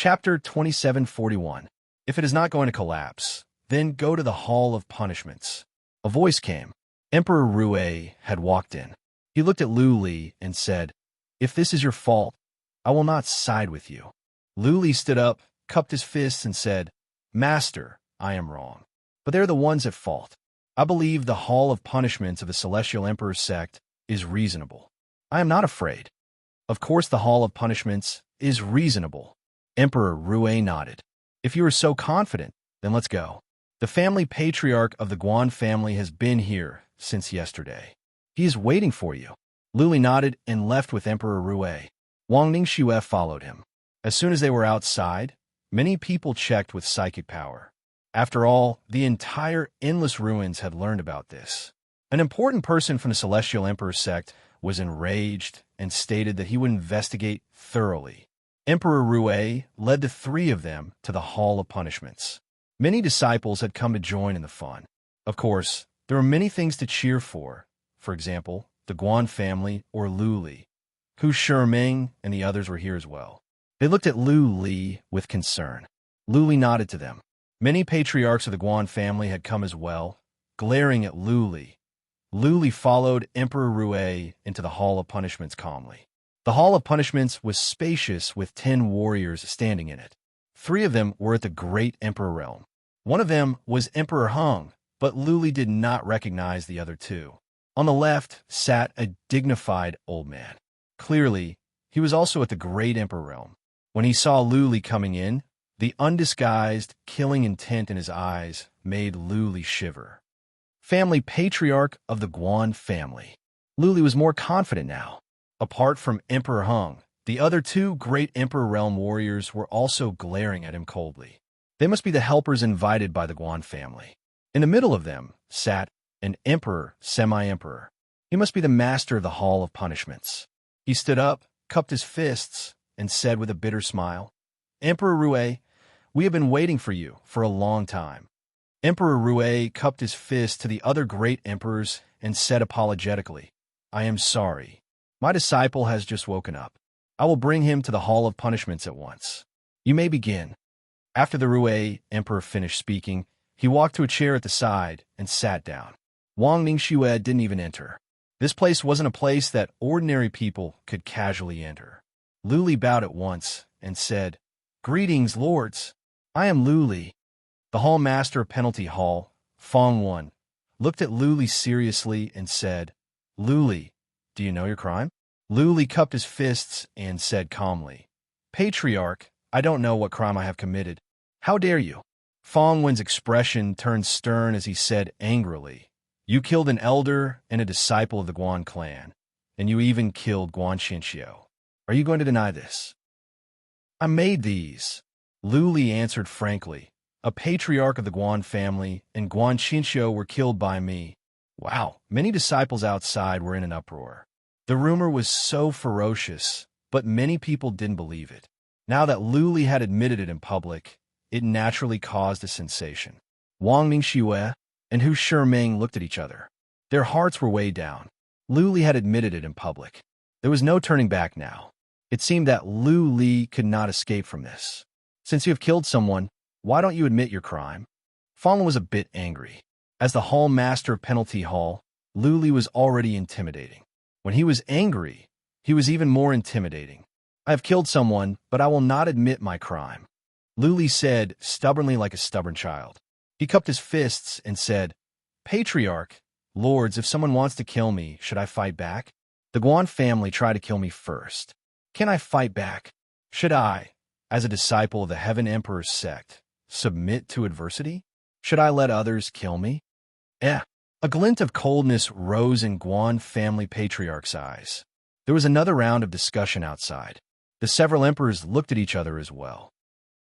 Chapter 2741. If it is not going to collapse, then go to the Hall of Punishments. A voice came. Emperor Rue had walked in. He looked at Lu Li and said, "If this is your fault, I will not side with you." Lu Li stood up, cupped his fists, and said, "Master, I am wrong. But they're the ones at fault. I believe the Hall of Punishments of the Celestial Emperor's sect is reasonable. I am not afraid." "Of course the Hall of Punishments is reasonable." Emperor Rue nodded. "If you are so confident, then let's go. The family patriarch of the Guan family has been here since yesterday. He is waiting for you." Lu Li nodded and left with Emperor Rue. Wang Ningxue followed him. As soon as they were outside, many people checked with psychic power. After all, the entire Endless Ruins had learned about this. An important person from the Celestial Emperor's sect was enraged and stated that he would investigate thoroughly. Emperor Rue led the three of them to the Hall of Punishments. Many disciples had come to join in the fun. Of course, there were many things to cheer for. For example, the Guan family or Lu Li. Hu Shiming and the others were here as well. They looked at Lu Li with concern. Lu Li nodded to them. Many patriarchs of the Guan family had come as well, glaring at Lu Li. Lu Li followed Emperor Rue into the Hall of Punishments calmly. The Hall of Punishments was spacious with 10 warriors standing in it. 3 of them were at the Great Emperor realm. One of them was Emperor Hung, but Lu Li did not recognize the other 2. On the left sat a dignified old man. Clearly, he was also at the Great Emperor realm. When he saw Lu Li coming in, the undisguised, killing intent in his eyes made Lu Li shiver. Family patriarch of the Guan family. Lu Li was more confident now. Apart from Emperor Hung, the other 2 Great Emperor realm warriors were also glaring at him coldly. They must be the helpers invited by the Guan family. In the middle of them sat an emperor, semi-emperor. He must be the master of the Hall of Punishments. He stood up, cupped his fists, and said with a bitter smile, "Emperor Rue, we have been waiting for you for a long time." Emperor Rue cupped his fist to the other great emperors and said apologetically, "I am sorry. My disciple has just woken up. I will bring him to the Hall of Punishments at once. You may begin." After the Rue emperor finished speaking, he walked to a chair at the side and sat down. Wang Ningxue didn't even enter. This place wasn't a place that ordinary people could casually enter. Lu Li bowed at once and said, "Greetings, lords. I am Lu Li." The Hall Master of Penalty Hall, Fong Wan, looked at Lu Li seriously and said, "Lu Li, do you know your crime?" Lu Li cupped his fists and said calmly, "Patriarch, I don't know what crime I have committed. How dare you?" Fong Wan's expression turned stern as he said angrily, "You killed an elder and a disciple of the Guan clan, and you even killed Guan Xinxiu. Are you going to deny this?" "I made these," Lu Li answered frankly. "A patriarch of the Guan family and Guan Xinxiu were killed by me." Wow, many disciples outside were in an uproar. The rumor was so ferocious, but many people didn't believe it. Now that Lu Li had admitted it in public, it naturally caused a sensation. Wang Ningxue and Hu Shiming looked at each other. Their hearts were weighed down. Lu Li had admitted it in public. There was no turning back now. It seemed that Lu Li could not escape from this. "Since you have killed someone, why don't you admit your crime?" Fong was a bit angry. As the Hall Master of Penalty Hall, Lu Li was already intimidating. When he was angry, he was even more intimidating. "I have killed someone, but I will not admit my crime," Lu Li said, stubbornly like a stubborn child. He cupped his fists and said, "Patriarch, lords, if someone wants to kill me, should I fight back? The Guan family tried to kill me first. Can I fight back? Should I, as a disciple of the Heaven Emperor's sect, submit to adversity? Should I let others kill me?" A glint of coldness rose in Guan family patriarch's eyes. There was another round of discussion outside. The several emperors looked at each other as well.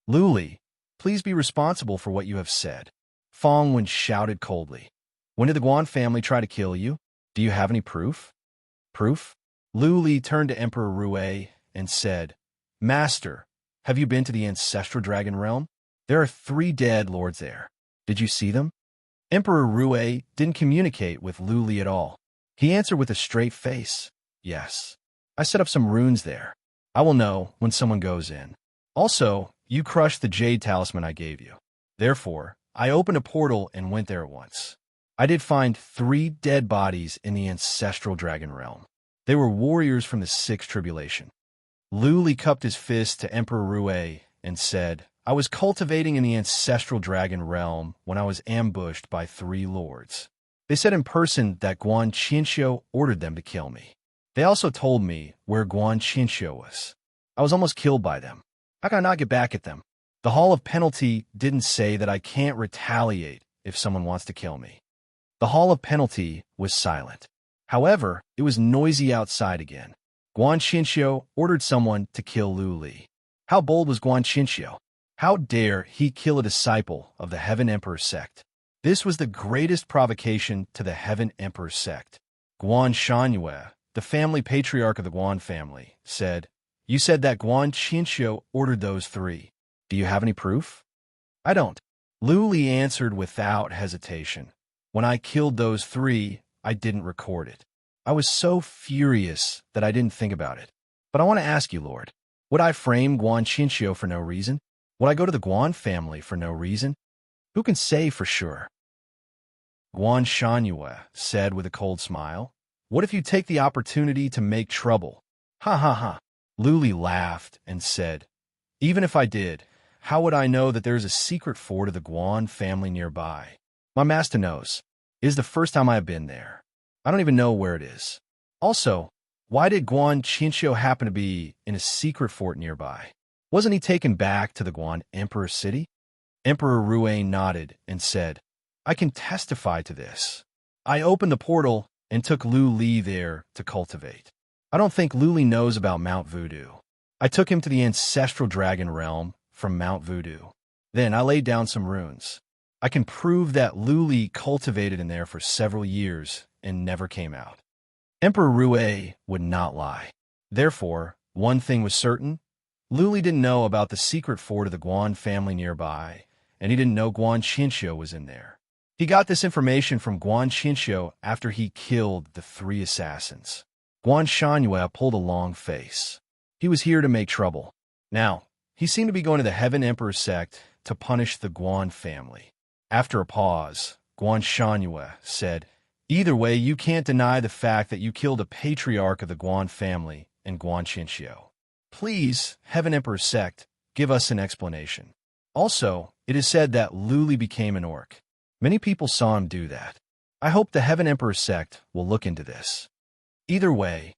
"Lu Li, please be responsible for what you have said," Fong Wan shouted coldly. "When did the Guan family try to kill you? Do you have any proof?" "Proof?" Lu Li turned to Emperor Rue and said, "Master, have you been to the Ancestral Dragon Realm? There are 3 dead lords there. Did you see them?" Emperor Rue didn't communicate with Lu Li at all. He answered with a straight face, "Yes. I set up some runes there. I will know when someone goes in. Also, You crushed the jade talisman I gave you. Therefore, I opened a portal and went there at once. I did find 3 dead bodies in the ancestral dragon realm. They were warriors from the 6th tribulation. Luli cupped his fist to Emperor Rue and said, I was cultivating in the ancestral dragon realm when I was ambushed by 3 lords. They said in person that Guan Qinxiu ordered them to kill me. They also told me where Guan Qinxiu was. I was almost killed by them. How can I not get back at them? The Hall of Penalty didn't say that I can't retaliate if someone wants to kill me. The Hall of Penalty was silent. However, it was noisy outside again. Guan Qinxiu ordered someone to kill Lu Li. How bold was Guan Qinxiu? How dare he kill a disciple of the Heaven Emperor sect? This was the greatest provocation to the Heaven Emperor sect. Guan Shangyue, the family patriarch of the Guan family, said, You said that Guan Qinxiu ordered those 3. Do you have any proof? I don't. Lu Li answered without hesitation. When I killed those 3, I didn't record it. I was so furious that I didn't think about it. But I want to ask you, Lord, would I frame Guan Qinxiu for no reason? Would I go to the Guan family for no reason? Who can say for sure? Guan Shangyue said with a cold smile, What if you take the opportunity to make trouble? Ha ha ha. Lu Li laughed and said, Even if I did, how would I know that there is a secret fort of the Guan family nearby? My master knows. It is the first time I have been there. I don't even know where it is. Also, why did Guan Qinxiu happen to be in a secret fort nearby? Wasn't he taken back to the Guan Emperor city? Emperor Rue nodded and said, I can testify to this. I opened the portal and took Lu Li there to cultivate. I don't think Lu Li knows about Mount Voodoo. I took him to the ancestral dragon realm from Mount Voodoo. Then I laid down some runes. I can prove that Lu Li cultivated in there for several years and never came out. Emperor Rue would not lie. Therefore, one thing was certain. Lu Li didn't know about the secret fort of the Guan family nearby, and he didn't know Guan Qinxiu was in there. He got this information from Guan Qinxiu after he killed the 3 assassins. Guan Shangyue pulled a long face. He was here to make trouble. Now, he seemed to be going to the Heaven Emperor sect to punish the Guan family. After a pause, Guan Shangyue said, Either way, you can't deny the fact that you killed a patriarch of the Guan family and Guan Qinxiu. Please, Heaven Emperor sect, give us an explanation. Also, it is said that Lu Li became an orc. Many people saw him do that. I hope the Heaven Emperor sect will look into this. Either way.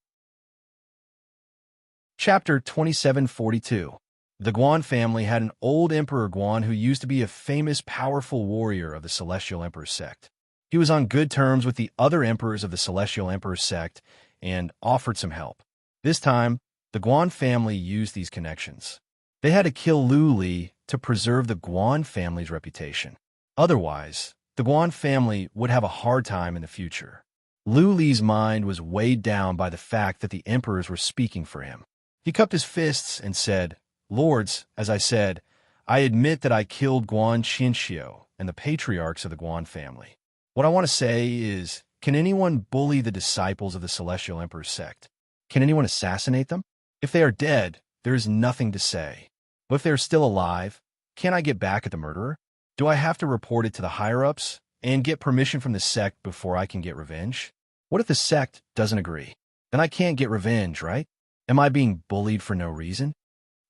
Chapter 2742. The Guan family had an old Emperor Guan who used to be a famous, powerful warrior of the Celestial Emperor sect. He was on good terms with the other emperors of the Celestial Emperor sect and offered some help. This time, the Guan family used these connections. They had to kill Lu Li to preserve the Guan family's reputation. Otherwise, the Guan family would have a hard time in the future. Lu Li's mind was weighed down by the fact that the emperors were speaking for him. He cupped his fists and said, Lords, as I said, I admit that I killed Guan Qinxiu and the patriarchs of the Guan family. What I want to say is, can anyone bully the disciples of the Celestial Emperor sect? Can anyone assassinate them? If they are dead, there is nothing to say. But if they are still alive, can I get back at the murderer? Do I have to report it to the higher-ups and get permission from the sect before I can get revenge? What if the sect doesn't agree? Then I can't get revenge, right? Am I being bullied for no reason?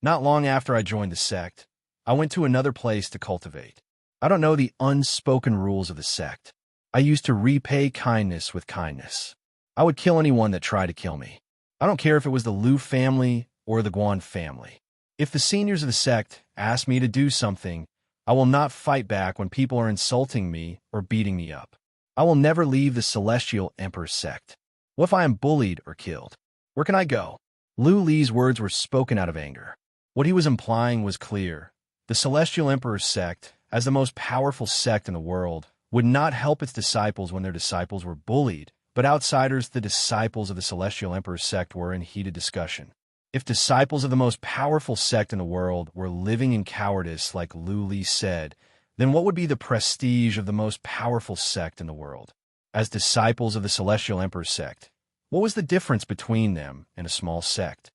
Not long after I joined the sect, I went to another place to cultivate. I don't know the unspoken rules of the sect. I used to repay kindness with kindness. I would kill anyone that tried to kill me. I don't care if it was the Lu family or the Guan family. If the seniors of the sect ask me to do something, I will not fight back when people are insulting me or beating me up. I will never leave the Celestial Emperor sect. What if I am bullied or killed? Where can I go? Lu Li's words were spoken out of anger. What he was implying was clear. The Celestial Emperor sect, as the most powerful sect in the world, would not help its disciples when their disciples were bullied, but outsiders, the disciples of the Celestial Emperor sect, were in heated discussion. If disciples of the most powerful sect in the world were living in cowardice like Lu Li said, then what would be the prestige of the most powerful sect in the world? As disciples of the Celestial Emperor sect, what was the difference between them and a small sect?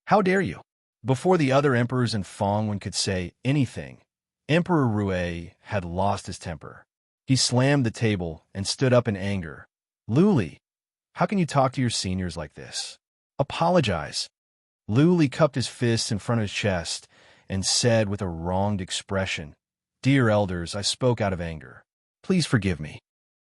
How dare you? Before the other emperors and Fongwen could say anything, Emperor Rui had lost his temper. He slammed the table and stood up in anger. Lu Li, how can you talk to your seniors like this? Apologize. Lu Li cupped his fists in front of his chest and said with a wronged expression, Dear elders, I spoke out of anger. Please forgive me.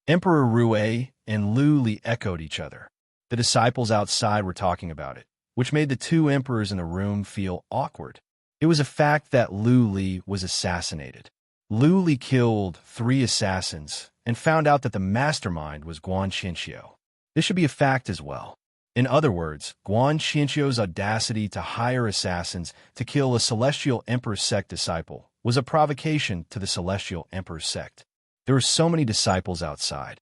Emperor Rui and Lu Li echoed each other. The disciples outside were talking about it, which made the two emperors in the room feel awkward. It was a fact that Lu Li was assassinated. Lu Li killed 3 assassins and found out that the mastermind was Guan Xinxiu. This should be a fact as well. In other words, Guan Xinxiu's audacity to hire assassins to kill a Celestial Emperor sect disciple was a provocation to the Celestial Emperor sect. There were so many disciples outside.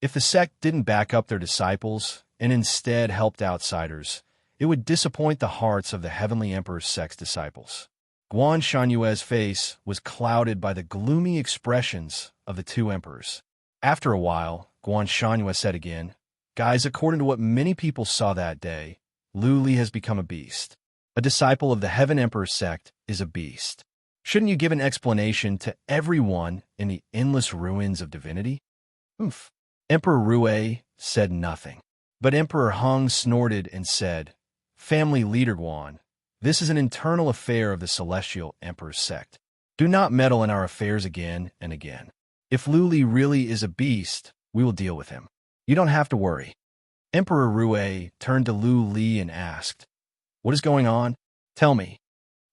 If the sect didn't back up their disciples and instead helped outsiders, it would disappoint the hearts of the Heavenly Emperor sect's disciples. Guan Shanyue's face was clouded by the gloomy expressions of the two emperors. After a while, Guan Shanyue said again, Guys, according to what many people saw that day, Lu Li has become a beast. A disciple of the Heaven Emperor sect is a beast. Shouldn't you give an explanation to everyone in the endless ruins of divinity? Oof. Emperor Rui said nothing. But Emperor Hung snorted and said, Family leader Guan, this is an internal affair of the Celestial Emperor sect. Do not meddle in our affairs again and again. If Lu Li really is a beast, we will deal with him. You don't have to worry. Emperor Rui turned to Lu Li and asked, What is going on? Tell me.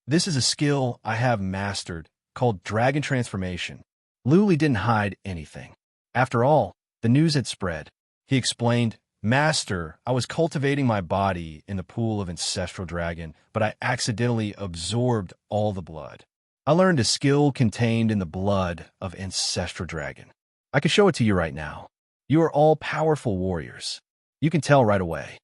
This is a skill I have mastered called Dragon Transformation. Lu Li didn't hide anything. After all, the news had spread. He explained, Master, I was cultivating my body in the pool of Ancestral Dragon, but I accidentally absorbed all the blood. I learned a skill contained in the blood of Ancestral Dragon. I can show it to you right now. You are all powerful warriors. You can tell right away.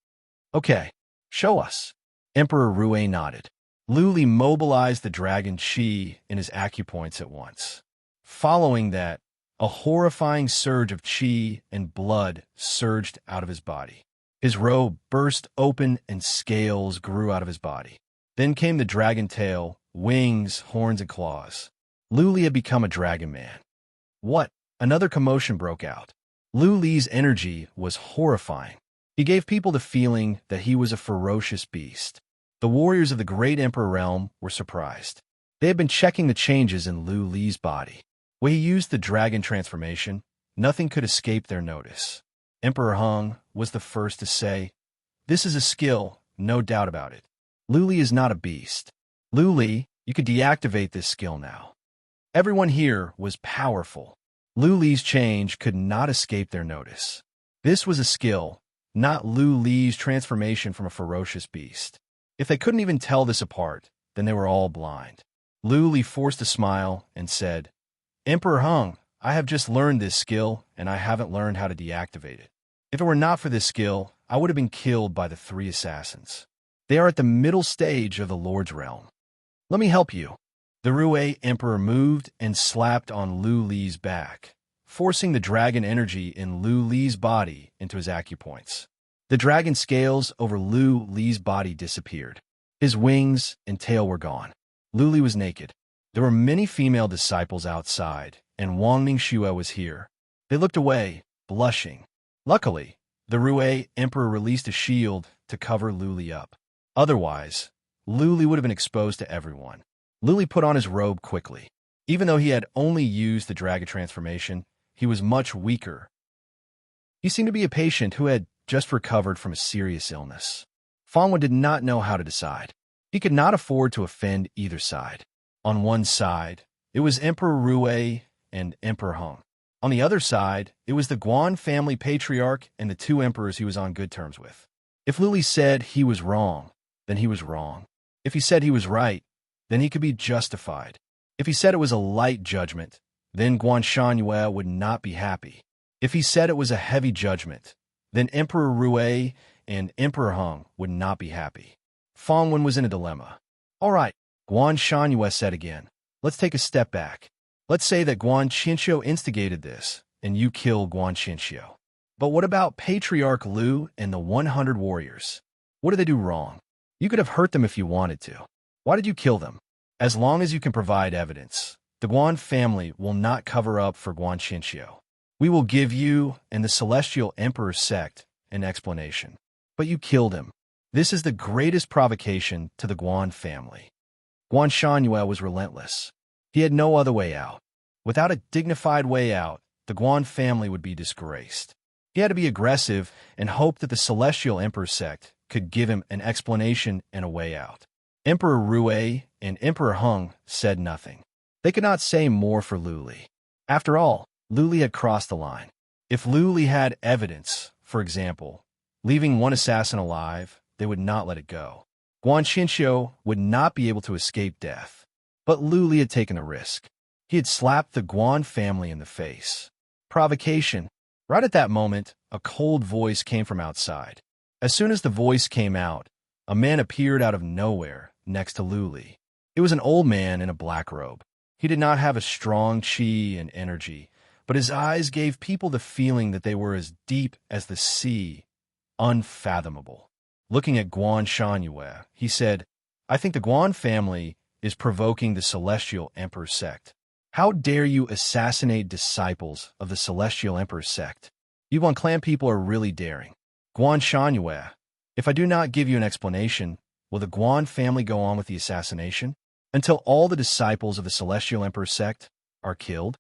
Okay, show us. Emperor Rui nodded. Lu Li mobilized the dragon Qi in his acupoints at once. Following that, a horrifying surge of Qi and blood surged out of his body. His robe burst open and scales grew out of his body. Then came the dragon tail, wings, horns, and claws. Lu Li had become a dragon man. What? Another commotion broke out. Lu Li's energy was horrifying. He gave people the feeling that he was a ferocious beast. The warriors of the Great Emperor Realm were surprised. They had been checking the changes in Lu Li's body. When he used the dragon transformation, nothing could escape their notice. Emperor Hung was the first to say, This is a skill, no doubt about it. Lu Li is not a beast. Lu Li, you could deactivate this skill now. Everyone here was powerful. Lu Li's change could not escape their notice. This was a skill, not Lu Li's transformation from a ferocious beast. If they couldn't even tell this apart, then they were all blind. Lu Li forced a smile and said, Emperor Hung, I have just learned this skill, and I haven't learned how to deactivate it. If it were not for this skill, I would have been killed by the 3 assassins. They are at the middle stage of the Lord's realm. Let me help you. The Rui Emperor moved and slapped on Lu Li's back, forcing the dragon energy in Lu Li's body into his acupoints. The dragon scales over Lu Li's body disappeared. His wings and tail were gone. Lu Li was naked. There were many female disciples outside, and Wang Ningxue was here. They looked away, blushing. Luckily, the Rui Emperor released a shield to cover Lu Li up. Otherwise, Lu Li would have been exposed to everyone. Lu Li put on his robe quickly. Even though he had only used the dragon transformation, he was much weaker. He seemed to be a patient who had just recovered from a serious illness. Fangwen did not know how to decide. He could not afford to offend either side. On one side, it was Emperor Rui and Emperor Hung. On the other side, it was the Guan family patriarch and the 2 emperors he was on good terms with. If Lu Li said he was wrong, then he was wrong. If he said he was right, then he could be justified. If he said it was a light judgment, then Guan Shanyue would not be happy. If he said it was a heavy judgment, then Emperor Rui and Emperor Hung would not be happy. Fangwen was in a dilemma. All right, Guan Shanyue said again, let's take a step back. Let's say that Guan Xinxiu instigated this, and you kill Guan Xinxiu. But what about Patriarch Lu and the 100 warriors? What did they do wrong? You could have hurt them if you wanted to. Why did you kill them? As long as you can provide evidence, the Guan family will not cover up for Guan Xinxiu. We will give you and the Celestial Emperor sect an explanation. But you killed him. This is the greatest provocation to the Guan family. Guan Shangyue was relentless. He had no other way out. Without a dignified way out, the Guan family would be disgraced. He had to be aggressive and hope that the Celestial Emperor sect could give him an explanation and a way out. Emperor Rui and Emperor Hung said nothing. They could not say more for Lu Li. After all, Lu Li had crossed the line. If Lu Li had evidence, for example, leaving one assassin alive, they would not let it go. Guan Xinxiu would not be able to escape death. But Lu Li had taken a risk. He had slapped the Guan family in the face. Provocation. Right at that moment, a cold voice came from outside. As soon as the voice came out, a man appeared out of nowhere next to Lu Li. It was an old man in a black robe. He did not have a strong qi and energy, but his eyes gave people the feeling that they were as deep as the sea, unfathomable. Looking at Guan Shangyue, he said, "I think the Guan family is provoking the Celestial Emperor sect. How dare you assassinate disciples of the Celestial Emperor sect? Yuan clan people are really daring. Guan Shangyue, if I do not give you an explanation, will the Guan family go on with the assassination until all the disciples of the Celestial Emperor sect are killed?"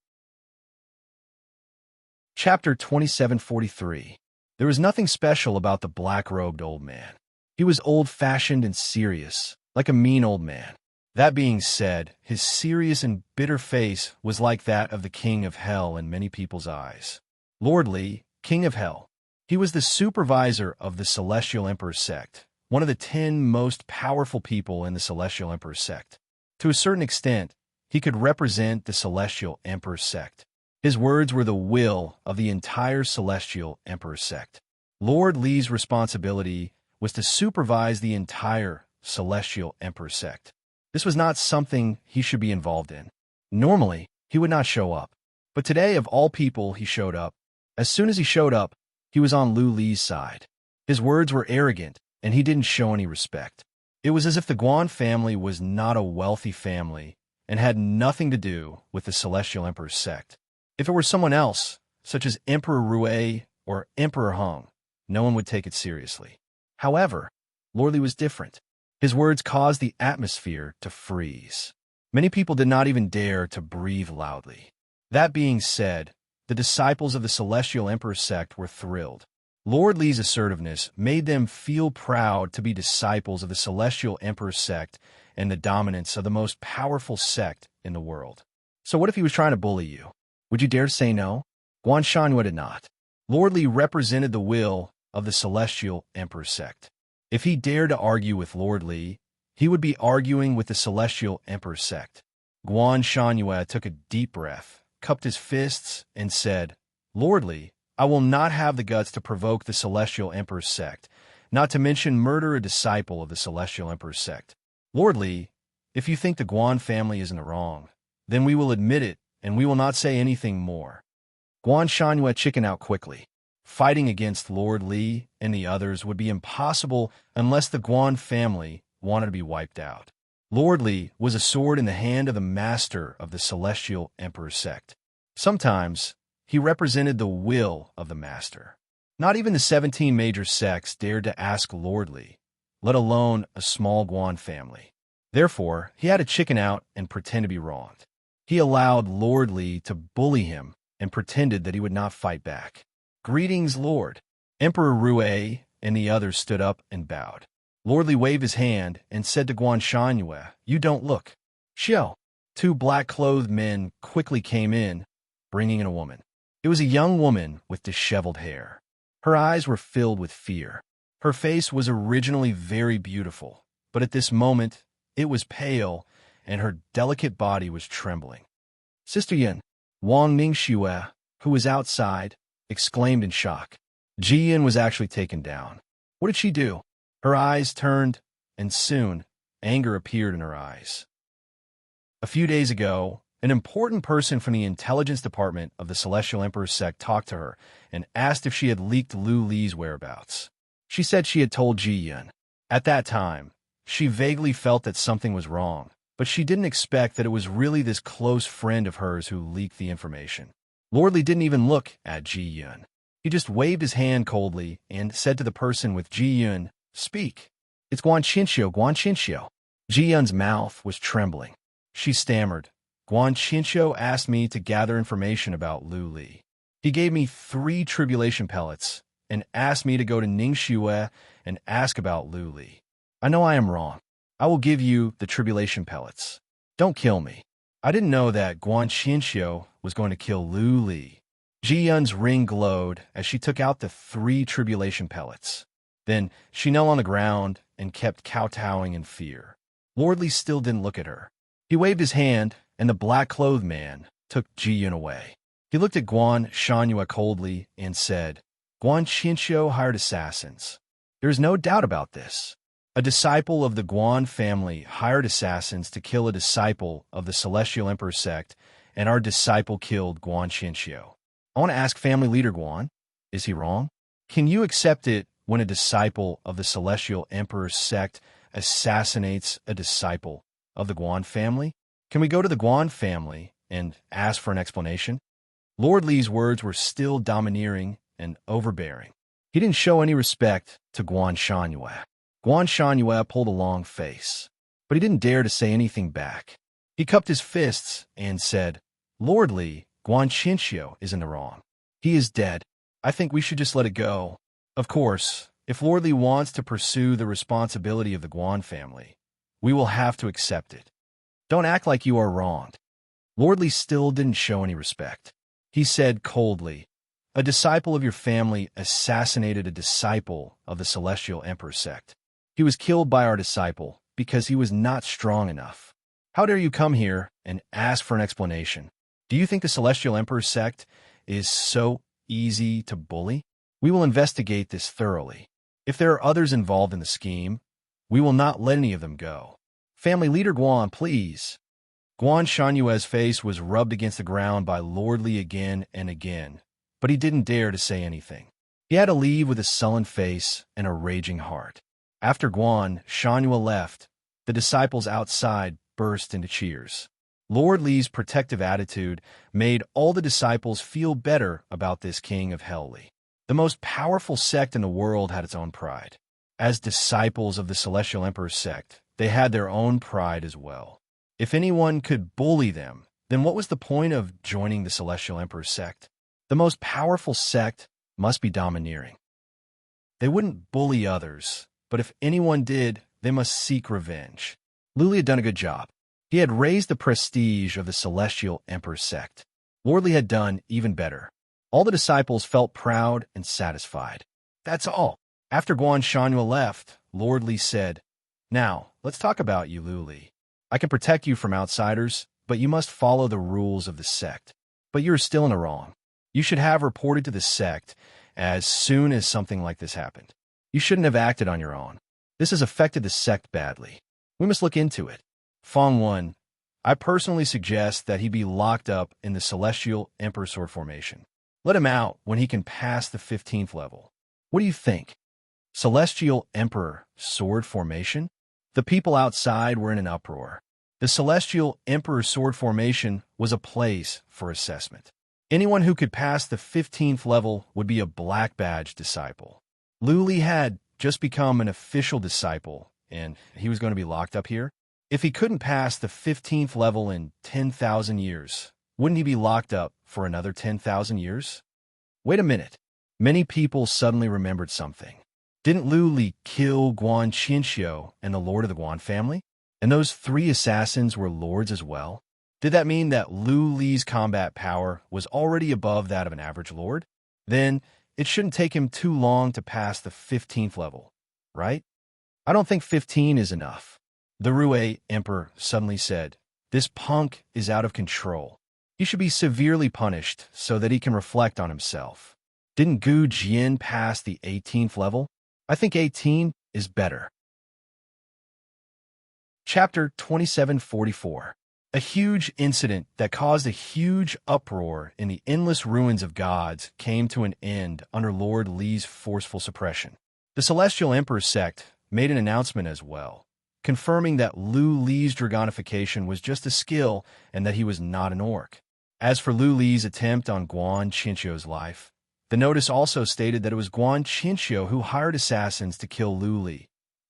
Chapter 2743. There was nothing special about the black-robed old man. He was old-fashioned and serious, like a mean old man. That being said, his serious and bitter face was like that of the King of Hell in many people's eyes. Lord Li, King of Hell. He was the supervisor of the Celestial Emperor sect, one of the 10 most powerful people in the Celestial Emperor sect. To a certain extent, he could represent the Celestial Emperor sect. His words were the will of the entire Celestial Emperor sect. Lord Li's responsibility was to supervise the entire Celestial Emperor sect. This was not something he should be involved in. Normally, he would not show up. But today, of all people, he showed up. As soon as he showed up, he was on Lu Li's side. His words were arrogant, and he didn't show any respect. It was as if the Guan family was not a wealthy family and had nothing to do with the Celestial Emperor sect. If it were someone else, such as Emperor Rui or Emperor Hung, no one would take it seriously. However, Lord Li was different. His words caused the atmosphere to freeze. Many people did not even dare to breathe loudly. That being said, the disciples of the Celestial Emperor sect were thrilled. Lord Li's assertiveness made them feel proud to be disciples of the Celestial Emperor sect and the dominance of the most powerful sect in the world. So what if he was trying to bully you? Would you dare say no? Guan Shangyue did not. Lord Li represented the will of the Celestial Emperor sect. If he dared to argue with Lord Li, he would be arguing with the Celestial Emperor sect. Guan Shangyue took a deep breath, cupped his fists, and said, "Lord Li, I will not have the guts to provoke the Celestial Emperor sect, not to mention murder a disciple of the Celestial Emperor sect. Lord Li, if you think the Guan family is in the wrong, then we will admit it, and we will not say anything more." Guan Shangyue chickened out quickly. Fighting against Lord Li and the others would be impossible unless the Guan family wanted to be wiped out. Lord Li was a sword in the hand of the master of the Celestial Emperor sect. Sometimes, he represented the will of the master. Not even the 17 major sects dared to ask Lord Li, let alone a small Guan family. Therefore, he had to chicken out and pretend to be wronged. He allowed Lord Li to bully him and pretended that he would not fight back. "Greetings, Lord." Emperor Rui and the others stood up and bowed. Lord Li waved his hand and said to Guan Shangyue, "You don't look." Xiao. 2 black-clothed men quickly came in, bringing in a woman. It was a young woman with disheveled hair. Her eyes were filled with fear. Her face was originally very beautiful, but at this moment, it was pale, and her delicate body was trembling. "Sister Yin," Wang Ningxue, who was outside, exclaimed in shock. Ji Yin was actually taken down. What did she do? Her eyes turned, and soon, anger appeared in her eyes. A few days ago, an important person from the intelligence department of the Celestial Emperor sect talked to her and asked if she had leaked Lu Li's whereabouts. She said she had told Ji Yin. At that time, She vaguely felt that something was wrong, but she didn't expect that it was really this close friend of hers who leaked the information. Lord Li didn't even look at Ji Yun. He just waved his hand coldly and said to the person with Ji Yun, "Speak." "It's Guan Qinxiu, Guan Qinxiu." Ji Yun's mouth was trembling. She stammered, "Guan Qinxiu asked me to gather information about Lu Li. He gave me 3 tribulation pellets and asked me to go to Ningxue and ask about Lu Li. I know I am wrong. I will give you the tribulation pellets. Don't kill me. I didn't know that Guan Qinxiu was going to kill Lu Li." Ji Yun's ring glowed as she took out the 3 tribulation pellets. Then she knelt on the ground and kept kowtowing in fear. Lord Li still didn't look at her. He waved his hand, and the black-clothed man took Ji Yun away. He looked at Guan Shanhua coldly and said, "Guan Qinxiu hired assassins. There is no doubt about this. A disciple of the Guan family hired assassins to kill a disciple of the Celestial Emperor sect, and our disciple killed Guan Qinxiu. I want to ask family leader Guan, is he wrong? Can you accept it when a disciple of the Celestial Emperor sect assassinates a disciple of the Guan family? Can we go to the Guan family and ask for an explanation?" Lord Li's words were still domineering and overbearing. He didn't show any respect to Guan Shanhua. Guan Shanhua pulled a long face, but he didn't dare to say anything back. He cupped his fists and said, "Lord Li, Guan Qinxiu is in the wrong. He is dead. I think we should just let it go. Of course, if Lord Li wants to pursue the responsibility of the Guan family, we will have to accept it. Don't act like you are wronged." Lord Li still didn't show any respect. He said coldly, "A disciple of your family assassinated a disciple of the Celestial Emperor sect. He was killed by our disciple because he was not strong enough. How dare you come here and ask for an explanation? Do you think the Celestial Emperor sect is so easy to bully? We will investigate this thoroughly. If there are others involved in the scheme, we will not let any of them go. Family leader Guan, please." Guan Shanhua's face was rubbed against the ground by Lord Li again and again, but he didn't dare to say anything. He had to leave with a sullen face and a raging heart. After Guan Shanhua left, the disciples outside burst into cheers. Lord Li's protective attitude made all the disciples feel better about this king of Hell Li. The most powerful sect in the world had its own pride. As disciples of the Celestial Emperor sect, they had their own pride as well. If anyone could bully them, then what was the point of joining the Celestial Emperor sect? The most powerful sect must be domineering. They wouldn't bully others, but if anyone did, they must seek revenge. Lu Li had done a good job. He had raised the prestige of the Celestial Emperor sect. Lord Li had done even better. All the disciples felt proud and satisfied. That's all. After Guan Shanhua left, Lord Li said, "Now, let's talk about you, Lu Li. I can protect you from outsiders, but you must follow the rules of the sect. But you're still in the wrong. You should have reported to the sect as soon as something like this happened. You shouldn't have acted on your own. This has affected the sect badly. We must look into it. Fong Wen, I personally suggest that he be locked up in the Celestial Emperor Sword Formation. Let him out when he can pass the 15th level. What do you think?" Celestial Emperor Sword Formation? The people outside were in an uproar. The Celestial Emperor Sword Formation was a place for assessment. Anyone who could pass the 15th level would be a black badge disciple. Lu Li had just become an official disciple, and he was going to be locked up here? If he couldn't pass the 15th level in 10,000 years, wouldn't he be locked up for another 10,000 years? Wait a minute. Many people suddenly remembered something. Didn't Lu Li kill Guan Qinxiu and the lord of the Guan family? And those 3 assassins were lords as well? Did that mean that Lu Li's combat power was already above that of an average lord? Then it shouldn't take him too long to pass the 15th level, right? I don't think 15 is enough. The Rue Emperor suddenly said, "This punk is out of control. He should be severely punished so that he can reflect on himself. Didn't Gu Jian pass the 18th level? I think 18 is better." Chapter 2744. A huge incident that caused a huge uproar in the endless ruins of gods came to an end under Lord Li's forceful suppression. The Celestial Emperor sect made an announcement as well. confirming that Lu Li's dragonification was just a skill and that he was not an orc. As for Lu Li's attempt on Guan Qinqiu's life, the notice also stated that it was Guan Qinqiu who hired assassins to kill Lu Li.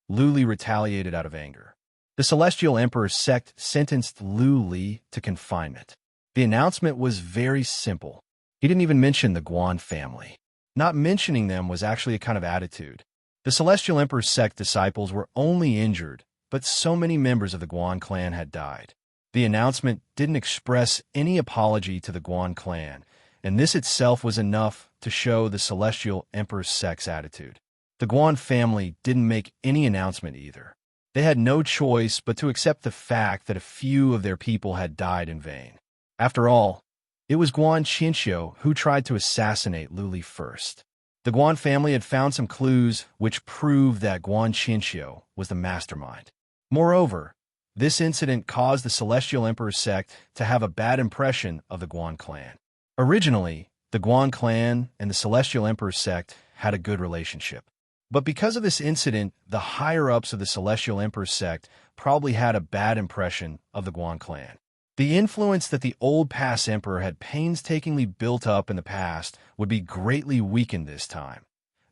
Lu Li retaliated out of anger. The Celestial Emperor's sect sentenced Lu Li to confinement. The announcement was very simple. He didn't even mention the Guan family. Not mentioning them was actually a kind of attitude. The Celestial Emperor's sect disciples were only injured, but so many members of the Guan clan had died. The announcement didn't express any apology to the Guan clan, and this itself was enough to show the Celestial Emperor's sect's attitude. The Guan family didn't make any announcement either. They had no choice but to accept the fact that a few of their people had died in vain. After all, it was Guan Qinqiu who tried to assassinate Lu Li first. The Guan family had found some clues which proved that Guan Qinqiu was the mastermind. Moreover, this incident caused the Celestial Emperor's sect to have a bad impression of the Guan clan. Originally, the Guan clan and the Celestial Emperor's sect had a good relationship. But because of this incident, the higher-ups of the Celestial Emperor's sect probably had a bad impression of the Guan clan. The influence that the old past emperor had painstakingly built up in the past would be greatly weakened this time.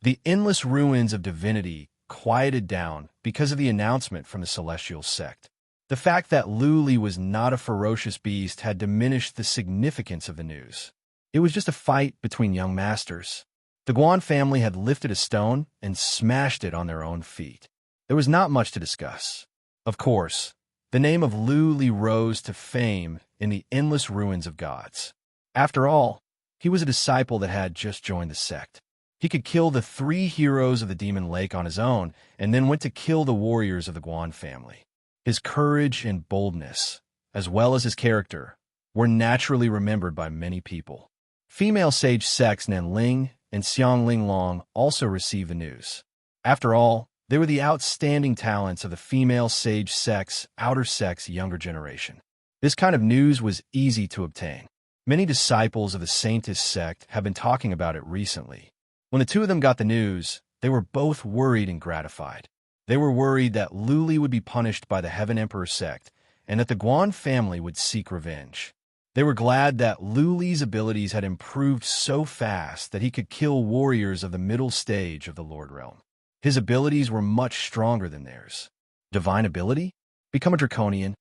The endless ruins of divinity quieted down because of the announcement from the Celestial sect. The fact that Lu Li was not a ferocious beast had diminished the significance of the news. It was just a fight between young masters. The Guan family had lifted a stone and smashed it on their own feet. There was not much to discuss. Of course, the name of Lu Li rose to fame in the endless ruins of gods. After all, he was a disciple that had just joined the sect. He could kill the 3 heroes of the Demon Lake on his own and then went to kill the warriors of the Guan family. His courage and boldness, as well as his character, were naturally remembered by many people. Female sage sects Nanling and Xiangling Long also received the news. After all, they were the outstanding talents of the female sage sect's outer sect's younger generation. This kind of news was easy to obtain. Many disciples of the Saintess sect have been talking about it recently. When the two of them got the news, they were both worried and gratified. They were worried that Lu Li would be punished by the Heaven Emperor sect and that the Guan family would seek revenge. They were glad that Lu Li's abilities had improved so fast that he could kill warriors of the middle stage of the Lord Realm. His abilities were much stronger than theirs. Divine ability? Become a draconian.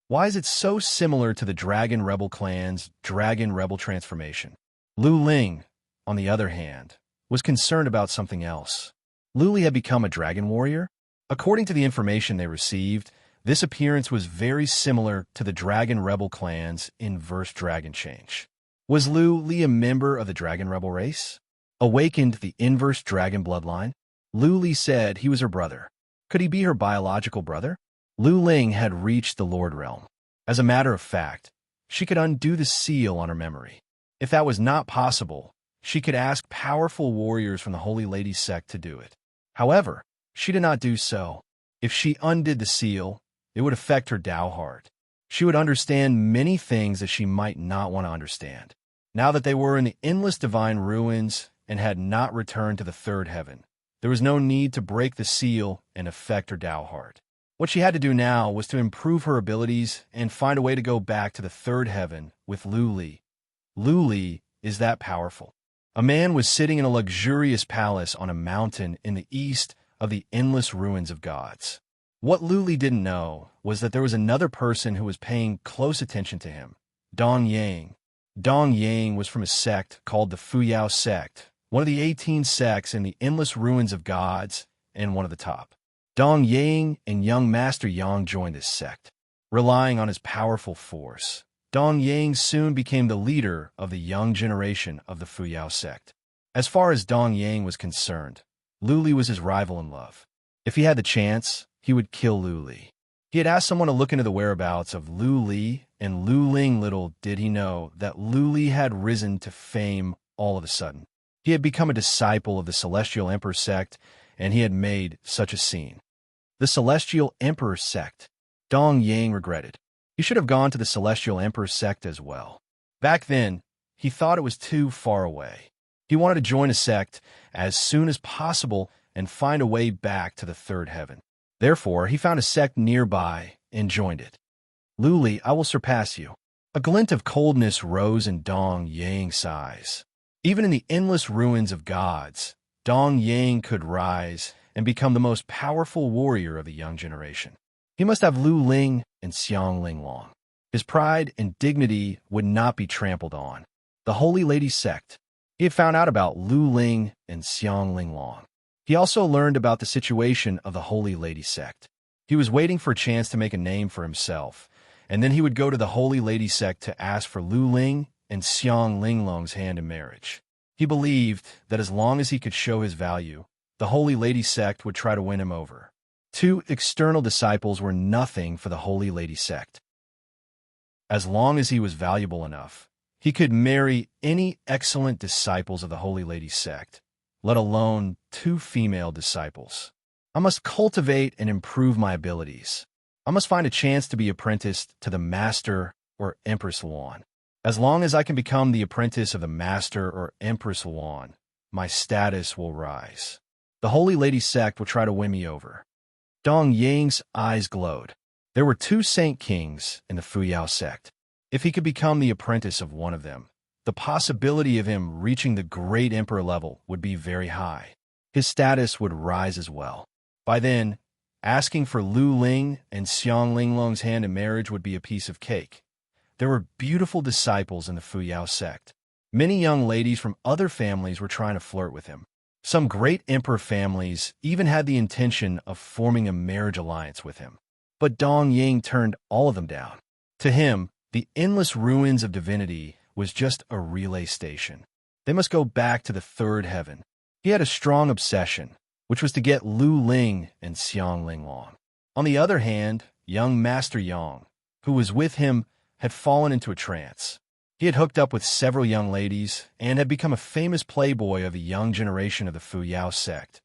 Why is it so similar to the Dragon Rebel clan's Dragon Rebel transformation? Lu Ling, on the other hand, was concerned about something else. Lu Li had become a dragon warrior? According to the information they received, this appearance was very similar to the Dragon Rebel clan's inverse dragon change. Was Lu Li a member of the Dragon Rebel race? Awakened the inverse dragon bloodline? Lu Li said he was her brother. Could he be her biological brother? Lu Ling had reached the Lord Realm. As a matter of fact, she could undo the seal on her memory. If that was not possible, she could ask powerful warriors from the Holy Lady sect to do it. However, she did not do so. If she undid the seal, it would affect her Tao heart. She would understand many things that she might not want to understand. Now that they were in the endless divine ruins and had not returned to the third heaven, there was no need to break the seal and affect her Tao heart. What she had to do now was to improve her abilities and find a way to go back to the third heaven with Lu Li. Lu Li is that powerful. A man was sitting in a luxurious palace on a mountain in the east of the endless ruins of gods. What Lu Li didn't know was that there was another person who was paying close attention to him, Dong Yang. Dong Yang was from a sect called the Fuyao sect, one of the 18 sects in the endless ruins of gods and one of the top. Dong Yang and young Master Yang joined this sect. Relying on his powerful force, Dong Yang soon became the leader of the young generation of the Fuyao sect. As far as Dong Yang was concerned, Lu Li was his rival in love. If he had the chance, he would kill Lu Li. He had asked someone to look into the whereabouts of Lu Li, and Lu Ling, little did he know that Lu Li had risen to fame all of a sudden. He had become a disciple of the Celestial Emperor sect, and he had made such a scene. The Celestial Emperor sect. Dong Yang regretted. He should have gone to the Celestial Emperor sect as well. Back then, he thought it was too far away. He wanted to join a sect as soon as possible and find a way back to the third heaven. Therefore, he found a sect nearby and joined it. Luli, I will surpass you. A glint of coldness rose in Dong Yang's eyes. Even in the endless ruins of gods, Dong Yang could rise and become the most powerful warrior of the young generation. He must have Lu Ling and Xiang Linglong. His pride and dignity would not be trampled on. The Holy Lady sect. He had found out about Lu Ling and Xiang Linglong. He also learned about the situation of the Holy Lady sect. He was waiting for a chance to make a name for himself, and then he would go to the Holy Lady sect to ask for Lu Ling and Xiang Linglong's hand in marriage. He believed that as long as he could show his value, the Holy Lady sect would try to win him over. 2 external disciples were nothing for the Holy Lady sect. As long as he was valuable enough, he could marry any excellent disciples of the Holy Lady sect, let alone 2 female disciples. I must cultivate and improve my abilities. I must find a chance to be apprenticed to the Master or Empress Luan. As long as I can become the apprentice of the Master or Empress Luan, my status will rise. The Holy Lady sect will try to win me over. Dong Yang's eyes glowed. There were 2 saint kings in the Fuyao sect. If he could become the apprentice of one of them, the possibility of him reaching the great emperor level would be very high. His status would rise as well. By then, asking for Lu Ling and Xiang Linglong's hand in marriage would be a piece of cake. There were beautiful disciples in the Fuyao sect. Many young ladies from other families were trying to flirt with him. Some great emperor families even had the intention of forming a marriage alliance with him. But Dong Yang turned all of them down. To him, the endless ruins of divinity was just a relay station. They must go back to the 3rd heaven. He had a strong obsession, which was to get Lu Ling and Xiang Linglong. On the other hand, young Master Yang, who was with him, had fallen into a trance. He had hooked up with several young ladies and had become a famous playboy of the young generation of the Fuyao sect.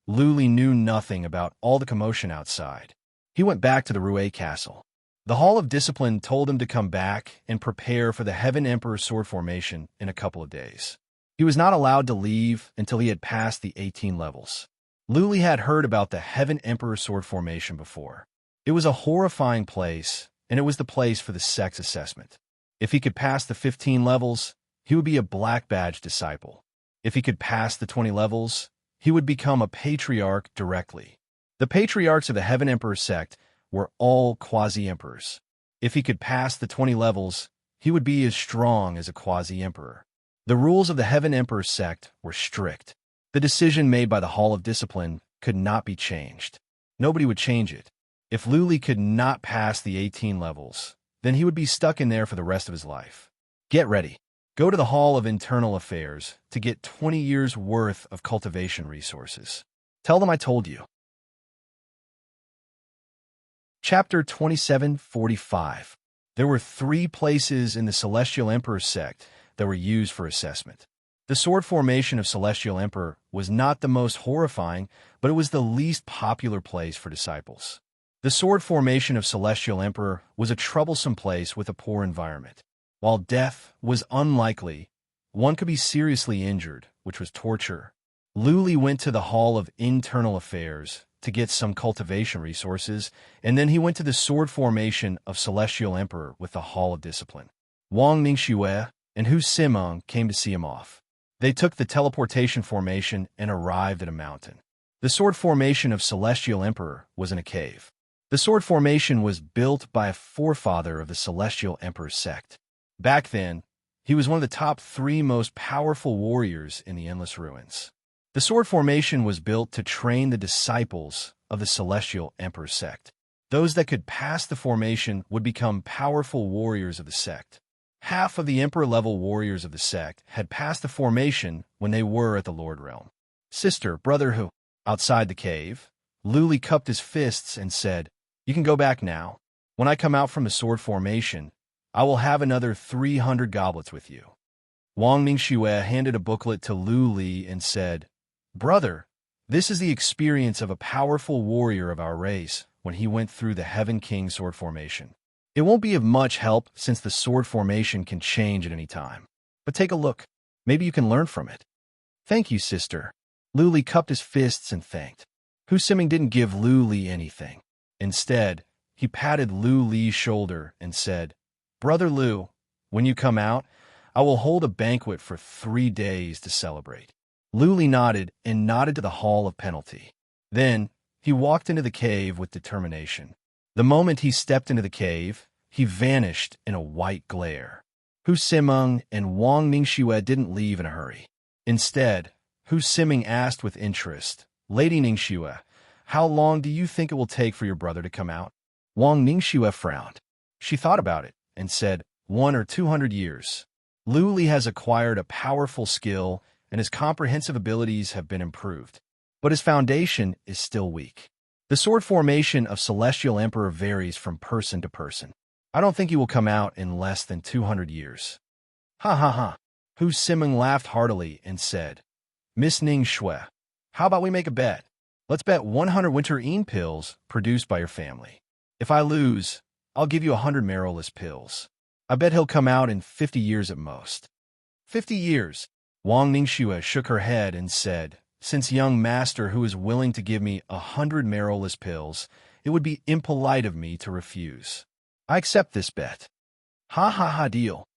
Luli knew nothing about all the commotion outside. He went back to the Rue castle. The Hall of Discipline told him to come back and prepare for the Heaven Emperor sword formation in a couple of days. He was not allowed to leave until he had passed the 18 levels. Luli had heard about the Heaven Emperor sword formation before. It was a horrifying place, and it was the place for the sex assessment. If he could pass the 15 levels, he would be a black badge disciple. If he could pass the 20 levels, he would become a patriarch directly. The patriarchs of the Heaven Emperor sect were all quasi-emperors. If he could pass the 20 levels, he would be as strong as a quasi-emperor. The rules of the Heaven Emperor sect were strict. The decision made by the Hall of Discipline could not be changed. Nobody would change it. If Luli could not pass the 18 levels, then he would be stuck in there for the rest of his life. Get ready. Go to the Hall of Internal Affairs to get 20 years' worth of cultivation resources. Tell them I told you. Chapter 2745. There were 3 places in the Celestial Emperor sect that were used for assessment. The sword formation of Celestial Emperor was not the most horrifying, but it was the least popular place for disciples. The sword formation of Celestial Emperor was a troublesome place with a poor environment. While death was unlikely, one could be seriously injured, which was torture. Luli went to the Hall of Internal Affairs to get some cultivation resources, and then he went to the sword formation of Celestial Emperor with the Hall of Discipline. Wang Mingxue and Hu Simeng came to see him off. They took the teleportation formation and arrived at a mountain. The sword formation of Celestial Emperor was in a cave. The sword formation was built by a forefather of the Celestial Emperor sect. Back then, he was one of the top 3 most powerful warriors in the Endless Ruins. The sword formation was built to train the disciples of the Celestial Emperor sect. Those that could pass the formation would become powerful warriors of the sect. Half of the Emperor-level warriors of the sect had passed the formation when they were at the Lord Realm. Sister, brother who? Outside the cave, Luli cupped his fists and said, "You can go back now. When I come out from the sword formation, I will have another 300 goblets with you." Wang Mingxue handed a booklet to Luli and said, "Brother, this is the experience of a powerful warrior of our race when he went through the Heaven King sword formation. It won't be of much help since the sword formation can change at any time. But take a look. Maybe you can learn from it." "Thank you, sister." Luli cupped his fists and thanked. Hu Siming didn't give Lu Li anything. Instead, he patted Lu Li's shoulder and said, "Brother Lu, when you come out, I will hold a banquet for 3 days to celebrate." Lu Li nodded and nodded to the Hall of Penalty. Then, he walked into the cave with determination. The moment he stepped into the cave, he vanished in a white glare. Hu Siming and Wang Ningxue didn't leave in a hurry. Instead, Hu Siming asked with interest, "Lady Ningxue, how long do you think it will take for your brother to come out?" Wang Ningxue frowned. She thought about it and said, 100 or 200 years. Lu Li has acquired a powerful skill and his comprehensive abilities have been improved. But his foundation is still weak. The sword formation of Celestial Emperor varies from person to person. I don't think he will come out in less than 200 years. Ha ha ha. Hu Siming laughed heartily and said, "Miss Ning Shui, how about we make a bet? Let's bet 100 winter Ean pills produced by your family. If I lose, I'll give you 100 marrowless pills. I bet he'll come out in 50 years at most." 50 years? Wang Ningxue shook her head and said, "Since young master who is willing to give me 100 marrowless pills, it would be impolite of me to refuse. I accept this bet." Ha ha ha, deal.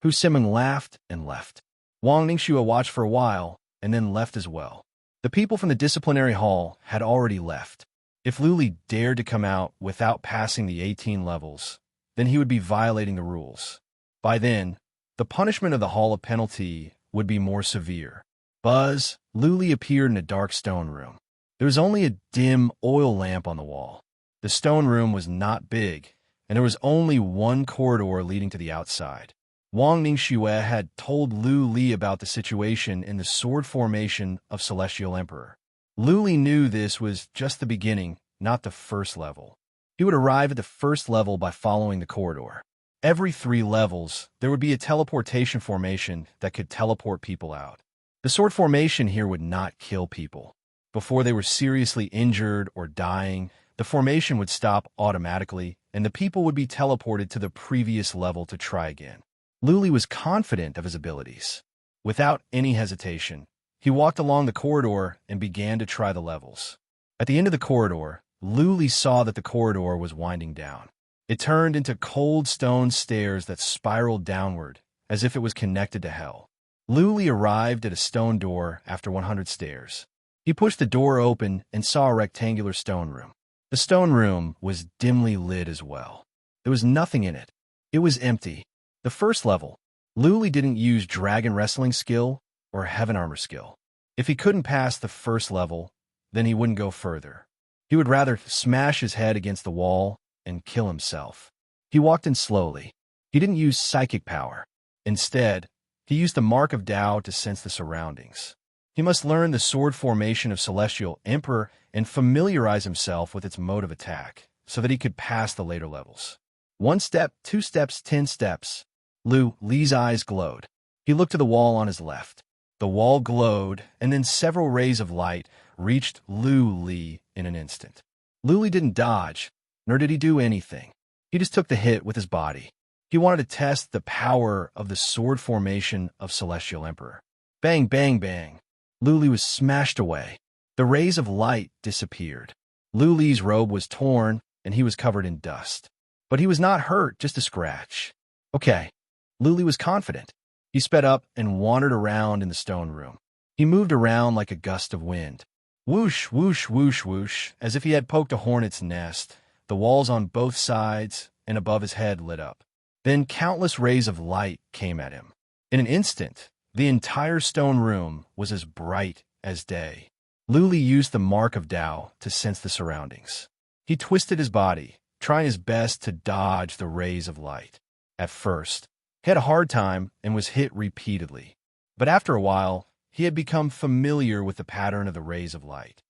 Hu Siming laughed and left. Wang Ningxue watched for a while and then left as well. The people from the disciplinary hall had already left. If Lu Li dared to come out without passing the 18 levels, then he would be violating the rules. By then, the punishment of the Hall of Penalty would be more severe. Buzz, Lu Li appeared in a dark stone room. There was only a dim oil lamp on the wall. The stone room was not big, and there was only one corridor leading to the outside. Wang Ningxue had told Lu Li about the situation in the sword formation of Celestial Emperor. Lu Li knew this was just the beginning, not the first level. He would arrive at the first level by following the corridor. Every 3 levels, there would be a teleportation formation that could teleport people out. The sword formation here would not kill people. Before they were seriously injured or dying, the formation would stop automatically, and the people would be teleported to the previous level to try again. Lu Li was confident of his abilities. Without any hesitation, he walked along the corridor and began to try the levels. At the end of the corridor, Lu Li saw that the corridor was winding down. It turned into cold stone stairs that spiraled downward, as if it was connected to hell. Lu Li arrived at a stone door after 100 stairs. He pushed the door open and saw a rectangular stone room. The stone room was dimly lit as well. There was nothing in it. It was empty. The first level, Lu Li didn't use dragon wrestling skill or heaven armor skill. If he couldn't pass the first level, then he wouldn't go further. He would rather smash his head against the wall and kill himself. He walked in slowly. He didn't use psychic power. Instead, he used the mark of Tao to sense the surroundings. He must learn the sword formation of Celestial Emperor and familiarize himself with its mode of attack so that he could pass the later levels. 1 step, 2 steps, 10 steps. Lu Li's eyes glowed. He looked to the wall on his left. The wall glowed, and then several rays of light reached Lu Li in an instant. Lu Li didn't dodge, nor did he do anything. He just took the hit with his body. He wanted to test the power of the sword formation of Celestial Emperor. Bang, bang, bang. Lu Li was smashed away. The rays of light disappeared. Lu Li's robe was torn, and he was covered in dust. But he was not hurt, just a scratch. Okay. Lu Li was confident. He sped up and wandered around in the stone room. He moved around like a gust of wind. Whoosh, whoosh, whoosh, whoosh, as if he had poked a hornet's nest. The walls on both sides and above his head lit up. Then countless rays of light came at him. In an instant, the entire stone room was as bright as day. Lu Li used the mark of Tao to sense the surroundings. He twisted his body, trying his best to dodge the rays of light. At first, he had a hard time and was hit repeatedly. But after a while, he had become familiar with the pattern of the rays of light.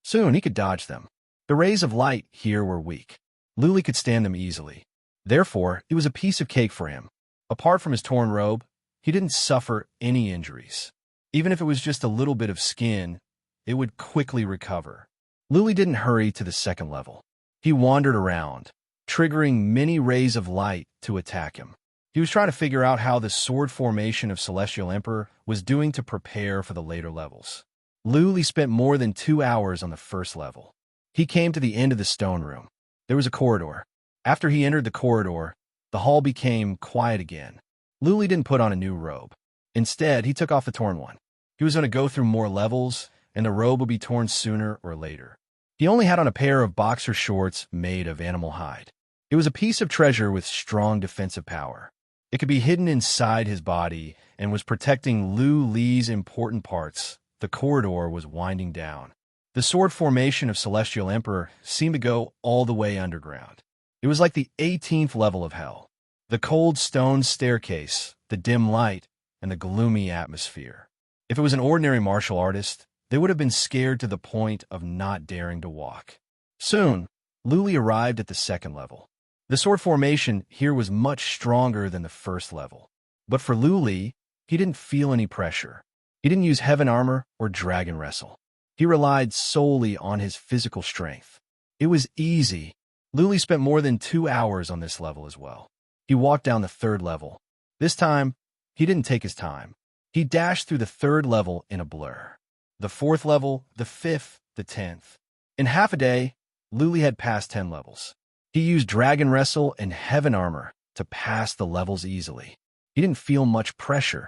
Soon he could dodge them. The rays of light here were weak. Lu Li could stand them easily. Therefore, it was a piece of cake for him. Apart from his torn robe, he didn't suffer any injuries. Even if it was just a little bit of skin, it would quickly recover. Lu Li didn't hurry to the second level. He wandered around, triggering many rays of light to attack him. He was trying to figure out how the sword formation of Celestial Emperor was doing to prepare for the later levels. Luli spent more than 2 hours on the first level. He came to the end of the stone room. There was a corridor. After he entered the corridor, the hall became quiet again. Luli didn't put on a new robe. Instead, he took off the torn one. He was going to go through more levels, and the robe would be torn sooner or later. He only had on a pair of boxer shorts made of animal hide. It was a piece of treasure with strong defensive power. It could be hidden inside his body and was protecting Lu Li's important parts. The corridor was winding down. The sword formation of Celestial Emperor seemed to go all the way underground. It was like the 18th level of hell. The cold stone staircase, the dim light, and the gloomy atmosphere. If it was an ordinary martial artist, they would have been scared to the point of not daring to walk. Soon, Luli arrived at the second level. The sword formation here was much stronger than the first level. But for Luli, he didn't feel any pressure. He didn't use heaven armor or dragon wrestle. He relied solely on his physical strength. It was easy. Luli spent more than 2 hours on this level as well. He walked down the third level. This time, he didn't take his time. He dashed through the third level in a blur. The fourth level, the fifth, the 10th. In half a day, Luli had passed 10 levels. He used dragon wrestle and heaven armor to pass the levels easily. He didn't feel much pressure.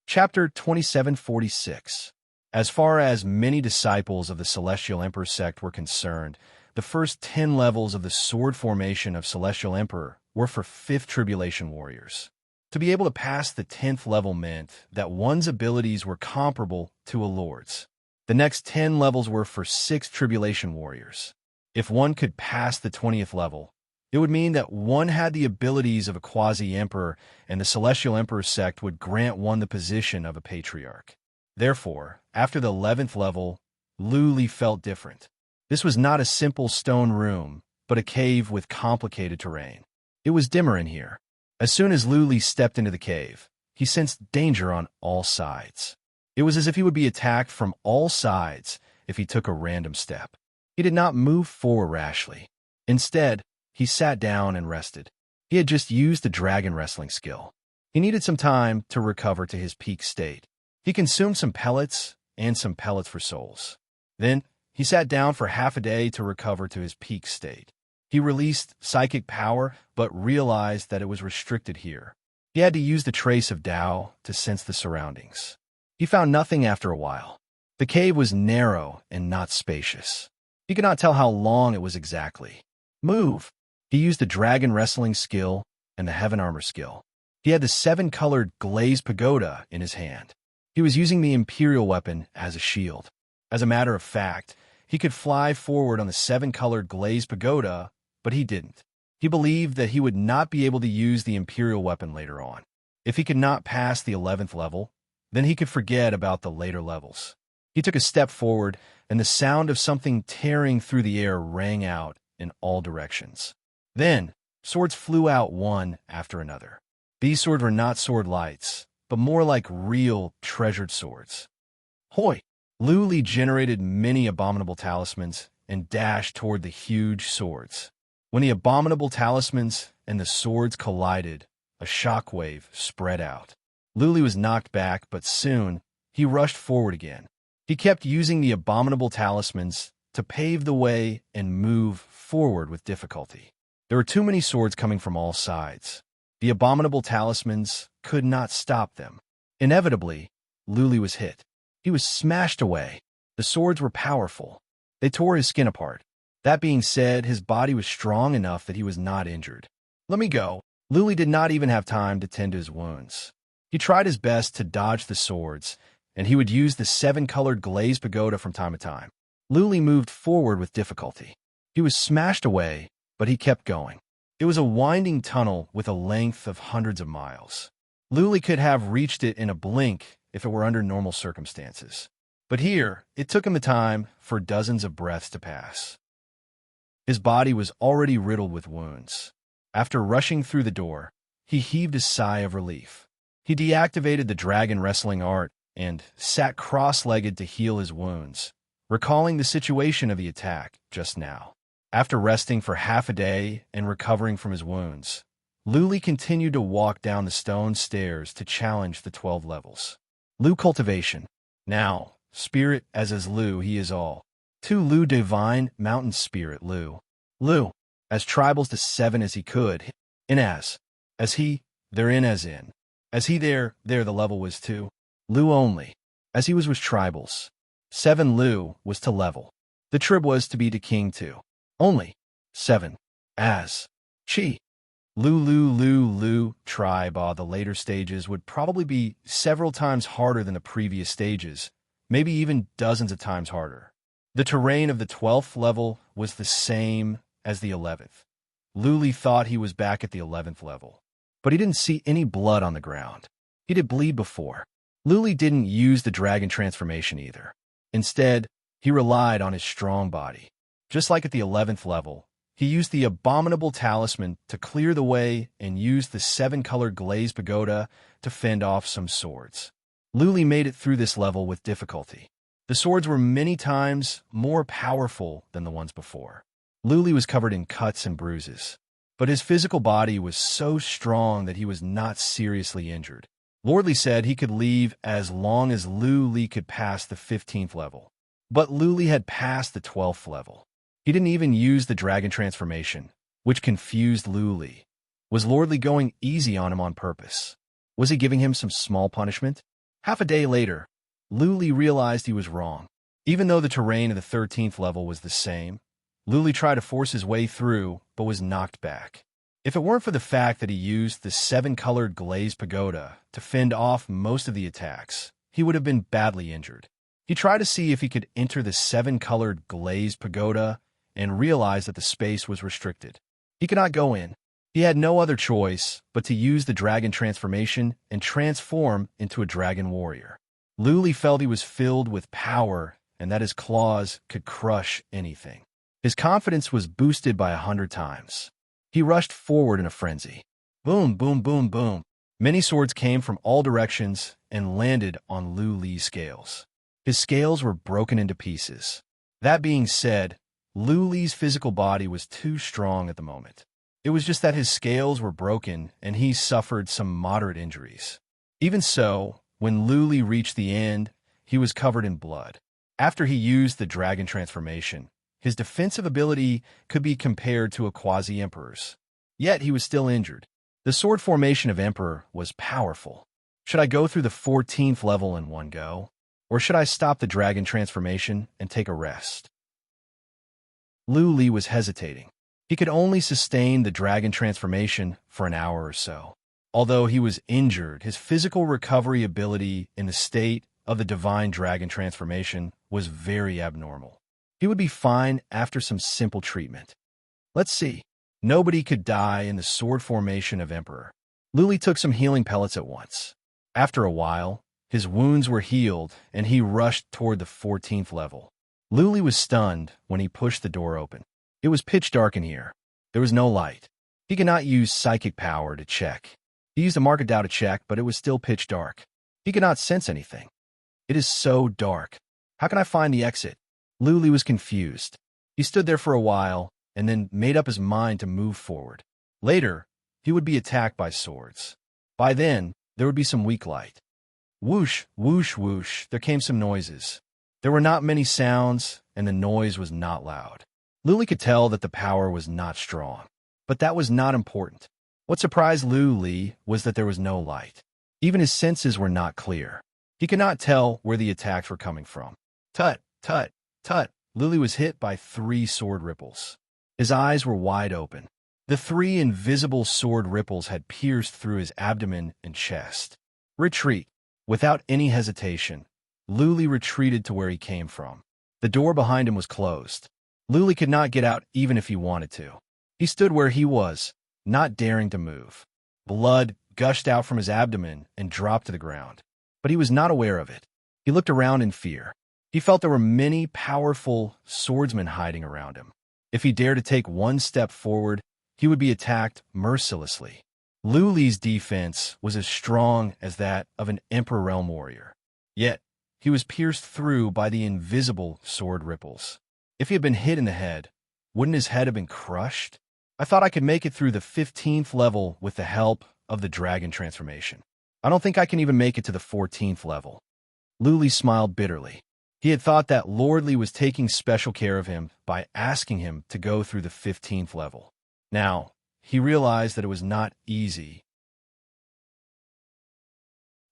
Chapter 2746. As far as many disciples of the Celestial Emperor sect were concerned, the first 10 levels of the sword formation of Celestial Emperor were for 5th Tribulation warriors. To be able to pass the 10th level meant that one's abilities were comparable to a lord's. The next 10 levels were for 6th Tribulation warriors. If one could pass the 20th level, it would mean that one had the abilities of a quasi-emperor, and the Celestial Emperor sect would grant one the position of a patriarch. Therefore, after the 11th level, Luli felt different. This was not a simple stone room, but a cave with complicated terrain. It was dimmer in here. As soon as Luli stepped into the cave, he sensed danger on all sides. It was as if he would be attacked from all sides if he took a random step. He did not move forward rashly. Instead, he sat down and rested. He had just used the dragon wrestling skill. He needed some time to recover to his peak state. He consumed some pellets and some pellets for souls. Then, he sat down for half a day to recover to his peak state. He released psychic power, but realized that it was restricted here. He had to use the trace of Tao to sense the surroundings. He found nothing after a while. The cave was narrow and not spacious. He could not tell how long it was exactly. Move! He used the dragon wrestling skill and the heaven armor skill. He had the 7-colored glazed pagoda in his hand. He was using the imperial weapon as a shield. As a matter of fact, he could fly forward on the 7-colored glazed pagoda, but he didn't. He believed that he would not be able to use the imperial weapon later on. If he could not pass the 11th level, then he could forget about the later levels. He took a step forward, and the sound of something tearing through the air rang out in all directions. Then, swords flew out one after another. These swords were not sword lights, but more like real, treasured swords. Hoi! Luli generated many abominable talismans and dashed toward the huge swords. When the abominable talismans and the swords collided, a shockwave spread out. Luli was knocked back, but soon he rushed forward again. He kept using the abominable talismans to pave the way and move forward with difficulty. There were too many swords coming from all sides. The abominable talismans could not stop them. Inevitably, Luli was hit. He was smashed away. The swords were powerful. They tore his skin apart. That being said, his body was strong enough that he was not injured. Let me go. Luli did not even have time to tend to his wounds. He tried his best to dodge the swords, and he would use the 7-colored glazed pagoda from time to time. Luli moved forward with difficulty. He was smashed away, but he kept going. It was a winding tunnel with a length of hundreds of miles. Luli could have reached it in a blink if it were under normal circumstances. But here, it took him the time for dozens of breaths to pass. His body was already riddled with wounds. After rushing through the door, he heaved a sigh of relief. He deactivated the dragon wrestling art and sat cross-legged to heal his wounds, recalling the situation of the attack just now. After resting for half a day and recovering from his wounds, Luli continued to walk down the stone stairs to challenge the 12 levels. Lu cultivation. Now, spirit as is Lu, he is all. 2 Lu divine mountain spirit Lu. Lu, as tribals to 7 as he could, in as he, therein as in. As he there the level was 2. Lu only. As he was tribals. 7 Lu was to level. The trib was to be to king 2. Only. 7. As. Chi. Lu tribe. The later stages would probably be several times harder than the previous stages, maybe even dozens of times harder. The terrain of the 12th level was the same as the 11th. Luli thought he was back at the 11th level, but he didn't see any blood on the ground. He did bleed before. Luli didn't use the dragon transformation either. Instead, he relied on his strong body. Just like at the 11th level, he used the abominable talisman to clear the way and used the 7-colored glazed pagoda to fend off some swords. Luli made it through this level with difficulty. The swords were many times more powerful than the ones before. Luli was covered in cuts and bruises, but his physical body was so strong that he was not seriously injured. Lordly said he could leave as long as Luli could pass the 15th level. But Luli had passed the 12th level. He didn't even use the dragon transformation, which confused Luli. Was Lordly going easy on him on purpose? Was he giving him some small punishment? Half a day later, Luli realized he was wrong. Even though the terrain of the 13th level was the same, Luli tried to force his way through, but was knocked back. If it weren't for the fact that he used the 7-colored glazed pagoda to fend off most of the attacks, he would have been badly injured. He tried to see if he could enter the 7-colored glazed pagoda and realized that the space was restricted. He could not go in. He had no other choice but to use the dragon transformation and transform into a dragon warrior. Luli felt he was filled with power and that his claws could crush anything. His confidence was boosted by 100 times. He rushed forward in a frenzy. Boom, boom, boom, boom. Many swords came from all directions and landed on Luli's scales. His scales were broken into pieces. That being said, Luli's physical body was too strong at the moment. It was just that his scales were broken and he suffered some moderate injuries. Even so, when Luli reached the end, he was covered in blood. After he used the dragon transformation, his defensive ability could be compared to a quasi-emperor's. Yet he was still injured. The sword formation of Emperor was powerful. Should I go through the 14th level in one go? Or should I stop the dragon transformation and take a rest? Luli was hesitating. He could only sustain the dragon transformation for an hour or so. Although he was injured, his physical recovery ability in the state of the divine dragon transformation was very abnormal. He would be fine after some simple treatment. Let's see. Nobody could die in the sword formation of Emperor. Luli took some healing pellets at once. After a while, his wounds were healed and he rushed toward the 14th level. Luli was stunned when he pushed the door open. It was pitch dark in here. There was no light. He could not use psychic power to check. He used a mark of Tao to check, but it was still pitch dark. He could not sense anything. It is so dark. How can I find the exit? Luli was confused. He stood there for a while and then made up his mind to move forward. Later, he would be attacked by swords. By then, there would be some weak light. Whoosh, whoosh, whoosh, there came some noises. There were not many sounds, and the noise was not loud. Luli could tell that the power was not strong, but that was not important. What surprised Luli was that there was no light. Even his senses were not clear. He could not tell where the attacks were coming from. Tut, tut, tut. Luli was hit by 3 sword ripples. His eyes were wide open. The 3 invisible sword ripples had pierced through his abdomen and chest. Retreat. Without any hesitation, Luli retreated to where he came from. The door behind him was closed. Luli could not get out even if he wanted to. He stood where he was, not daring to move. Blood gushed out from his abdomen and dropped to the ground. But he was not aware of it. He looked around in fear. He felt there were many powerful swordsmen hiding around him. If he dared to take one step forward, he would be attacked mercilessly. Luli's defense was as strong as that of an Emperor Realm warrior. Yet, he was pierced through by the invisible sword ripples. If he had been hit in the head, wouldn't his head have been crushed? I thought I could make it through the 15th level with the help of the dragon transformation. I don't think I can even make it to the 14th level. Luli smiled bitterly. He had thought that Lord Li was taking special care of him by asking him to go through the 15th level. Now, he realized that it was not easy.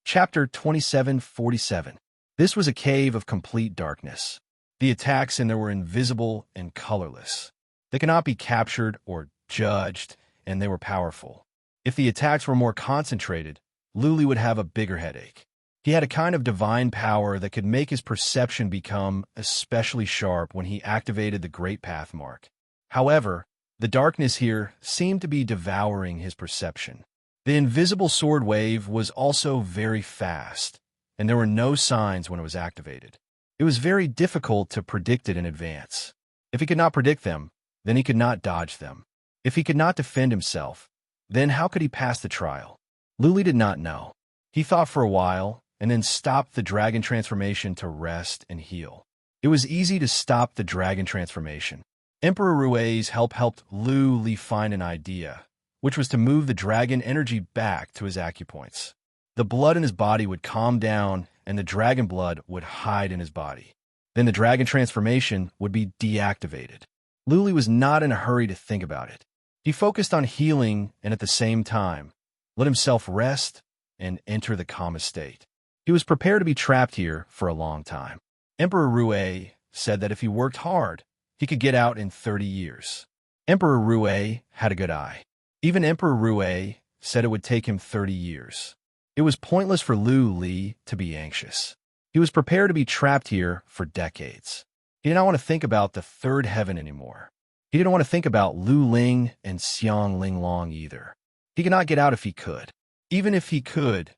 Chapter 2747. This was a cave of complete darkness. The attacks in there were invisible and colorless. They could not be captured or judged, and they were powerful. If the attacks were more concentrated, Luli would have a bigger headache. He had a kind of divine power that could make his perception become especially sharp when he activated the Great Path Mark. However, the darkness here seemed to be devouring his perception. The invisible sword wave was also very fast, and there were no signs when it was activated. It was very difficult to predict it in advance. If he could not predict them, then he could not dodge them. If he could not defend himself, then how could he pass the trial? Luli did not know. He thought for a while, and then stopped the dragon transformation to rest and heal. It was easy to stop the dragon transformation. Emperor Rui's help helped Luli find an idea, which was to move the dragon energy back to his acupoints. The blood in his body would calm down, and the dragon blood would hide in his body. Then the dragon transformation would be deactivated. Luli was not in a hurry to think about it. He focused on healing and at the same time, let himself rest and enter the calmest state. He was prepared to be trapped here for a long time. Emperor Rui said that if he worked hard, he could get out in 30 years. Emperor Rui had a good eye. Even Emperor Rui said it would take him 30 years. It was pointless for Li to be anxious. He was prepared to be trapped here for decades. He did not want to think about the third heaven anymore. He didn't want to think about Lu Ling and Xiang Linglong either. He could not get out if he could. Even if he could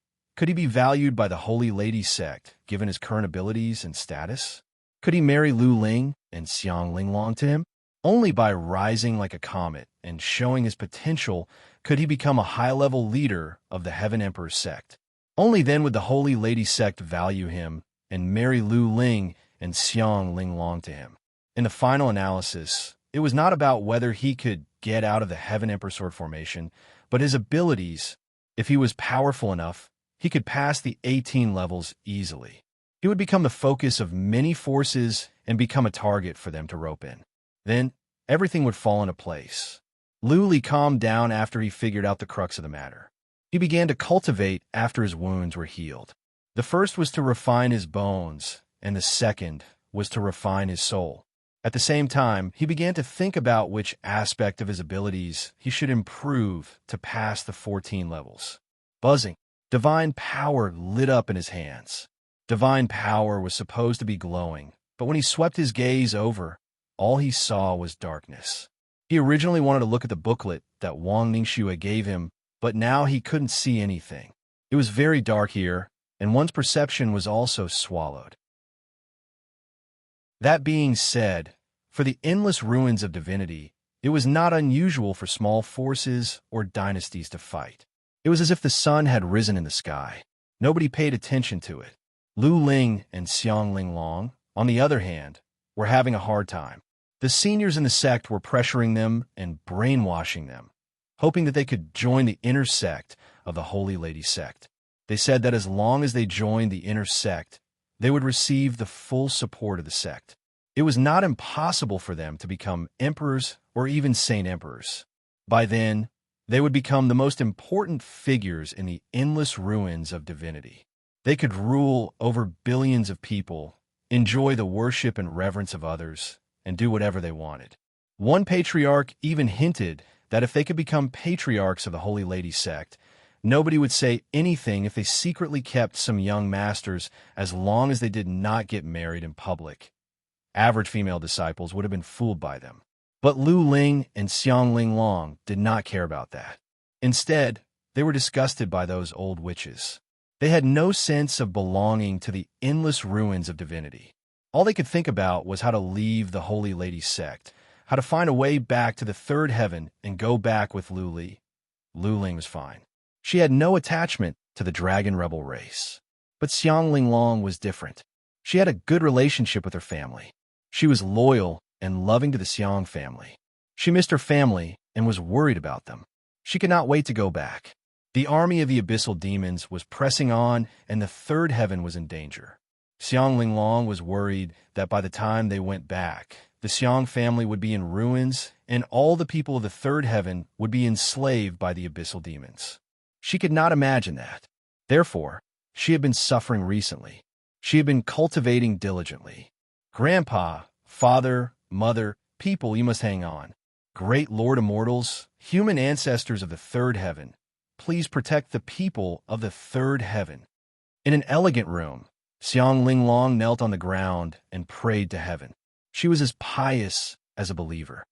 he be valued by the Holy Lady sect, given his current abilities and status? Could he marry Lu Ling and Xiang Linglong to him? Only by rising like a comet and showing his potential could he become a high-level leader of the Heaven Emperor sect. Only then would the Holy Lady sect value him and marry Lu Ling and Xiang Linglong to him. In the final analysis, it was not about whether he could get out of the Heaven Emperor sword formation, but his abilities. If he was powerful enough, he could pass the 18 levels easily. He would become the focus of many forces and become a target for them to rope in. Then, everything would fall into place. Luli calmed down after he figured out the crux of the matter. He began to cultivate after his wounds were healed. The first was to refine his bones, and the second was to refine his soul. At the same time, he began to think about which aspect of his abilities he should improve to pass the 14 levels. Buzzing. Divine power lit up in his hands. Divine power was supposed to be glowing, but when he swept his gaze over, all he saw was darkness. He originally wanted to look at the booklet that Wang Ningxue gave him, but now he couldn't see anything. It was very dark here, and one's perception was also swallowed. That being said, for the endless ruins of divinity, it was not unusual for small forces or dynasties to fight. It was as if the sun had risen in the sky. Nobody paid attention to it. Lu Ling and Xiang Linglong, on the other hand, were having a hard time. The seniors in the sect were pressuring them and brainwashing them, hoping that they could join the inner sect of the Holy Lady sect. They said that as long as they joined the inner sect, they would receive the full support of the sect. It was not impossible for them to become emperors or even saint emperors. By then, they would become the most important figures in the endless ruins of divinity. They could rule over billions of people, enjoy the worship and reverence of others, and do whatever they wanted. One patriarch even hinted that if they could become patriarchs of the Holy Lady sect, nobody would say anything if they secretly kept some young masters as long as they did not get married in public. Average female disciples would have been fooled by them. But Lu Ling and Xiang Linglong did not care about that. Instead, they were disgusted by those old witches. They had no sense of belonging to the endless ruins of divinity. All they could think about was how to leave the Holy Lady sect, how to find a way back to the third heaven and go back with Lu Li. Lu Ling was fine. She had no attachment to the dragon rebel race. But Xiang Linglong was different. She had a good relationship with her family. She was loyal and loving to the Xiang family. She missed her family and was worried about them. She could not wait to go back. The army of the abyssal demons was pressing on, and the third heaven was in danger. Xiang Linglong was worried that by the time they went back, the Xiang family would be in ruins and all the people of the third heaven would be enslaved by the abyssal demons. She could not imagine that. Therefore, she had been suffering recently. She had been cultivating diligently. Grandpa, father, mother, people, you must hang on. Great Lord Immortals, human ancestors of the third heaven, please protect the people of the third heaven. In an elegant room, Xiang Linglong knelt on the ground and prayed to heaven. She was as pious as a believer.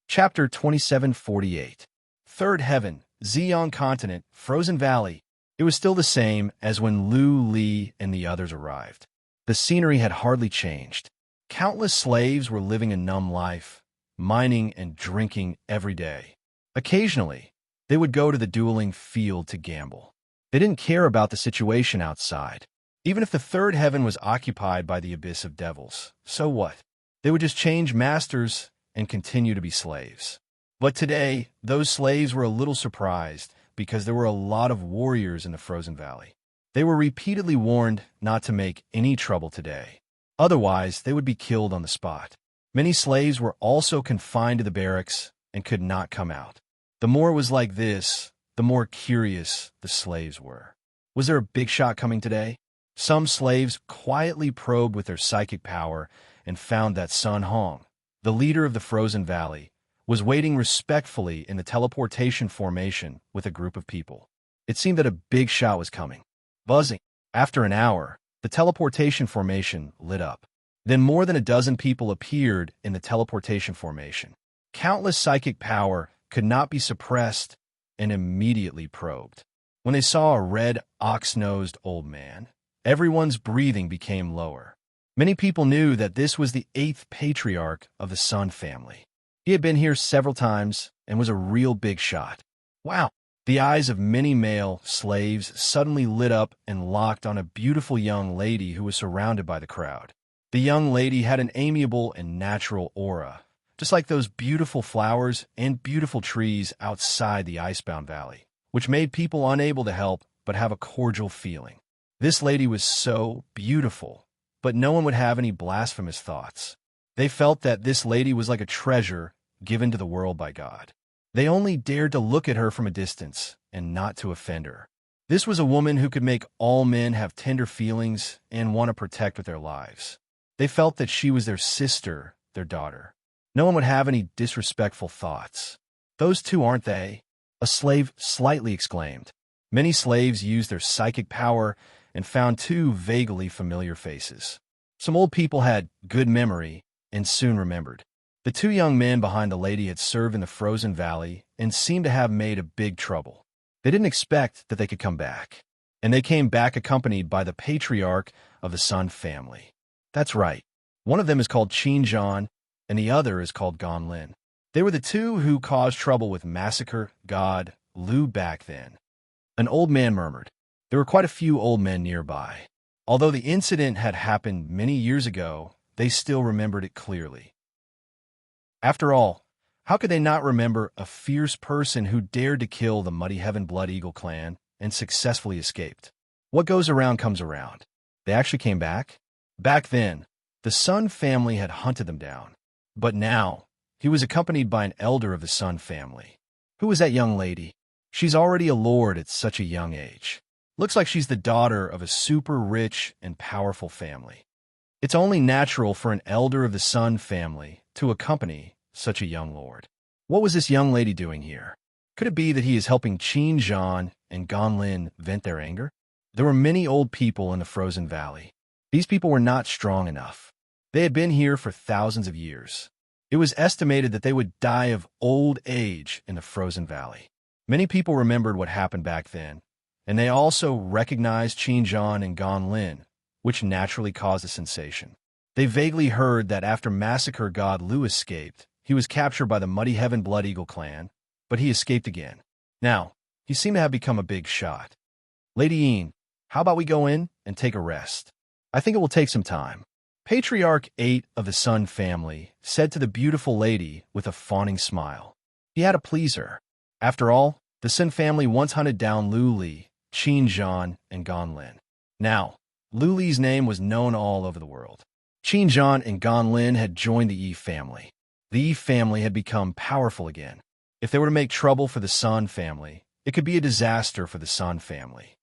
Chapter 2748. Third Heaven, Ziyang Continent, Frozen Valley. It was still the same as when Lu Li and the others arrived. The scenery had hardly changed. Countless slaves were living a numb life, mining and drinking every day. Occasionally, they would go to the dueling field to gamble. They didn't care about the situation outside. Even if the third heaven was occupied by the abyss of devils, so what? They would just change masters and continue to be slaves. But today, those slaves were a little surprised because there were a lot of warriors in the Frozen Valley. They were repeatedly warned not to make any trouble today. Otherwise, they would be killed on the spot. Many slaves were also confined to the barracks and could not come out. The more it was like this, the more curious the slaves were. Was there a big shot coming today? Some slaves quietly probed with their psychic power and found that Sun Hong, the leader of the Frozen Valley, was waiting respectfully in the teleportation formation with a group of people. It seemed that a big shot was coming. Buzzing. After an hour, the teleportation formation lit up. Then more than a dozen people appeared in the teleportation formation. Countless psychic power could not be suppressed and immediately probed. When they saw a red, ox-nosed old man, everyone's breathing became lower. Many people knew that this was the 8th patriarch of the Sun family. He had been here several times and was a real big shot. Wow! The eyes of many male slaves suddenly lit up and locked on a beautiful young lady who was surrounded by the crowd. The young lady had an amiable and natural aura, just like those beautiful flowers and beautiful trees outside the Icebound Valley, which made people unable to help but have a cordial feeling. This lady was so beautiful, but no one would have any blasphemous thoughts. They felt that this lady was like a treasure given to the world by God. They only dared to look at her from a distance and not to offend her. This was a woman who could make all men have tender feelings and want to protect with their lives. They felt that she was their sister, their daughter. No one would have any disrespectful thoughts. Those two, aren't they? A slave slightly exclaimed. Many slaves used their psychic power and found two vaguely familiar faces. Some old people had good memory and soon remembered. The two young men behind the lady had served in the Frozen Valley and seemed to have made a big trouble. They didn't expect that they could come back, and they came back accompanied by the patriarch of the Sun family. That's right. One of them is called Qin Zhan, and the other is called Gan Lin. They were the two who caused trouble with Massacre God Lu back then. An old man murmured. There were quite a few old men nearby. Although the incident had happened many years ago, they still remembered it clearly. After all, how could they not remember a fierce person who dared to kill the Muddy Heaven Blood Eagle clan and successfully escaped? What goes around comes around. They actually came back? Back then, the Sun family had hunted them down. But now, he was accompanied by an elder of the Sun family. Who was that young lady? She's already a lord at such a young age. Looks like she's the daughter of a super rich and powerful family. It's only natural for an elder of the Sun family to accompany such a young lord. What was this young lady doing here? Could it be that he is helping Qin Zhan and Gan Lin vent their anger? There were many old people in the Frozen Valley. These people were not strong enough. They had been here for thousands of years. It was estimated that they would die of old age in the Frozen Valley. Many people remembered what happened back then, and they also recognized Qin Zhan and Gan Lin, which naturally caused a sensation. They vaguely heard that after Massacre God Lu escaped, he was captured by the Muddy Heaven Blood Eagle clan, but he escaped again. Now, he seemed to have become a big shot. Lady Yin, how about we go in and take a rest? I think it will take some time. Patriarch 8 of the Sun family said to the beautiful lady with a fawning smile. He had to please her. After all, the Sun family once hunted down Lu Li, Qin Zhan, and Gan Lin. Now, Lu Li's name was known all over the world. Qin Zhan and Gan Lin had joined the Yi family. The Yi family had become powerful again. If they were to make trouble for the Sun family, it could be a disaster for the Sun family.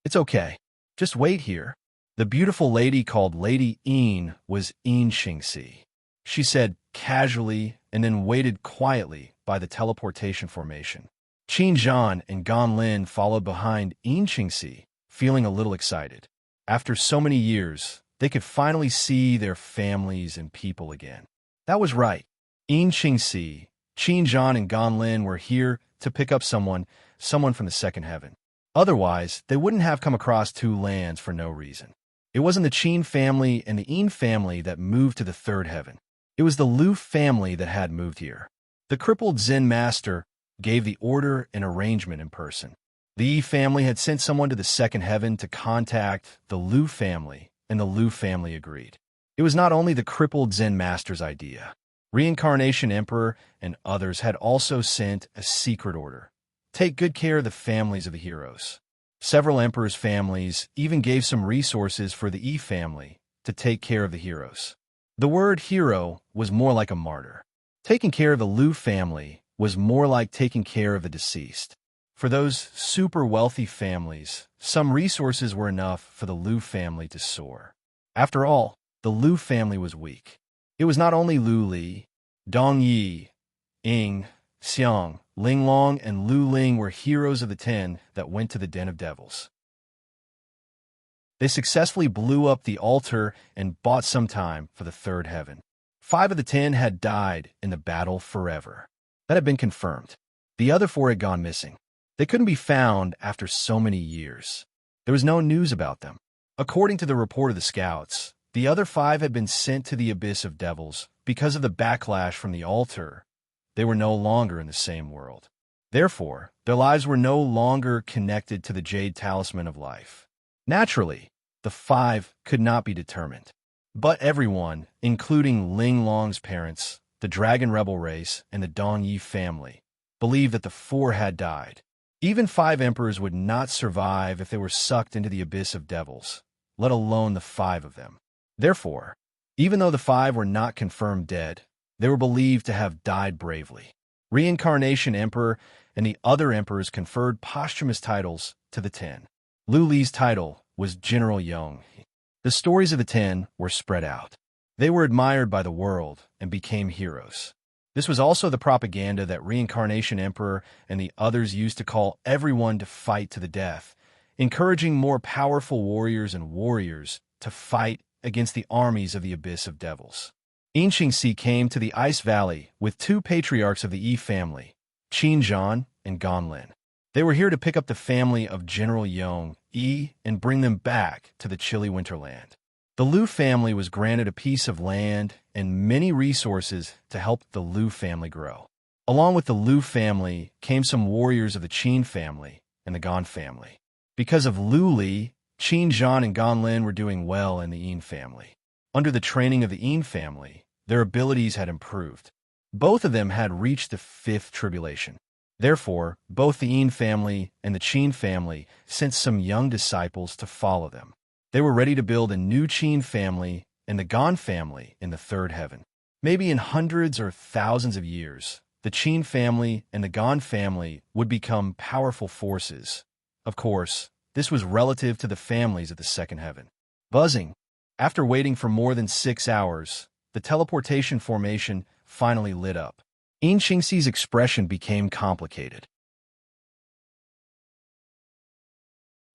It's okay. Just wait here. The beautiful lady called Lady Yin was Yin Xingxi. She said casually and then waited quietly by the teleportation formation. Qin Zhan and Gan Lin followed behind Yin Xingxi, feeling a little excited. After so many years, they could finally see their families and people again. That was right. Yin Xingxi, Qin Zhan, and Gan Lin were here to pick up someone from the second heaven. Otherwise, they wouldn't have come across two lands for no reason. It wasn't the Qin family and the Yin family that moved to the third heaven. It was the Lu family that had moved here. The crippled Zen master gave the order and arrangement in person. The Yi family had sent someone to the second heaven to contact the Lu family, and the Lu family agreed. It was not only the crippled Zen master's idea. Reincarnation Emperor and others had also sent a secret order. Take good care of the families of the heroes. Several emperors' families even gave some resources for the Yi family to take care of the heroes. The word hero was more like a martyr. Taking care of the Lu family was more like taking care of the deceased. For those super wealthy families, some resources were enough for the Lu family to soar. After all, the Lu family was weak. It was not only Lu Li, Dong Yi, Ying, Xiang, Ling Long, and Lu Ling were heroes of the 10 that went to the Den of Devils. They successfully blew up the altar and bought some time for the third heaven. 5 of the 10 had died in the battle forever. That had been confirmed. The other 4 had gone missing. They couldn't be found after so many years. There was no news about them. According to the report of the scouts, the other 5 had been sent to the abyss of devils because of the backlash from the altar. They were no longer in the same world. Therefore, their lives were no longer connected to the Jade Talisman of Life. Naturally, the 5 could not be determined. But everyone, including Ling Long's parents, the Dragon Rebel race, and the Dong Yi family, believed that the 4 had died. Even 5 emperors would not survive if they were sucked into the abyss of devils, let alone the 5 of them. Therefore, even though the 5 were not confirmed dead, they were believed to have died bravely. Reincarnation Emperor and the other emperors conferred posthumous titles to the 10. Lu Li's title was General Yong. The stories of the 10 were spread out. They were admired by the world and became heroes. This was also the propaganda that Reincarnation Emperor and the others used to call everyone to fight to the death, encouraging more powerful warriors to fight against the armies of the Abyss of Devils. Yin Xingxi came to the Ice Valley with 2 patriarchs of the Yi family, Qin Zhan and Gan Lin. They were here to pick up the family of General Yong Yi and bring them back to the chilly winterland. The Lu family was granted a piece of land and many resources to help the Lu family grow. Along with the Lu family came some warriors of the Qin family and the Gan family. Because of Lu Li, Qin Zhan and Gan Lin were doing well in the Yin family. Under the training of the Yin family, their abilities had improved. Both of them had reached the 5th tribulation. Therefore, both the Yin family and the Qin family sent some young disciples to follow them. They were ready to build a new Qin family and the Gan family in the third heaven. Maybe in hundreds or thousands of years, the Qin family and the Gan family would become powerful forces. Of course, this was relative to the families of the second heaven. Buzzing. After waiting for more than 6 hours, the teleportation formation finally lit up. Yin Xingxi's expression became complicated.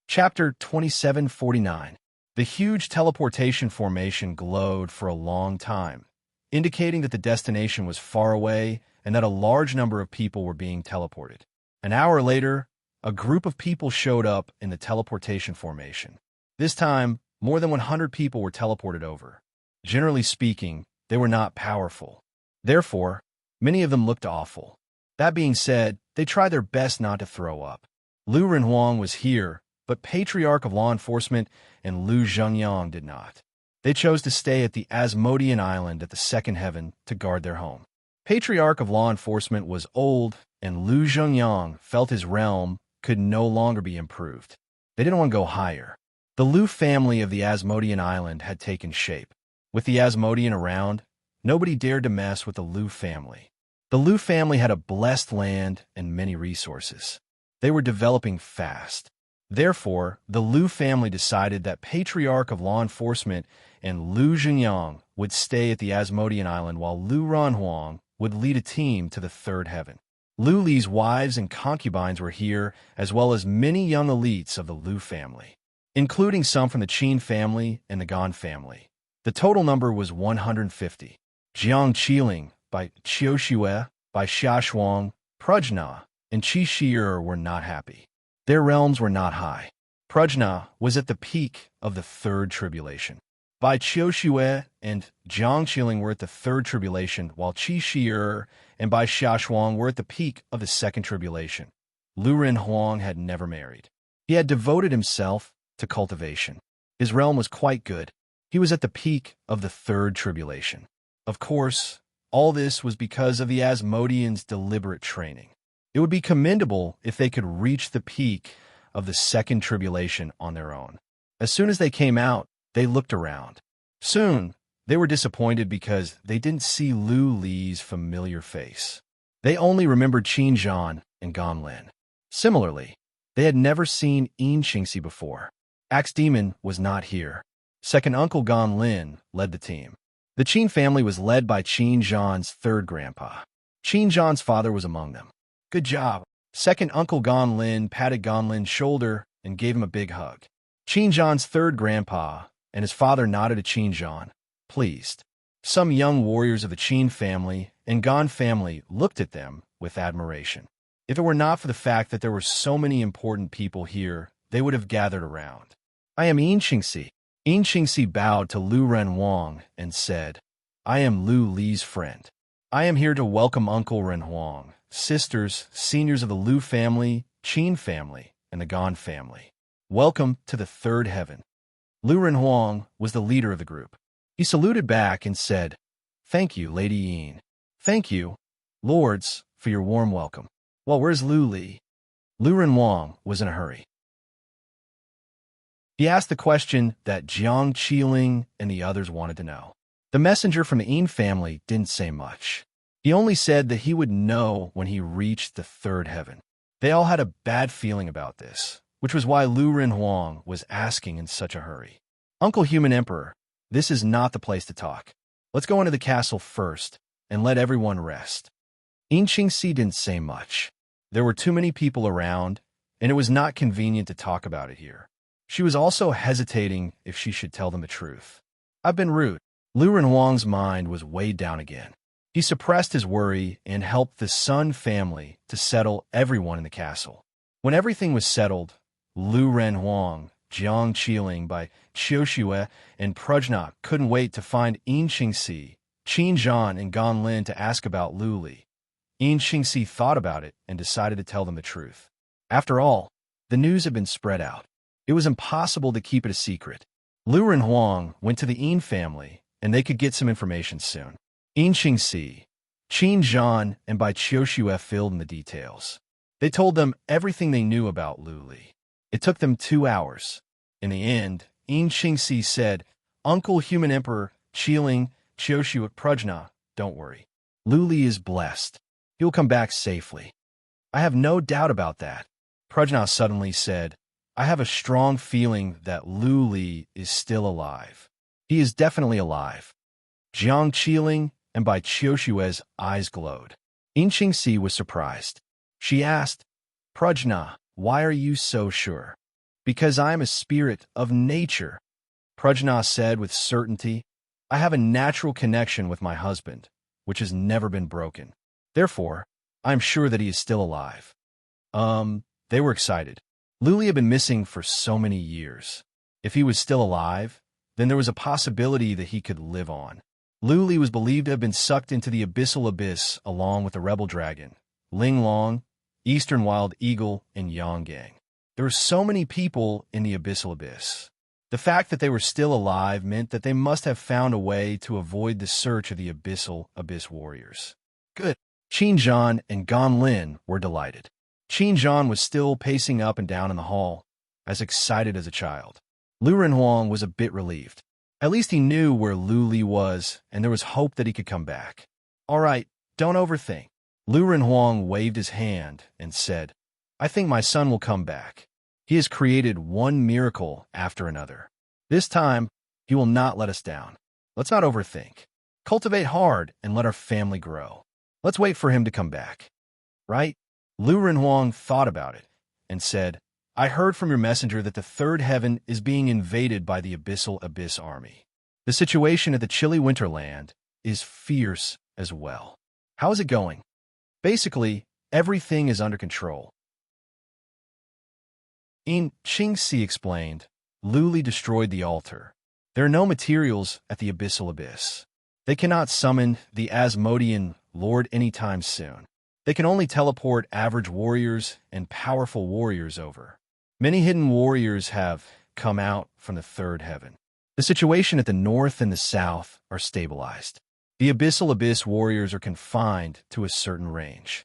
Chapter 2749. The huge teleportation formation glowed for a long time, indicating that the destination was far away and that a large number of people were being teleported. An hour later, a group of people showed up in the teleportation formation. This time, more than 100 people were teleported over. Generally speaking, they were not powerful. Therefore, many of them looked awful. That being said, they tried their best not to throw up. Lu Renhuang was here, but Patriarch of Law Enforcement and Lu Zhengyang did not. They chose to stay at the Asmodean Island at the second heaven to guard their home. Patriarch of Law Enforcement was old, and Lu Zhengyang felt his realm could no longer be improved. They didn't want to go higher. The Lu family of the Asmodean island had taken shape. With the Asmodean around, nobody dared to mess with the Lu family. The Lu family had a blessed land and many resources. They were developing fast. Therefore, the Lu family decided that Patriarch of Law Enforcement and Lu Zhenyang would stay at the Asmodean island while Lu Ranhuang would lead a team to the third heaven. Lu Li's wives and concubines were here, as well as many young elites of the Lu family, including some from the Qin family and the Gan family. The total number was 150. Jiang Qiling, by Qiu Xue, by Xia Shuang, Prajna, and Qi Shi'er were not happy. Their realms were not high. Prajna was at the peak of the third tribulation. Bai Qiu Xue and Jiang Qiling were at the third tribulation, while Qi Shi'er and Bai Xia Shuang were at the peak of the second tribulation. Lu Renhuang had never married. He had devoted himself to cultivation. His realm was quite good. He was at the peak of the third tribulation. Of course, all this was because of the Asmodeans' deliberate training. It would be commendable if they could reach the peak of the second tribulation on their own. As soon as they came out, they looked around. Soon, they were disappointed because they didn't see Lu Li's familiar face. They only remembered Qin Zhan and Gan Lin. Similarly, they had never seen Yin Qingxi before. Axe Demon was not here. Second uncle Gan Lin led the team. The Qin family was led by Qin Zhan's third grandpa. Qin Zhan's father was among them. Good job. Second uncle Gan Lin patted Gan Lin's shoulder and gave him a big hug. Qin Zhan's third grandpa and his father nodded to Qin Zhan, pleased. Some young warriors of the Qin family and Gan family looked at them with admiration. If it were not for the fact that there were so many important people here, they would have gathered around. I am Yin Qingxi. Yin Qingxi bowed to Lu Renhuang and said, I am Lu Li's friend. I am here to welcome Uncle Renhuang, sisters, seniors of the Lu family, Qin family, and the Gan family. Welcome to the third heaven. Lu Renhuang was the leader of the group. He saluted back and said, Thank you, Lady Yin. Thank you, lords, for your warm welcome. Well, where's Lu Li? Lu Renhuang was in a hurry. He asked the question that Jiang Qiling and the others wanted to know. The messenger from the Yin family didn't say much. He only said that he would know when he reached the third heaven. They all had a bad feeling about this, which was why Lu Renhuang was asking in such a hurry. Uncle Human Emperor, this is not the place to talk. Let's go into the castle first and let everyone rest. Yin Qingxi didn't say much. There were too many people around, and it was not convenient to talk about it here. She was also hesitating if she should tell them the truth. I've been rude. Lu Renhuang's mind was weighed down again. He suppressed his worry and helped the Sun family to settle everyone in the castle. When everything was settled, Lu Renhuang, Jiang Qiling by Qiu Xue, and Prajna couldn't wait to find Yin Qingxi, Qin Zhan, and Gan Lin to ask about Lu Li. Yin Qingxi thought about it and decided to tell them the truth. After all, the news had been spread out. It was impossible to keep it a secret. Lu Renhuang went to the Yin family, and they could get some information soon. Yin Qingxi, Qin Zhan, and Bai Qiu Xue filled in the details. They told them everything they knew about Lu Li. It took them 2 hours. In the end, Yin Qingxi said, Uncle Human Emperor, Qiling, Qiu Xue, Prajna, don't worry. Lu Li is blessed. He will come back safely. I have no doubt about that. Prajna suddenly said, I have a strong feeling that Lu Li is still alive. He is definitely alive. Jiang Qiling and Bai Qiu Xue's eyes glowed. Yin Qingxi was surprised. She asked, Prajna, why are you so sure? Because I am a spirit of nature. Prajna said with certainty, I have a natural connection with my husband, which has never been broken. Therefore, I am sure that he is still alive. They were excited. Lu Li had been missing for so many years. If he was still alive, then there was a possibility that he could live on. Lu Li was believed to have been sucked into the abyssal abyss along with the rebel dragon, Ling Long, Eastern Wild Eagle, and Yang Gang. There were so many people in the abyssal abyss. The fact that they were still alive meant that they must have found a way to avoid the search of the abyssal abyss warriors. Good. Qin Zhan and Gan Lin were delighted. Qin Zhan was still pacing up and down in the hall, as excited as a child. Lu Renhuang was a bit relieved. At least he knew where Lu Li was, and there was hope that he could come back. All right, don't overthink. Lu Renhuang waved his hand and said, I think my son will come back. He has created one miracle after another. This time, he will not let us down. Let's not overthink. Cultivate hard and let our family grow. Let's wait for him to come back. Right? Lu Renhuang thought about it and said, I heard from your messenger that the third heaven is being invaded by the Abyssal Abyss army. The situation at the chilly winterland is fierce as well. How is it going? Basically, everything is under control. In Qingxi explained, Lu Li destroyed the altar. There are no materials at the Abyssal Abyss. They cannot summon the Asmodean Lord anytime soon. They can only teleport average warriors and powerful warriors over. Many hidden warriors have come out from the third heaven. The situation at the north and the south are stabilized. The Abyssal Abyss warriors are confined to a certain range.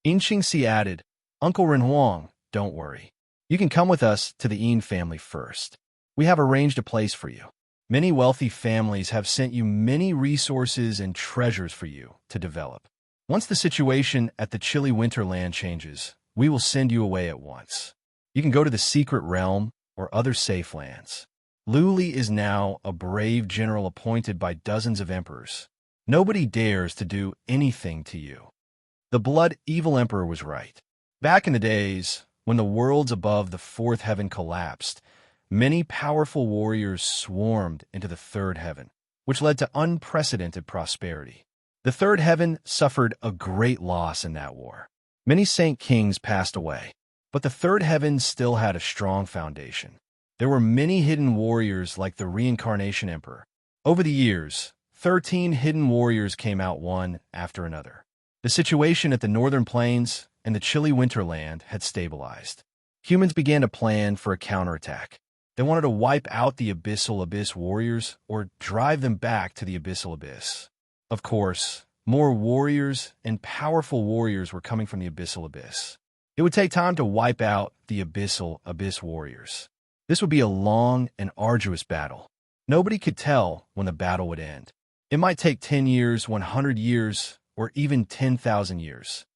In Qingxi added, Uncle Renhuang, don't worry. You can come with us to the Yin family first. We have arranged a place for you. Many wealthy families have sent you many resources and treasures for you to develop. Once the situation at the chilly winterland changes, we will send you away at once. You can go to the secret realm or other safe lands. Lu Li is now a brave general appointed by dozens of emperors. Nobody dares to do anything to you. The blood evil emperor was right. Back in the days, when the worlds above the fourth heaven collapsed, many powerful warriors swarmed into the third heaven, which led to unprecedented prosperity. The third heaven suffered a great loss in that war. Many saint kings passed away, but the third heaven still had a strong foundation. There were many hidden warriors like the reincarnation emperor. Over the years, 13 hidden warriors came out one after another. The situation at the northern plains and the chilly winterland had stabilized. Humans began to plan for a counterattack. They wanted to wipe out the Abyssal Abyss warriors or drive them back to the Abyssal Abyss. Of course, more warriors and powerful warriors were coming from the Abyssal Abyss. It would take time to wipe out the Abyssal Abyss warriors. This would be a long and arduous battle. Nobody could tell when the battle would end. It might take 10 years, 100 years, or even 10,000 years.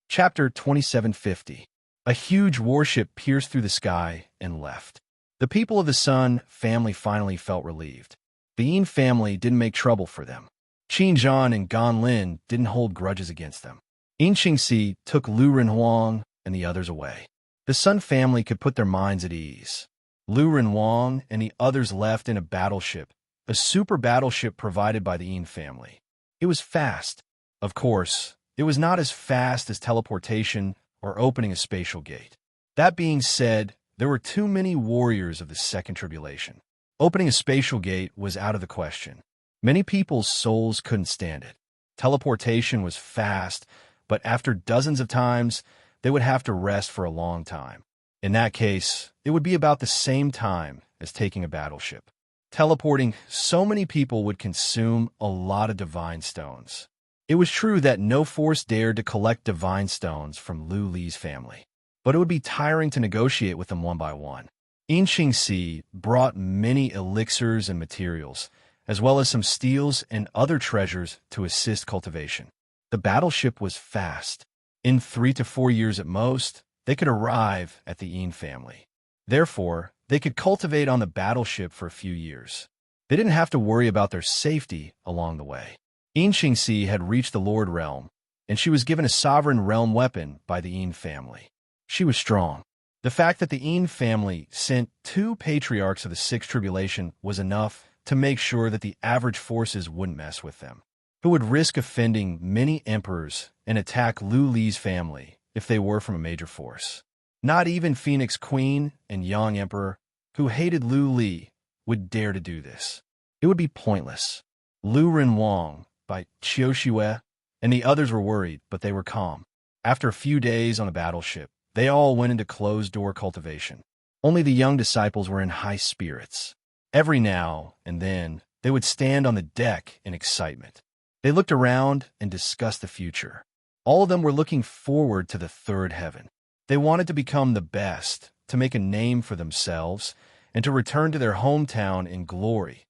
Chapter 2750. A huge warship pierced through the sky and left. The people of the Sun family finally felt relieved. The Yin family didn't make trouble for them. Qin Zhan and Gan Lin didn't hold grudges against them. In Qingxi took Lu Renhuang and the others away. The Sun family could put their minds at ease. Lu Renhuang and the others left in a battleship, a super battleship provided by the Yin family. It was fast. Of course, it was not as fast as teleportation or opening a spatial gate. That being said, there were too many warriors of the second tribulation. Opening a spatial gate was out of the question. Many people's souls couldn't stand it. Teleportation was fast, but after dozens of times, they would have to rest for a long time. In that case, it would be about the same time as taking a battleship. Teleporting so many people would consume a lot of divine stones. It was true that no force dared to collect divine stones from Lu Li's family, but it would be tiring to negotiate with them one by one. In Qingxi brought many elixirs and materials, as well as some steels and other treasures to assist cultivation. The battleship was fast. In 3 to 4 years at most, they could arrive at the Yin family. Therefore, they could cultivate on the battleship for a few years. They didn't have to worry about their safety along the way. In Qingxi had reached the Lord Realm, and she was given a sovereign realm weapon by the Yin family. She was strong. The fact that the Yin family sent 2 patriarchs of the Sixth Tribulation was enough to make sure that the average forces wouldn't mess with them, who would risk offending many emperors and attack Lu Li's family if they were from a major force. Not even Phoenix Queen and Yang Emperor, who hated Lu Li, would dare to do this. It would be pointless. Lu Renhuang, by Qiushue, and the others were worried, but they were calm. After a few days on the battleship, they all went into closed-door cultivation. Only the young disciples were in high spirits. Every now and then, they would stand on the deck in excitement. They looked around and discussed the future. All of them were looking forward to the third heaven. They wanted to become the best, to make a name for themselves, and to return to their hometown in glory.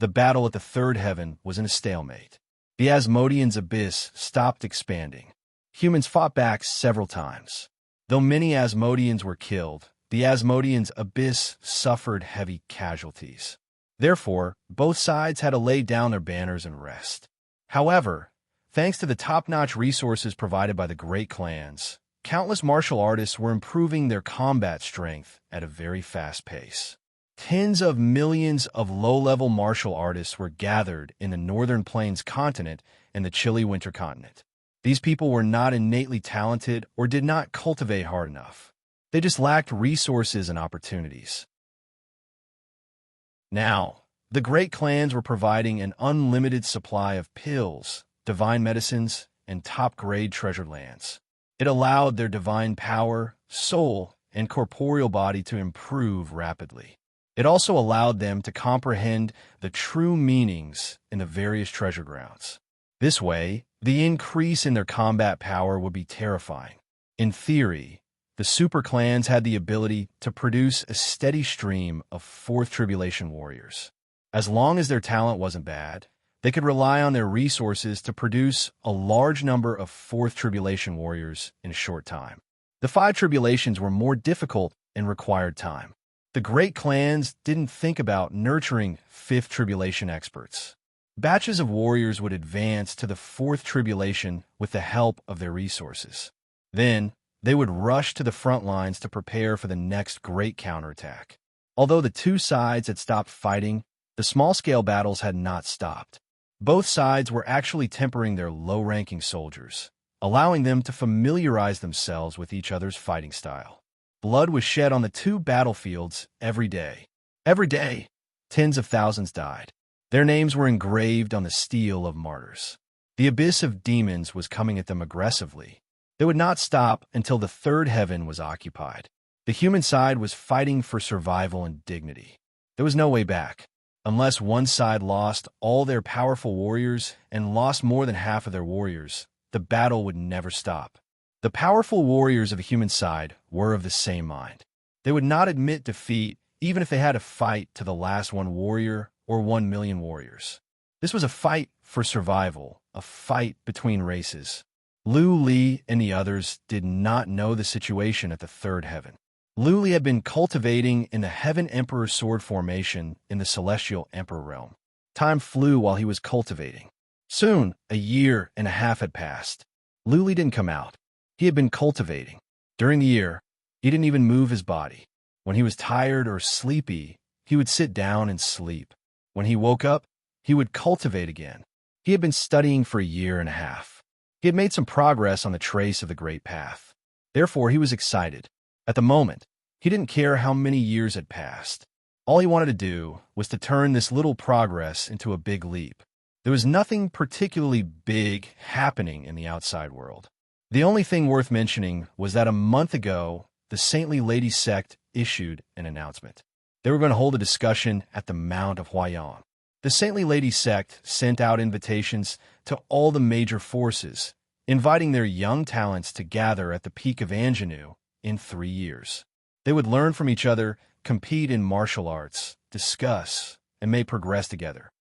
The battle at the third heaven was in a stalemate. The Asmodeans' abyss stopped expanding. Humans fought back several times. Though many Asmodeans were killed, the Asmodeans' abyss suffered heavy casualties. Therefore, both sides had to lay down their banners and rest. However, thanks to the top-notch resources provided by the great clans, countless martial artists were improving their combat strength at a very fast pace. Tens of millions of low-level martial artists were gathered in the Northern Plains continent and the chilly winter continent. These people were not innately talented or did not cultivate hard enough. They just lacked resources and opportunities. Now, the great clans were providing an unlimited supply of pills, divine medicines, and top-grade treasured lands. It allowed their divine power, soul, and corporeal body to improve rapidly. It also allowed them to comprehend the true meanings in the various treasure grounds. This way, the increase in their combat power would be terrifying. In theory, the super clans had the ability to produce a steady stream of Fourth Tribulation warriors. As long as their talent wasn't bad, they could rely on their resources to produce a large number of Fourth Tribulation warriors in a short time. The Five Tribulations were more difficult and required time. The great clans didn't think about nurturing Fifth Tribulation experts. Batches of warriors would advance to the Fourth Tribulation with the help of their resources. Then, they would rush to the front lines to prepare for the next great counterattack. Although the two sides had stopped fighting, the small-scale battles had not stopped. Both sides were actually tempering their low-ranking soldiers, allowing them to familiarize themselves with each other's fighting style. Blood was shed on the two battlefields every day. Every day, tens of thousands died. Their names were engraved on the steel of martyrs. The abyss of demons was coming at them aggressively. They would not stop until the third heaven was occupied. The human side was fighting for survival and dignity. There was no way back. Unless one side lost all their powerful warriors and lost more than half of their warriors, the battle would never stop. The powerful warriors of the human side were of the same mind. They would not admit defeat even if they had to fight to the last one warrior or 1 million warriors. This was a fight for survival, a fight between races. Liu Li and the others did not know the situation at the third heaven. Liu Li had been cultivating in the Heaven Emperor sword formation in the Celestial Emperor realm. Time flew while he was cultivating. Soon, a year and a half had passed. Liu Li didn't come out. He had been cultivating. During the year, he didn't even move his body. When he was tired or sleepy, he would sit down and sleep. When he woke up, he would cultivate again. He had been studying for a year and a half. He had made some progress on the trace of the Great Path. Therefore, he was excited. At the moment, he didn't care how many years had passed. All he wanted to do was to turn this little progress into a big leap. There was nothing particularly big happening in the outside world. The only thing worth mentioning was that a month ago, the Saintly Lady sect issued an announcement. They were going to hold a discussion at the Mount of Huayan. The Saintly Lady sect sent out invitations to all the major forces, inviting their young talents to gather at the peak of Anjanu in 3 years. They would learn from each other, compete in martial arts, discuss, and may progress together.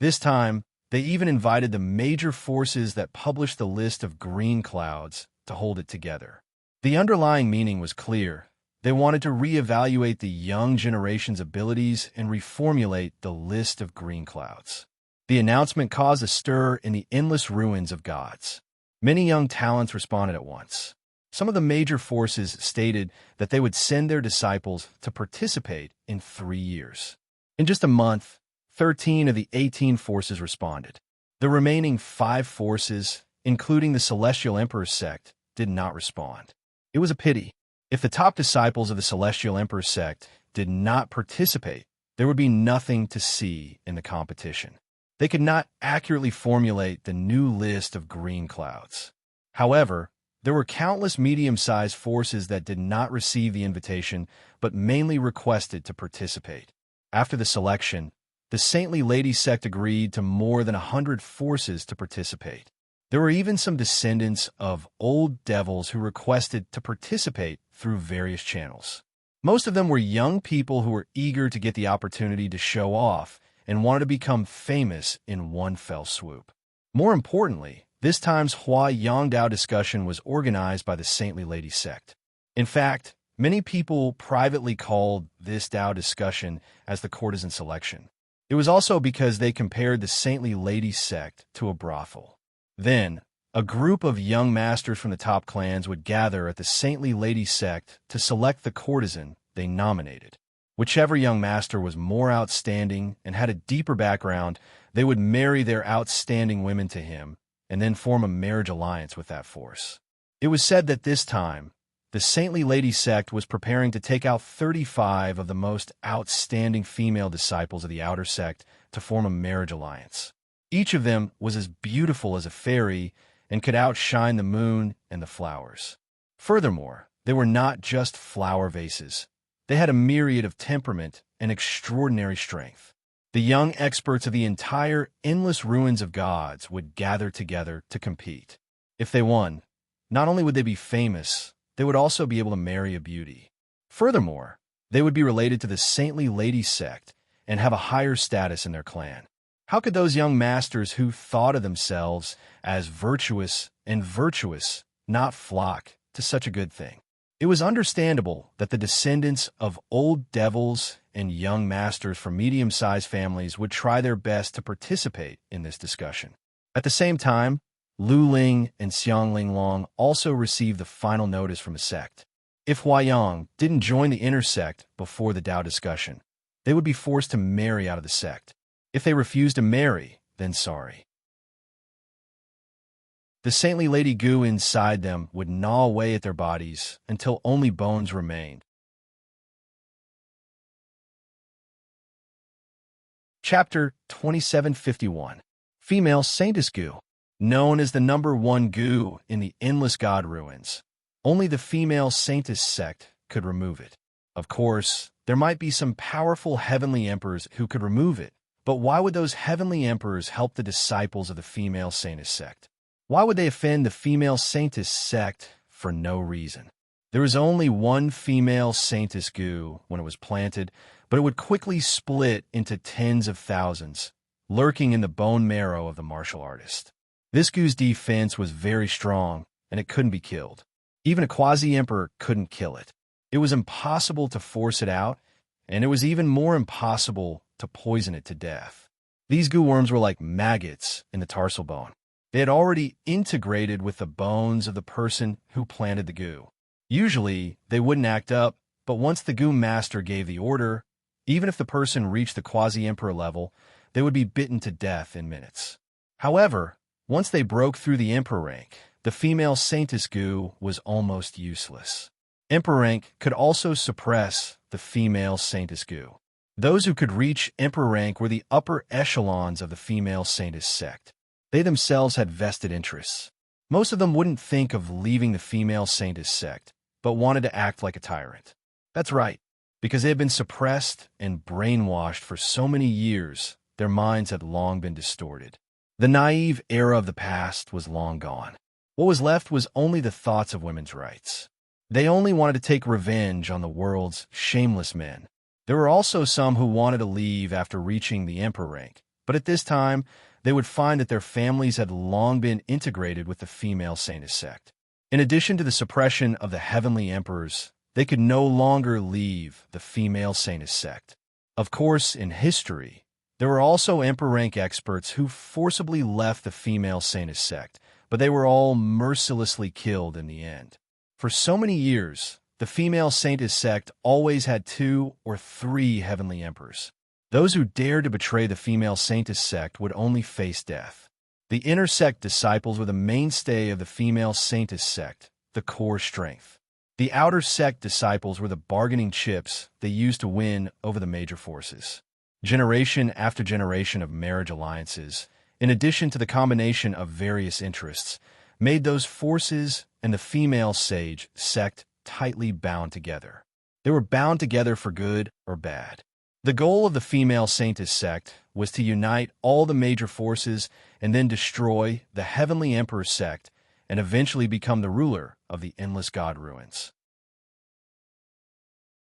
This time, they even invited the major forces that published the list of green clouds to hold it together. The underlying meaning was clear. They wanted to reevaluate the young generation's abilities and reformulate the list of green clouds. The announcement caused a stir in the endless ruins of gods. Many young talents responded at once. Some of the major forces stated that they would send their disciples to participate in 3 years. In just a month, 13 of the 18 forces responded. The remaining 5 forces, including the Celestial Emperor sect, did not respond. It was a pity. If the top disciples of the Celestial Emperor sect did not participate, there would be nothing to see in the competition. They could not accurately formulate the new list of green clouds. However, there were countless medium-sized forces that did not receive the invitation but mainly requested to participate. After the selection, the Saintly Lady sect agreed to more than 100 forces to participate. There were even some descendants of old devils who requested to participate through various channels. Most of them were young people who were eager to get the opportunity to show off and wanted to become famous in one fell swoop. More importantly, this time's Hua Yongdao discussion was organized by the Saintly Lady sect. In fact, many people privately called this Dao discussion as the courtesan selection. It was also because they compared the Saintly Lady sect to a brothel. Then, a group of young masters from the top clans would gather at the Saintly Lady sect to select the courtesan they nominated. Whichever young master was more outstanding and had a deeper background, they would marry their outstanding women to him and then form a marriage alliance with that force. It was said that this time, the Saintly Lady sect was preparing to take out 35 of the most outstanding female disciples of the outer sect to form a marriage alliance. Each of them was as beautiful as a fairy and could outshine the moon and the flowers. Furthermore, they were not just flower vases. They had a myriad of temperament and extraordinary strength. The young experts of the entire endless ruins of gods would gather together to compete. If they won, not only would they be famous, they would also be able to marry a beauty. Furthermore, they would be related to the Saintly Lady sect and have a higher status in their clan. How could those young masters who thought of themselves as virtuous not flock to such a good thing? It was understandable that the descendants of old devils and young masters from medium-sized families would try their best to participate in this discussion. At the same time, Lu Ling and Xiang Linglong also received the final notice from the sect. If Huayang didn't join the inner sect before the Dao discussion, they would be forced to marry out of the sect. If they refused to marry, then sorry. The Saintly Lady goo inside them would gnaw away at their bodies until only bones remained. Chapter 2751. Female Saintess Goo. Known as the #1 goo in the Endless God ruins, only the female Saintess sect could remove it. Of course, there might be some powerful heavenly emperors who could remove it, but why would those heavenly emperors help the disciples of the female Saintess sect? Why would they offend the female Saintess sect for no reason? There was only one female Saintess goo when it was planted, but it would quickly split into tens of thousands, lurking in the bone marrow of the martial artist. This goo's defense was very strong, and it couldn't be killed. Even a quasi-emperor couldn't kill it. It was impossible to force it out, and it was even more impossible to poison it to death. These goo worms were like maggots in the tarsal bone. They had already integrated with the bones of the person who planted the goo. Usually, they wouldn't act up, but once the goo master gave the order, even if the person reached the quasi-emperor level, they would be bitten to death in minutes. However, once they broke through the emperor rank, the female Saintess goo was almost useless. Emperor rank could also suppress the female Saintess goo. Those who could reach emperor rank were the upper echelons of the female Saintess sect. They themselves had vested interests. Most of them wouldn't think of leaving the female Saintess sect, but wanted to act like a tyrant. That's right, because they had been suppressed and brainwashed for so many years, their minds had long been distorted. The naive era of the past was long gone. What was left was only the thoughts of women's rights. They only wanted to take revenge on the world's shameless men. There were also some who wanted to leave after reaching the emperor rank, but at this time, they would find that their families had long been integrated with the female Saintess sect. In addition to the suppression of the heavenly emperors, they could no longer leave the female Saintess sect. Of course, in history, there were also emperor rank experts who forcibly left the female Saintess sect, but they were all mercilessly killed in the end. For so many years, the female Saintess sect always had 2 or 3 heavenly emperors. Those who dared to betray the female Saintess sect would only face death. The inner sect disciples were the mainstay of the female Saintess sect, the core strength. The outer sect disciples were the bargaining chips they used to win over the major forces. Generation after generation of marriage alliances, in addition to the combination of various interests, made those forces and the female sage sect tightly bound together. They were bound together for good or bad. The goal of the female Saintess sect was to unite all the major forces and then destroy the Heavenly Emperor sect and eventually become the ruler of the endless god ruins.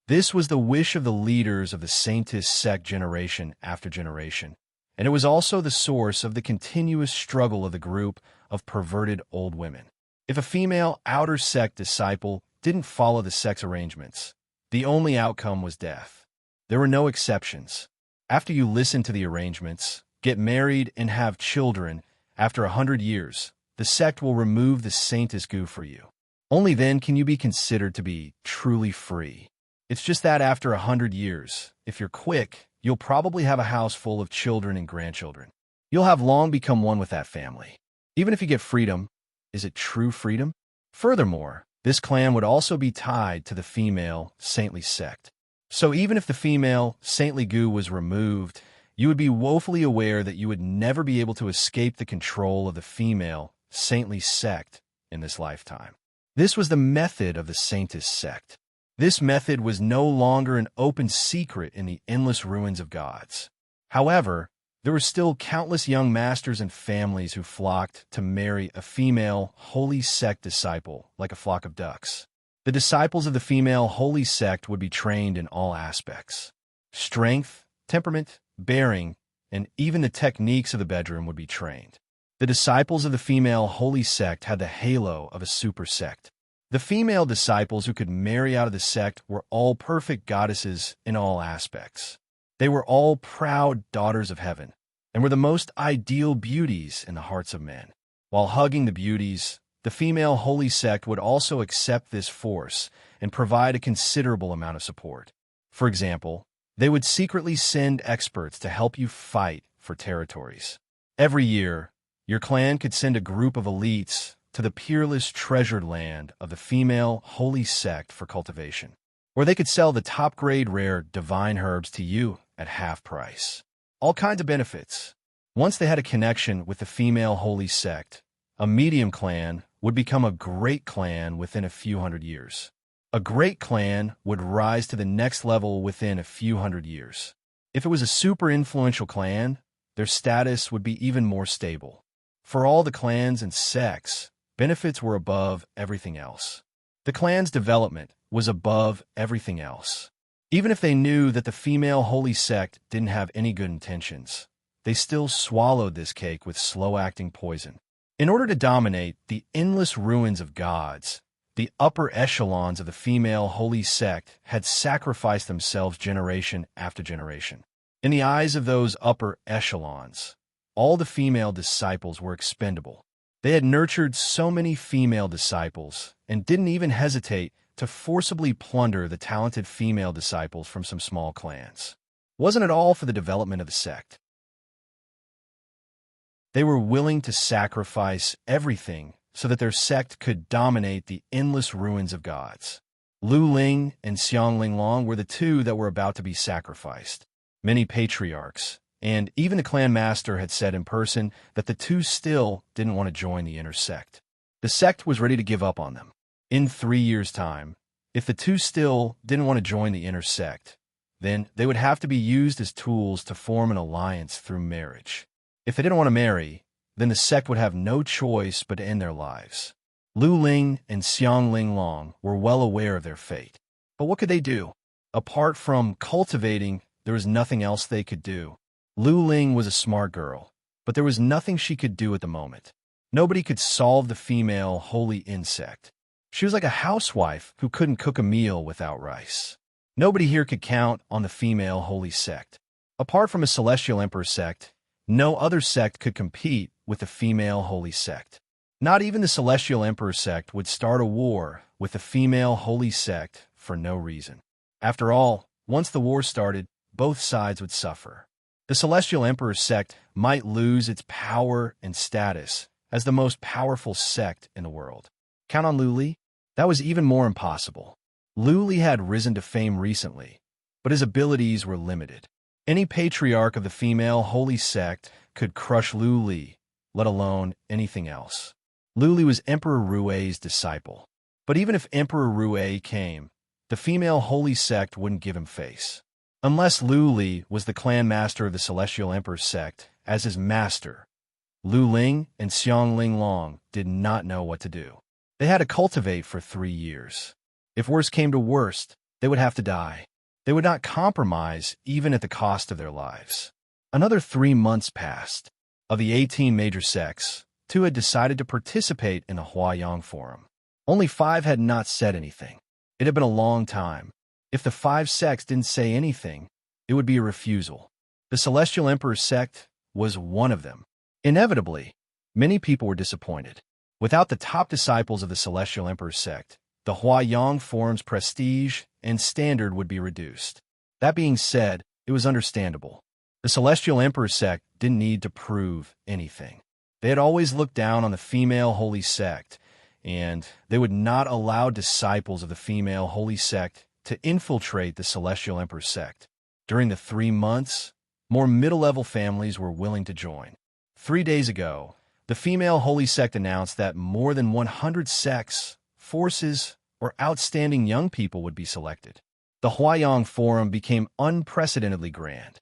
This was the wish of the leaders of the Saintist sect generation after generation, and it was also the source of the continuous struggle of the group of perverted old women. If a female outer sect disciple didn't follow the sect's arrangements, the only outcome was death. There were no exceptions. After you listen to the arrangements, get married, and have children, after 100 years, the sect will remove the Saintist goo for you. Only then can you be considered to be truly free. It's just that after 100 years, if you're quick, you'll probably have a house full of children and grandchildren. You'll have long become one with that family. Even if you get freedom, is it true freedom? Furthermore, this clan would also be tied to the female saintly sect. So even if the female saintly goo was removed, you would be woefully aware that you would never be able to escape the control of the female saintly sect in this lifetime. This was the method of the Saintist sect. This method was no longer an open secret in the endless ruins of gods. However, there were still countless young masters and families who flocked to marry a female holy sect disciple like a flock of ducks. The disciples of the female holy sect would be trained in all aspects. Strength, temperament, bearing, and even the techniques of the bedroom would be trained. The disciples of the female holy sect had the halo of a super sect. The female disciples who could marry out of the sect were all perfect goddesses in all aspects. They were all proud daughters of heaven, and were the most ideal beauties in the hearts of men. While hugging the beauties, the female holy sect would also accept this force and provide a considerable amount of support. For example, they would secretly send experts to help you fight for territories. Every year, your clan could send a group of elites to the peerless treasured land of the female holy sect for cultivation, where they could sell the top-grade rare divine herbs to you at half price. All kinds of benefits. Once they had a connection with the female holy sect, a medium clan would become a great clan within a few hundred years. A great clan would rise to the next level within a few hundred years. If it was a super influential clan, their status would be even more stable. For all the clans and sects, benefits were above everything else. The clan's development was above everything else. Even if they knew that the female holy sect didn't have any good intentions, they still swallowed this cake with slow-acting poison. In order to dominate the endless ruins of gods, the upper echelons of the female holy sect had sacrificed themselves generation after generation. In the eyes of those upper echelons, all the female disciples were expendable. They had nurtured so many female disciples and didn't even hesitate to forcibly plunder the talented female disciples from some small clans. Wasn't it all for the development of the sect? They were willing to sacrifice everything so that their sect could dominate the endless ruins of gods. Lu Ling and Xiang Linglong were the two that were about to be sacrificed. Many patriarchs, and even the clan master had said in person that the two still didn't want to join the inner sect. The sect was ready to give up on them. In 3 years' time, if the two still didn't want to join the inner sect, then they would have to be used as tools to form an alliance through marriage. If they didn't want to marry, then the sect would have no choice but to end their lives. Lu Ling and Xiang Linglong were well aware of their fate. But what could they do? Apart from cultivating, there was nothing else they could do. Lu Ling was a smart girl, but there was nothing she could do at the moment. Nobody could solve the female holy insect. She was like a housewife who couldn't cook a meal without rice. Nobody here could count on the female holy sect. Apart from a celestial emperor sect, no other sect could compete with the female holy sect. Not even the celestial emperor sect would start a war with the female holy sect for no reason. After all, once the war started, both sides would suffer. The celestial emperor sect might lose its power and status as the most powerful sect in the world. Count on Lu Li? That was even more impossible. Lu Li had risen to fame recently, but his abilities were limited. Any patriarch of the female holy sect could crush Lu Li, let alone anything else. Lu Li was Emperor Rui's disciple. But even if Emperor Rui came, the female holy sect wouldn't give him face. Unless Lu Li was the clan master of the Celestial Emperor's sect as his master, Lu Ling and Xiang Ling Long did not know what to do. They had to cultivate for 3 years. If worst came to worst, they would have to die. They would not compromise even at the cost of their lives. Another 3 months passed. Of the 18 major sects, 2 had decided to participate in the Huayang Forum. Only 5 had not said anything. It had been a long time. If the 5 sects didn't say anything, it would be a refusal. The Celestial Emperor's sect was one of them. Inevitably, many people were disappointed. Without the top disciples of the Celestial Emperor's sect, the Huayang Forum's prestige and standard would be reduced. That being said, it was understandable. The Celestial Emperor's sect didn't need to prove anything. They had always looked down on the female holy sect, and they would not allow disciples of the female holy sect to infiltrate the Celestial Emperor's sect. During the 3 months, more middle-level families were willing to join. 3 days ago, the female holy sect announced that more than 100 sects, forces, or outstanding young people would be selected. The Huayang Forum became unprecedentedly grand.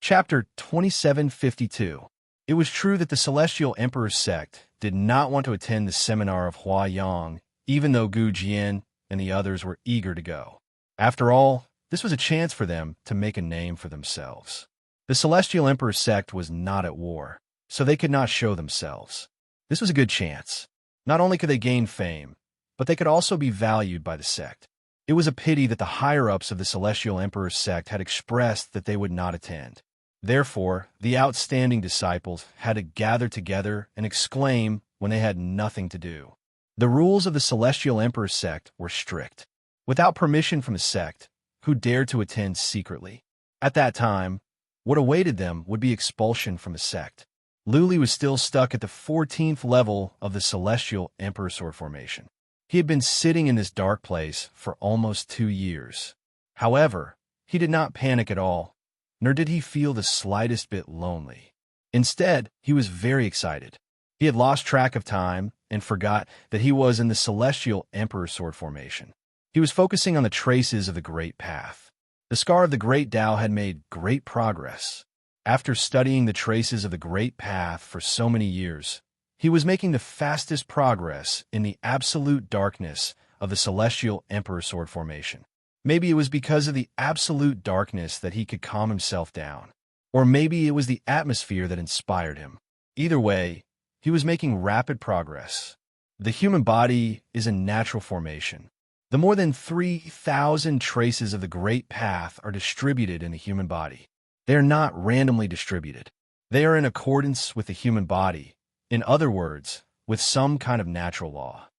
Chapter 2752. It was true that the Celestial Emperor's sect did not want to attend the seminar of Huayang, even though Gu Jian and the others were eager to go. After all, this was a chance for them to make a name for themselves. The Celestial Emperor's sect was not at war, so they could not show themselves. This was a good chance. Not only could they gain fame, but they could also be valued by the sect. It was a pity that the higher-ups of the Celestial Emperor's sect had expressed that they would not attend. Therefore, the outstanding disciples had to gather together and exclaim when they had nothing to do. The rules of the Celestial Emperor's sect were strict. Without permission from the sect, who dared to attend secretly? At that time, what awaited them would be expulsion from the sect. Lu Li was still stuck at the 14th level of the Celestial Emperor Sword Formation. He had been sitting in this dark place for almost 2 years. However, he did not panic at all, nor did he feel the slightest bit lonely. Instead, he was very excited. He had lost track of time and forgot that he was in the Celestial Emperor Sword Formation. He was focusing on the traces of the Great Path. The scar of the Great Tao had made great progress. After studying the traces of the Great Path for so many years, he was making the fastest progress in the absolute darkness of the Celestial Emperor Sword Formation. Maybe it was because of the absolute darkness that he could calm himself down. Or maybe it was the atmosphere that inspired him. Either way, he was making rapid progress. The human body is a natural formation. The more than 3,000 traces of the Great Path are distributed in the human body. They are not randomly distributed. They are in accordance with the human body, in other words, with some kind of natural law.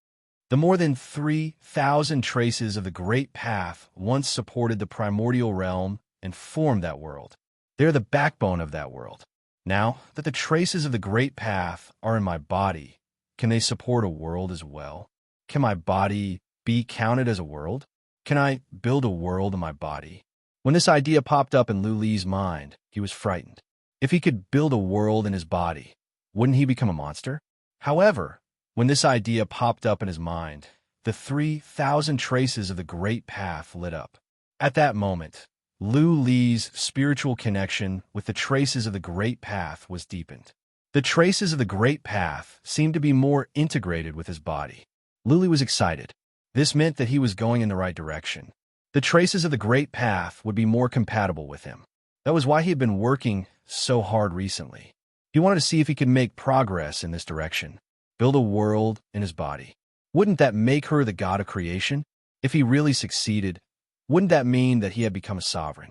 The more than 3,000 traces of the Great Path once supported the primordial realm and formed that world. They are the backbone of that world. Now that the traces of the Great Path are in my body, can they support a world as well? Can my body be counted as a world? Can I build a world in my body? When this idea popped up in Lu Li's mind, he was frightened. If he could build a world in his body, wouldn't he become a monster? However, when this idea popped up in his mind, the 3,000 traces of the Great Path lit up. At that moment, Lu Li's spiritual connection with the traces of the Great Path was deepened. The traces of the Great Path seemed to be more integrated with his body. Lu Li was excited. This meant that he was going in the right direction. The traces of the Great Path would be more compatible with him. That was why he had been working so hard recently. He wanted to see if he could make progress in this direction, build a world in his body. Wouldn't that make her the god of creation? If he really succeeded, wouldn't that mean that he had become a sovereign?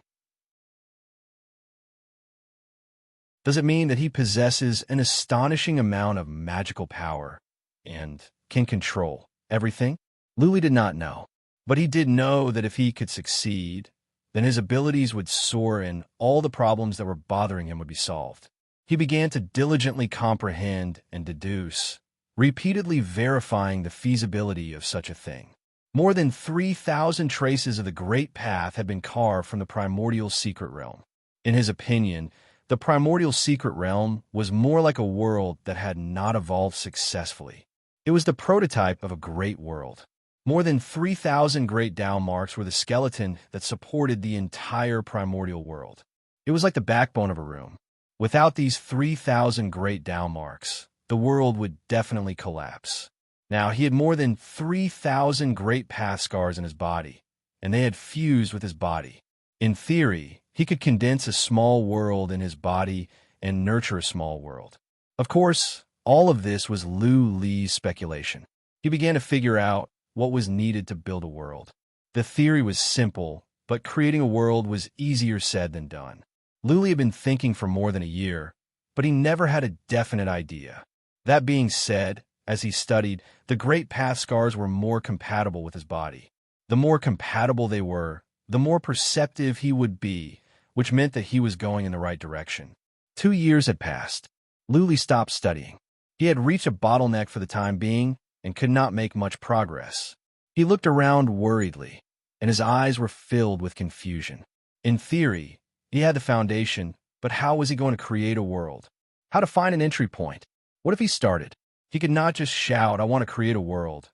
Does it mean that he possesses an astonishing amount of magical power and can control everything? Lu Li did not know, but he did know that if he could succeed, then his abilities would soar and all the problems that were bothering him would be solved. He began to diligently comprehend and deduce, repeatedly verifying the feasibility of such a thing. More than 3,000 traces of the Great Path had been carved from the primordial secret realm. In his opinion, the primordial secret realm was more like a world that had not evolved successfully. It was the prototype of a great world. More than 3,000 great Tao marks were the skeleton that supported the entire primordial world. It was like the backbone of a room. Without these 3,000 great Tao marks, the world would definitely collapse. Now, he had more than 3,000 great path scars in his body, and they had fused with his body. In theory, he could condense a small world in his body and nurture a small world. Of course, all of this was Lu Li's speculation. He began to figure out what was needed to build a world. The theory was simple, but creating a world was easier said than done. Lu Li had been thinking for more than a year, but he never had a definite idea. That being said, as he studied, the great path scars were more compatible with his body. The more compatible they were, the more perceptive he would be, which meant that he was going in the right direction. 2 years had passed. Lu Li stopped studying. He had reached a bottleneck for the time being and could not make much progress. He looked around worriedly, and his eyes were filled with confusion. In theory, he had the foundation, but how was he going to create a world? How to find an entry point? What if he started? He could not just shout, "I want to create a world,"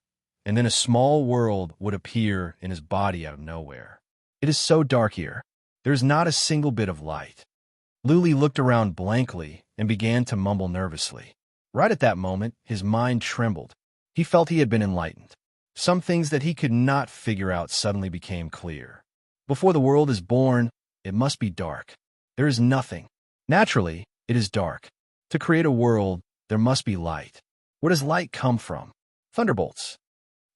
and then a small world would appear in his body out of nowhere. It is so dark here. There is not a single bit of light. Lu Li looked around blankly and began to mumble nervously. Right at that moment, his mind trembled. He felt he had been enlightened. Some things that he could not figure out suddenly became clear. Before the world is born, it must be dark. There is nothing. Naturally, it is dark. To create a world, there must be light. Where does light come from? Thunderbolts.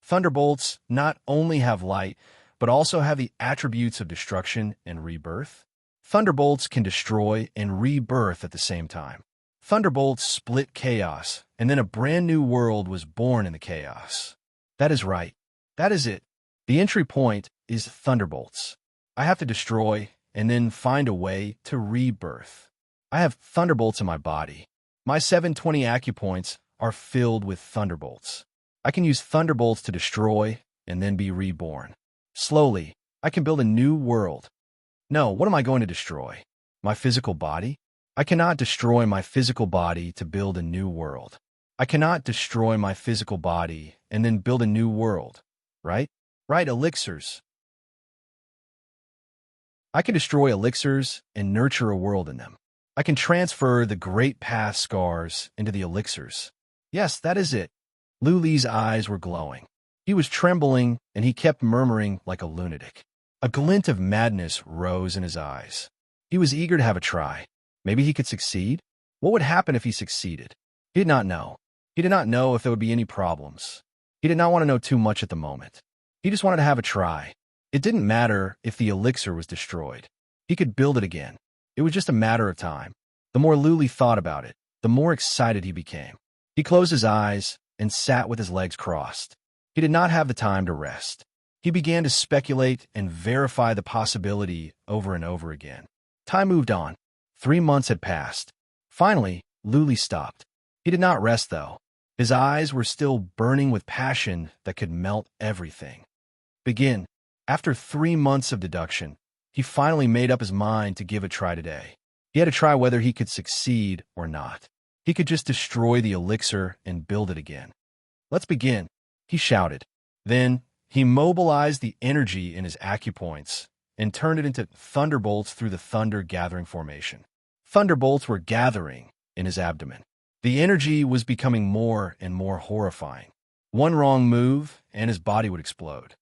Thunderbolts not only have light, but also have the attributes of destruction and rebirth. Thunderbolts can destroy and rebirth at the same time. Thunderbolts split chaos, and then a brand new world was born in the chaos. That is right. That is it. The entry point is thunderbolts. I have to destroy and then find a way to rebirth. I have thunderbolts in my body. My 720 acupoints are filled with thunderbolts. I can use thunderbolts to destroy and then be reborn. Slowly, I can build a new world. No, what am I going to destroy? My physical body? I cannot destroy my physical body to build a new world. I cannot destroy my physical body and then build a new world, right? Right, elixirs. I can destroy elixirs and nurture a world in them. I can transfer the great path scars into the elixirs. Yes, that is it. Lu Li's eyes were glowing. He was trembling, and he kept murmuring like a lunatic. A glint of madness rose in his eyes. He was eager to have a try. Maybe he could succeed? What would happen if he succeeded? He did not know. He did not know if there would be any problems. He did not want to know too much at the moment. He just wanted to have a try. It didn't matter if the elixir was destroyed. He could build it again. It was just a matter of time. The more Lu Li thought about it, the more excited he became. He closed his eyes and sat with his legs crossed. He did not have the time to rest. He began to speculate and verify the possibility over and over again. Time moved on. 3 months had passed. Finally, Lu Li stopped. He did not rest, though. His eyes were still burning with passion that could melt everything. Begin. After 3 months of deduction, he finally made up his mind to give a try today. He had to try whether he could succeed or not. He could just destroy the elixir and build it again. Let's begin, he shouted. Then, he mobilized the energy in his acupoints and turned it into thunderbolts through the thunder-gathering formation. Thunderbolts were gathering in his abdomen. The energy was becoming more and more horrifying. One wrong move, and his body would explode.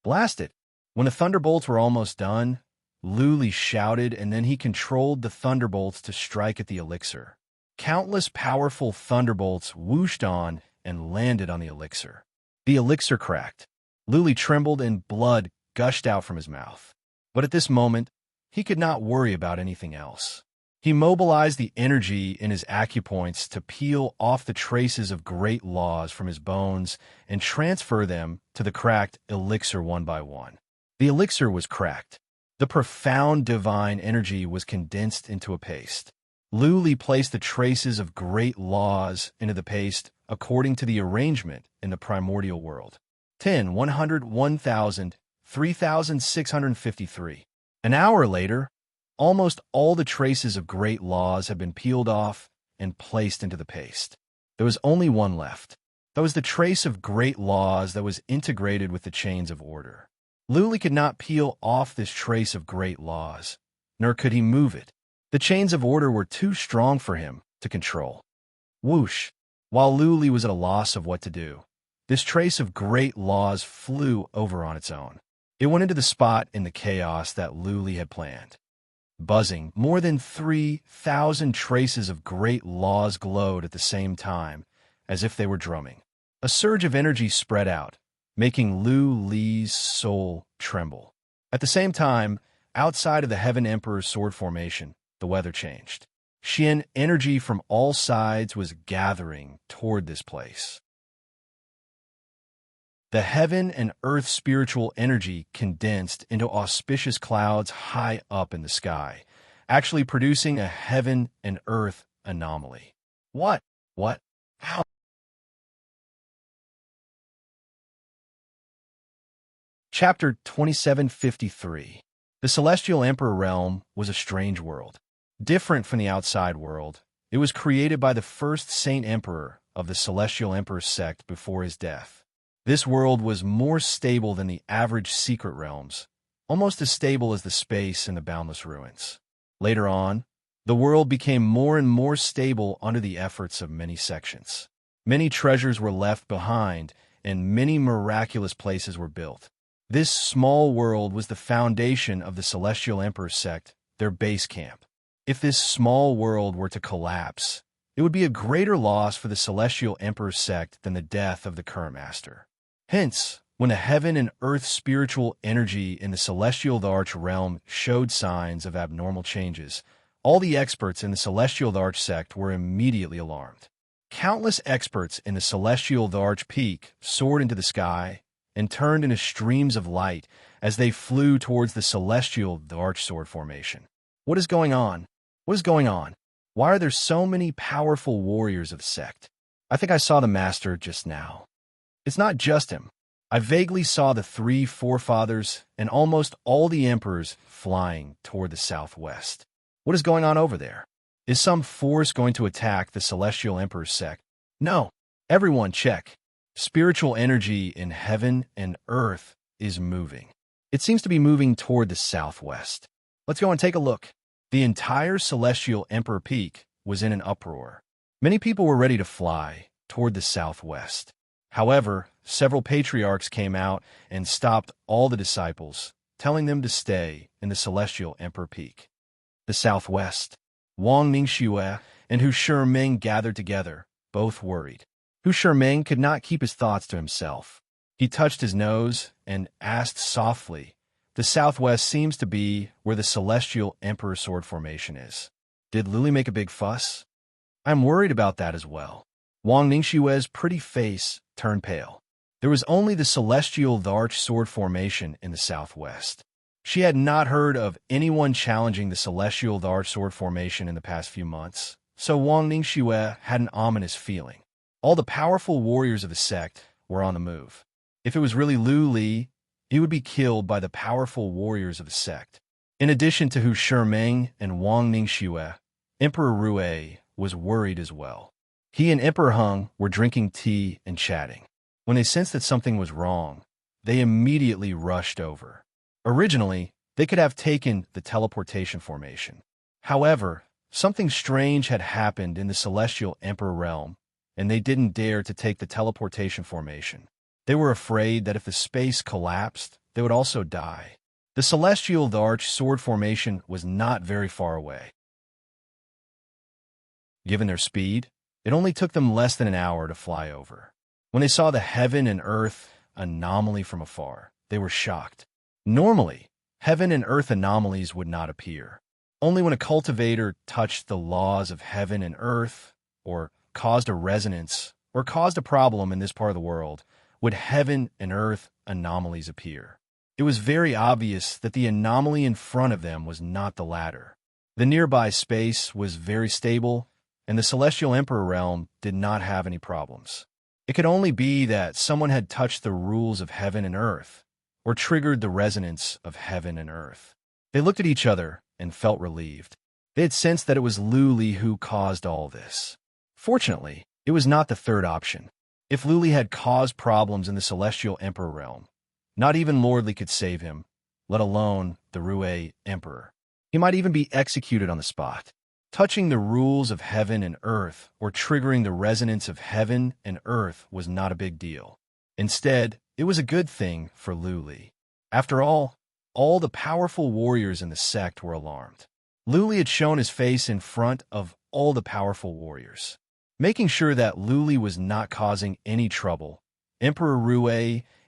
Blast it! When the thunderbolts were almost done, Lu Li shouted, and then he controlled the thunderbolts to strike at the elixir. Countless powerful thunderbolts whooshed on and landed on the elixir. The elixir cracked. Lu Li trembled and blood gushed out from his mouth. But at this moment, he could not worry about anything else. He mobilized the energy in his acupoints to peel off the traces of great laws from his bones and transfer them to the cracked elixir one by one. The elixir was cracked. The profound divine energy was condensed into a paste. Lu Li placed the traces of great laws into the paste according to the arrangement in the primordial world. 10, 100, 1,000, 3,653. An hour later, almost all the traces of great laws had been peeled off and placed into the paste. There was only one left. That was the trace of great laws that was integrated with the chains of order. Luli could not peel off this trace of great laws, nor could he move it. The chains of order were too strong for him to control. Whoosh! While Luli was at a loss of what to do, this trace of great laws flew over on its own. It went into the spot in the chaos that Luli had planned. Buzzing, more than 3,000 traces of great laws glowed at the same time, as if they were drumming. A surge of energy spread out, making Luli's soul tremble. At the same time, outside of the Heaven Emperor's sword formation, the weather changed. Xian energy from all sides was gathering toward this place. The heaven and earth spiritual energy condensed into auspicious clouds high up in the sky, actually producing a heaven and earth anomaly. What? How? Chapter 2753. The Celestial Emperor realm was a strange world. Different from the outside world, it was created by the first Saint Emperor of the Celestial Emperor sect before his death. This world was more stable than the average secret realms, almost as stable as the space in the boundless ruins. Later on, the world became more and more stable under the efforts of many sections. Many treasures were left behind, and many miraculous places were built. This small world was the foundation of the Celestial Emperor sect, their base camp. If this small world were to collapse, it would be a greater loss for the Celestial Emperor sect than the death of the current master. Hence, when the heaven and earth spiritual energy in the Celestial Arch realm showed signs of abnormal changes, all the experts in the Celestial Arch sect were immediately alarmed. Countless experts in the Celestial Arch peak soared into the sky and turned into streams of light as they flew towards the Celestial Arch sword formation. What is going on? What is going on? Why are there so many powerful warriors of the sect? I think I saw the master just now. It's not just him. I vaguely saw the 3 forefathers and almost all the emperors flying toward the southwest. What is going on over there? Is some force going to attack the Celestial Emperor sect? No. Everyone check. Spiritual energy in heaven and earth is moving. It seems to be moving toward the southwest. Let's go and take a look. The entire Celestial Emperor peak was in an uproar. Many people were ready to fly toward the southwest. However, several patriarchs came out and stopped all the disciples, telling them to stay in the Celestial Emperor peak. The southwest. Wang Ningxue and Hu Shimeng gathered together, both worried. Hu Shimeng could not keep his thoughts to himself. He touched his nose and asked softly, "The southwest seems to be where the Celestial Emperor sword formation is. Did Luli make a big fuss? I'm worried about that as well." Wang Ningxue's pretty face turned pale. There was only the Celestial Arch sword formation in the southwest. She had not heard of anyone challenging the Celestial Arch sword formation in the past few months, so Wang Ningxue had an ominous feeling. All the powerful warriors of the sect were on the move. If it was really Lu Li, he would be killed by the powerful warriors of the sect. In addition to Hu Shimeng and Wang Ningxue, Emperor Rui was worried as well. He and Emperor Hung were drinking tea and chatting. When they sensed that something was wrong, they immediately rushed over. Originally, they could have taken the teleportation formation. However, something strange had happened in the Celestial Emperor realm, and they didn't dare to take the teleportation formation. They were afraid that if the space collapsed, they would also die. The Celestial Arch sword formation was not very far away. Given their speed, it only took them less than an hour to fly over. When they saw the heaven and earth anomaly from afar, they were shocked. Normally, heaven and earth anomalies would not appear. Only when a cultivator touched the laws of heaven and earth, or caused a resonance, or caused a problem in this part of the world, would heaven and earth anomalies appear. It was very obvious that the anomaly in front of them was not the latter. The nearby space was very stable, and the Celestial Emperor realm did not have any problems. It could only be that someone had touched the rules of heaven and earth, or triggered the resonance of heaven and earth. They looked at each other and felt relieved. They had sensed that it was Lu Li who caused all this. Fortunately, it was not the third option. If Lu Li had caused problems in the Celestial Emperor realm, not even Lord Li could save him, let alone the Rue Emperor. He might even be executed on the spot. Touching the rules of heaven and earth or triggering the resonance of heaven and earth was not a big deal. Instead, it was a good thing for Lu Li. After all the powerful warriors in the sect were alarmed. Lu Li had shown his face in front of all the powerful warriors. Making sure that Lu Li was not causing any trouble, Emperor Rue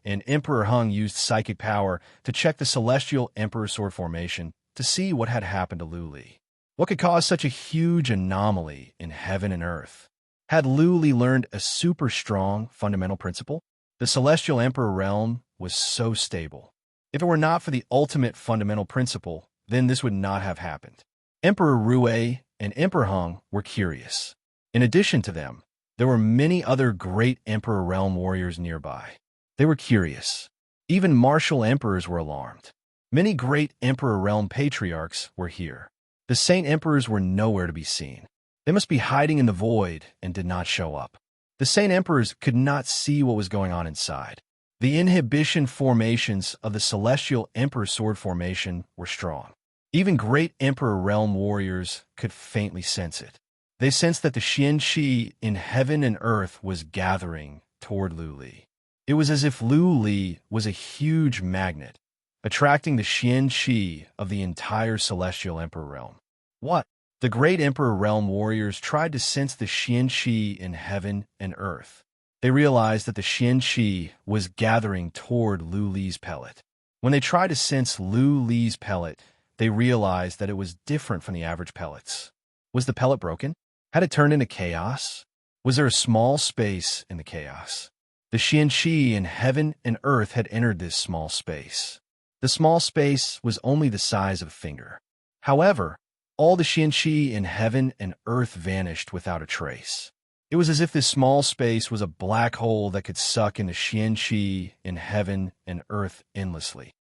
and Emperor Hung used psychic power to check the Celestial Emperor sword formation to see what had happened to Lu Li. What could cause such a huge anomaly in heaven and earth? Had Lu Li learned a super strong fundamental principle? The Celestial Emperor realm was so stable. If it were not for the ultimate fundamental principle, then this would not have happened. Emperor Rue and Emperor Hung were curious. In addition to them, there were many other great Emperor realm warriors nearby. They were curious. Even martial emperors were alarmed. Many great Emperor realm patriarchs were here. The Saint Emperors were nowhere to be seen. They must be hiding in the void and did not show up. The Saint Emperors could not see what was going on inside. The inhibition formations of the Celestial Emperor sword formation were strong. Even great Emperor realm warriors could faintly sense it. They sensed that the Xian-Qi in heaven and earth was gathering toward Lu Li. It was as if Lu Li was a huge magnet, attracting the Xian-Qi of the entire Celestial Emperor realm. What? The great Emperor realm warriors tried to sense the Xian-Qi in heaven and earth. They realized that the Xian-Qi was gathering toward Lu Li's pellet. When they tried to sense Lu Li's pellet, they realized that it was different from the average pellets. Was the pellet broken? Had it turned into chaos? Was there a small space in the chaos? The Xian-Qi in heaven and earth had entered this small space. The small space was only the size of a finger. However, all the Xian-Qi in heaven and earth vanished without a trace. It was as if this small space was a black hole that could suck in the Xian-Qi in heaven and earth endlessly.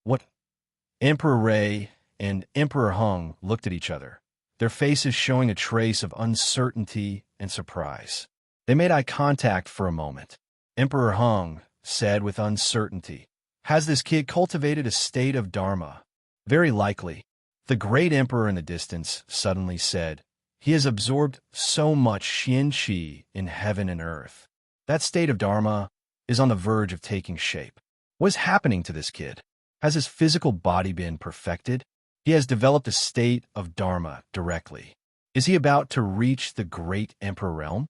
What? Emperor Ray and Emperor Hung looked at each other, their faces showing a trace of uncertainty and surprise. They made eye contact for a moment. Emperor Hung said with uncertainty, "Has this kid cultivated a state of Dharma?" "Very likely." The great emperor in the distance suddenly said, "He has absorbed so much Xian-Qi in heaven and earth. That state of Dharma is on the verge of taking shape." What is happening to this kid? Has his physical body been perfected? He has developed a state of Dharma directly. Is he about to reach the great emperor realm?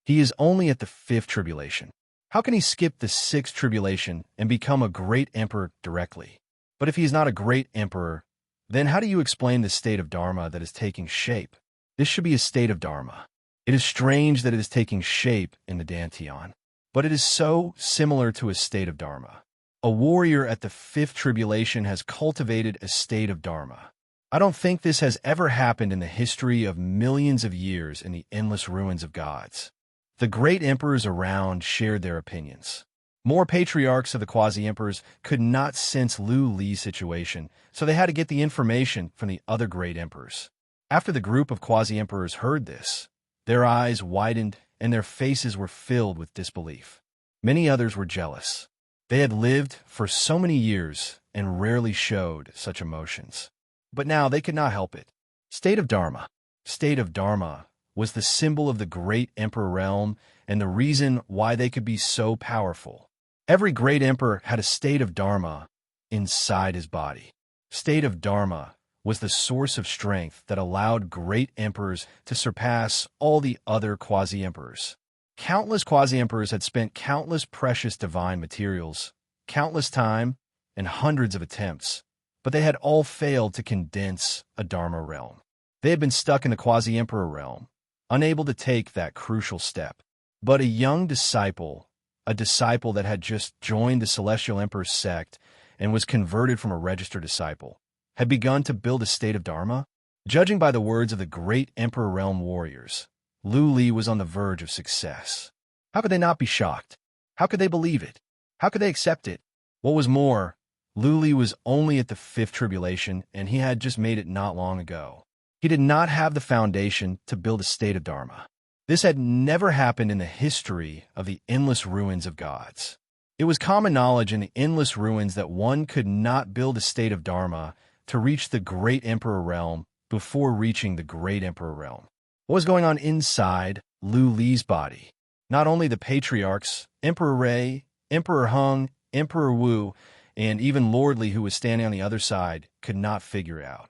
He is only at the 5th tribulation. How can he skip the 6th tribulation and become a great emperor directly? But if he is not a great emperor, then how do you explain the state of Dharma that is taking shape? This should be a state of Dharma. It is strange that it is taking shape in the Dantian, but it is so similar to a state of Dharma. A warrior at the 5th tribulation has cultivated a state of Dharma. I don't think this has ever happened in the history of millions of years in the endless ruins of gods. The great emperors around shared their opinions. More patriarchs of the quasi-emperors could not sense Lu Li's situation, so they had to get the information from the other great emperors. After the group of quasi-emperors heard this, their eyes widened and their faces were filled with disbelief. Many others were jealous. They had lived for so many years and rarely showed such emotions. But now they could not help it. State of Dharma. State of Dharma was the symbol of the great emperor realm and the reason why they could be so powerful. Every great emperor had a state of Dharma inside his body. State of Dharma was the source of strength that allowed great emperors to surpass all the other quasi-emperors. Countless quasi-emperors had spent countless precious divine materials, countless time, and hundreds of attempts, but they had all failed to condense a Dharma realm. They had been stuck in the quasi-emperor realm, unable to take that crucial step. But a young disciple, a disciple that had just joined the Celestial Emperor's sect and was converted from a registered disciple, had begun to build a state of Dharma. Judging by the words of the great Emperor Realm warriors, Lu Li was on the verge of success. How could they not be shocked? How could they believe it? How could they accept it? What was more, Lu Li was only at the 5th tribulation, and he had just made it not long ago. He did not have the foundation to build a state of Dharma. This had never happened in the history of the endless ruins of gods. It was common knowledge in the endless ruins that one could not build a state of Dharma to reach the Great Emperor Realm before reaching the Great Emperor Realm. What was going on inside Lu Li's body? Not only the patriarchs, Emperor Rei, Emperor Hung, Emperor Wu, and even Lord Li, who was standing on the other side, could not figure out.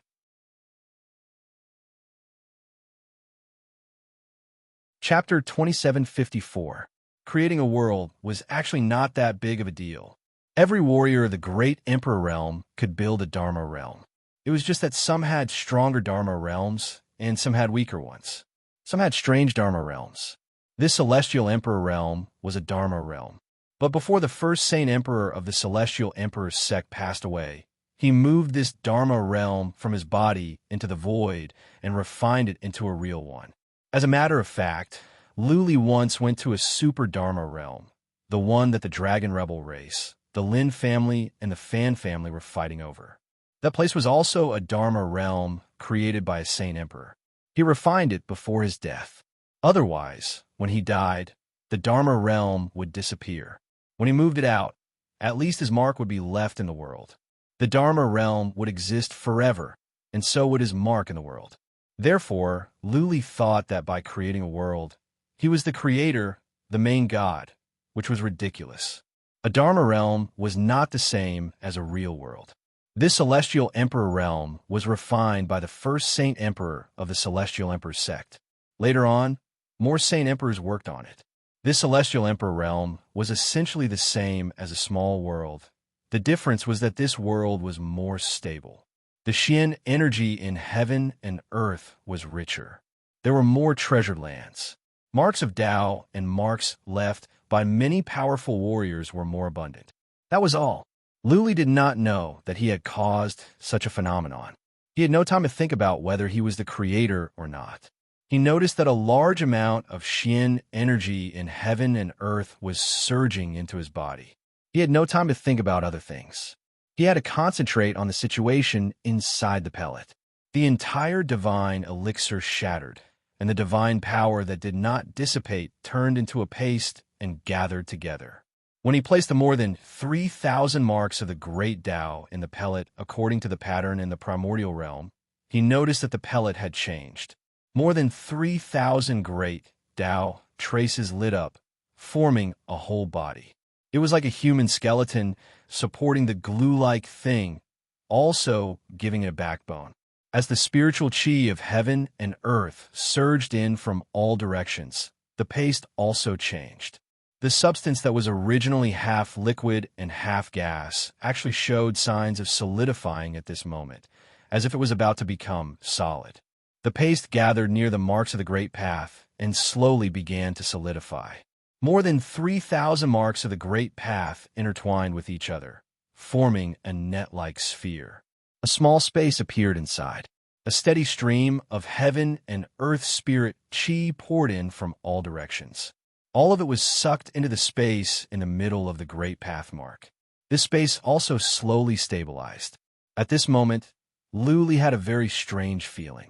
Chapter 2754. Creating a world was actually not that big of a deal. Every warrior of the Great Emperor Realm could build a Dharma realm. It was just that some had stronger Dharma realms, and some had weaker ones. Some had strange Dharma realms. This Celestial Emperor realm was a Dharma realm. But before the first Saint Emperor of the Celestial Emperor's sect passed away, he moved this Dharma realm from his body into the void and refined it into a real one. As a matter of fact, Lu Li once went to a super Dharma realm, the one that the Dragon Rebel race, the Lin family, and the Fan family were fighting over. That place was also a Dharma realm created by a Saint Emperor. He refined it before his death. Otherwise, when he died, the Dharma realm would disappear. When he moved it out, at least his mark would be left in the world. The Dharma realm would exist forever, and so would his mark in the world. Therefore, Lu Li thought that by creating a world, he was the creator, the main god, which was ridiculous. A Dharma realm was not the same as a real world. This Celestial Emperor realm was refined by the first Saint Emperor of the Celestial Emperor sect. Later on, more Saint Emperors worked on it. This Celestial Emperor realm was essentially the same as a small world. The difference was that this world was more stable. The Xian energy in heaven and earth was richer. There were more treasured lands. Marks of Tao and marks left by many powerful warriors were more abundant. That was all. Lu Li did not know that he had caused such a phenomenon. He had no time to think about whether he was the creator or not. He noticed that a large amount of Xian energy in heaven and earth was surging into his body. He had no time to think about other things. He had to concentrate on the situation inside the pellet. The entire divine elixir shattered, and the divine power that did not dissipate turned into a paste and gathered together. When he placed the more than 3,000 marks of the great Tao in the pellet according to the pattern in the primordial realm, he noticed that the pellet had changed. More than 3,000 great Tao traces lit up, forming a whole body. It was like a human skeleton supporting the glue-like thing, also giving it a backbone. As the spiritual chi of heaven and earth surged in from all directions, the paste also changed. The substance that was originally half liquid and half gas actually showed signs of solidifying at this moment, as if it was about to become solid. The paste gathered near the marks of the Great Path and slowly began to solidify. More than 3,000 marks of the Great Path intertwined with each other, forming a net-like sphere. A small space appeared inside. A steady stream of heaven and earth spirit chi poured in from all directions. All of it was sucked into the space in the middle of the Great Path mark. This space also slowly stabilized. At this moment, Lu Li had a very strange feeling.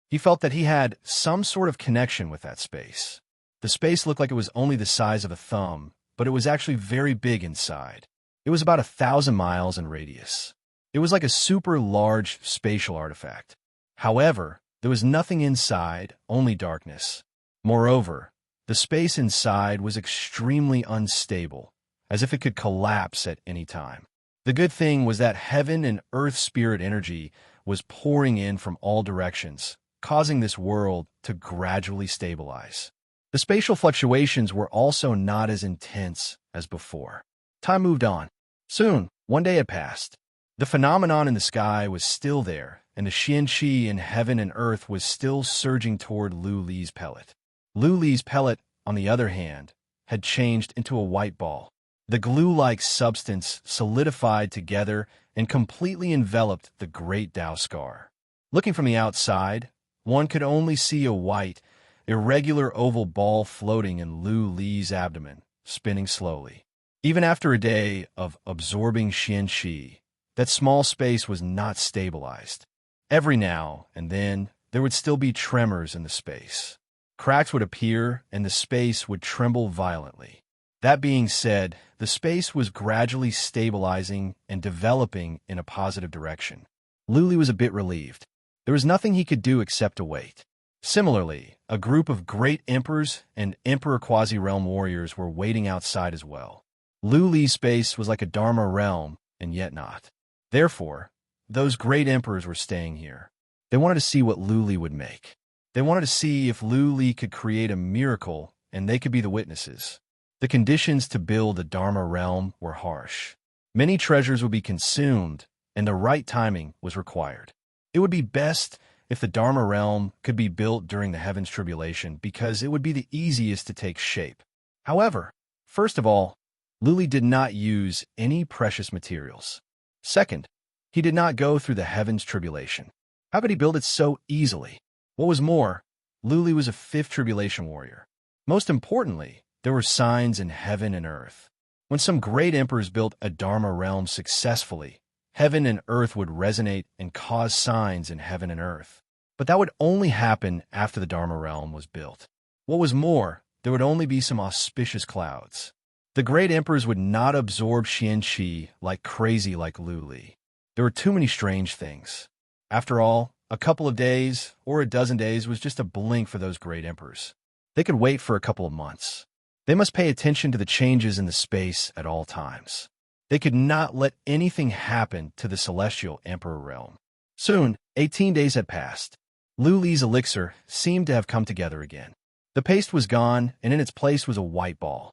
He felt that he had some sort of connection with that space. The space looked like it was only the size of a thumb, but it was actually very big inside. It was about 1,000 miles in radius. It was like a super large spatial artifact. However, there was nothing inside, only darkness. Moreover, the space inside was extremely unstable, as if it could collapse at any time. The good thing was that heaven and earth spirit energy was pouring in from all directions, causing this world to gradually stabilize. The spatial fluctuations were also not as intense as before. Time moved on. Soon, one day had passed. The phenomenon in the sky was still there, and the Xian Qi in heaven and earth was still surging toward Lu Li's pellet. Lu Li's pellet, on the other hand, had changed into a white ball. The glue-like substance solidified together and completely enveloped the great Tao scar. Looking from the outside, one could only see a white, irregular oval ball floating in Lu Li's abdomen, spinning slowly. Even after a day of absorbing Xian Qi, that small space was not stabilized. Every now and then, there would still be tremors in the space. Cracks would appear, and the space would tremble violently. That being said, the space was gradually stabilizing and developing in a positive direction. Luli was a bit relieved. There was nothing he could do except to wait. Similarly, a group of great emperors and emperor quasi-realm warriors were waiting outside as well. Luli's space was like a Dharma realm, and yet not. Therefore, those great emperors were staying here. They wanted to see what Luli would make. They wanted to see if Luli could create a miracle, and they could be the witnesses. The conditions to build the Dharma realm were harsh. Many treasures would be consumed, and the right timing was required. It would be best if the Dharma realm could be built during the Heaven's Tribulation because it would be the easiest to take shape. However, first of all, Luli did not use any precious materials. Second, he did not go through the Heaven's Tribulation. How could he build it so easily? What was more, Luli was a fifth tribulation warrior. Most importantly, there were signs in heaven and earth. When some great emperors built a Dharma realm successfully, heaven and earth would resonate and cause signs in heaven and earth. But that would only happen after the Dharma realm was built. What was more, there would only be some auspicious clouds. The great emperors would not absorb Qianqi like crazy like Luli. There were too many strange things. After all, a couple of days or a dozen days was just a blink for those great emperors. They could wait for a couple of months. They must pay attention to the changes in the space at all times. They could not let anything happen to the celestial emperor realm. Soon, 18 days had passed. Luli's elixir seemed to have come together again. The paste was gone, and in its place was a white ball.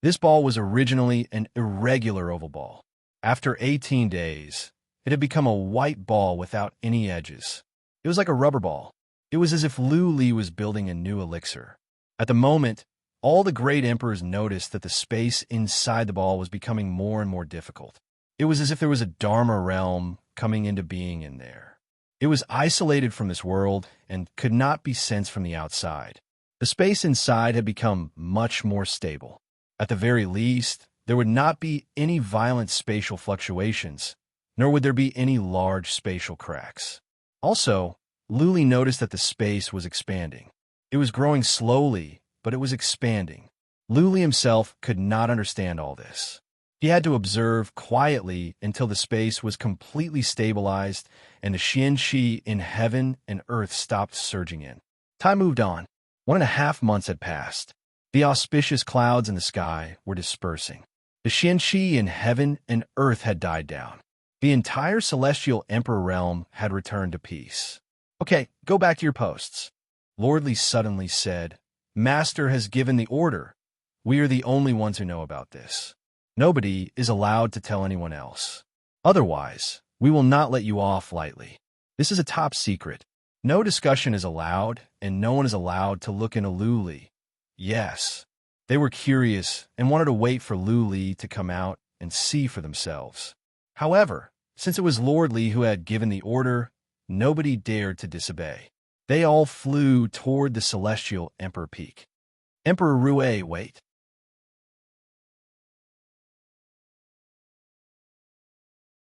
This ball was originally an irregular oval ball. After 18 days, it had become a white ball without any edges. It was like a rubber ball. It was as if Luli was building a new elixir. At the moment, all the great emperors noticed that the space inside the ball was becoming more and more difficult. It was as if there was a Dharma realm coming into being in there. It was isolated from this world and could not be sensed from the outside. The space inside had become much more stable. At the very least, there would not be any violent spatial fluctuations, nor would there be any large spatial cracks. Also, Luli noticed that the space was expanding. It was growing slowly, but it was expanding. Luli himself could not understand all this. He had to observe quietly until the space was completely stabilized and the Qianqi in heaven and earth stopped surging in. Time moved on. 1.5 months had passed. The auspicious clouds in the sky were dispersing. The Qianqi in heaven and earth had died down. The entire celestial emperor realm had returned to peace. Okay, go back to your posts. Lordly suddenly said, Master has given the order. We are the only ones who know about this. Nobody is allowed to tell anyone else. Otherwise, we will not let you off lightly. This is a top secret. No discussion is allowed, and no one is allowed to look into Luli. Yes, they were curious and wanted to wait for Luli to come out and see for themselves. However, since it was Lordly who had given the order, nobody dared to disobey. They all flew toward the celestial emperor peak. Emperor Rue, wait.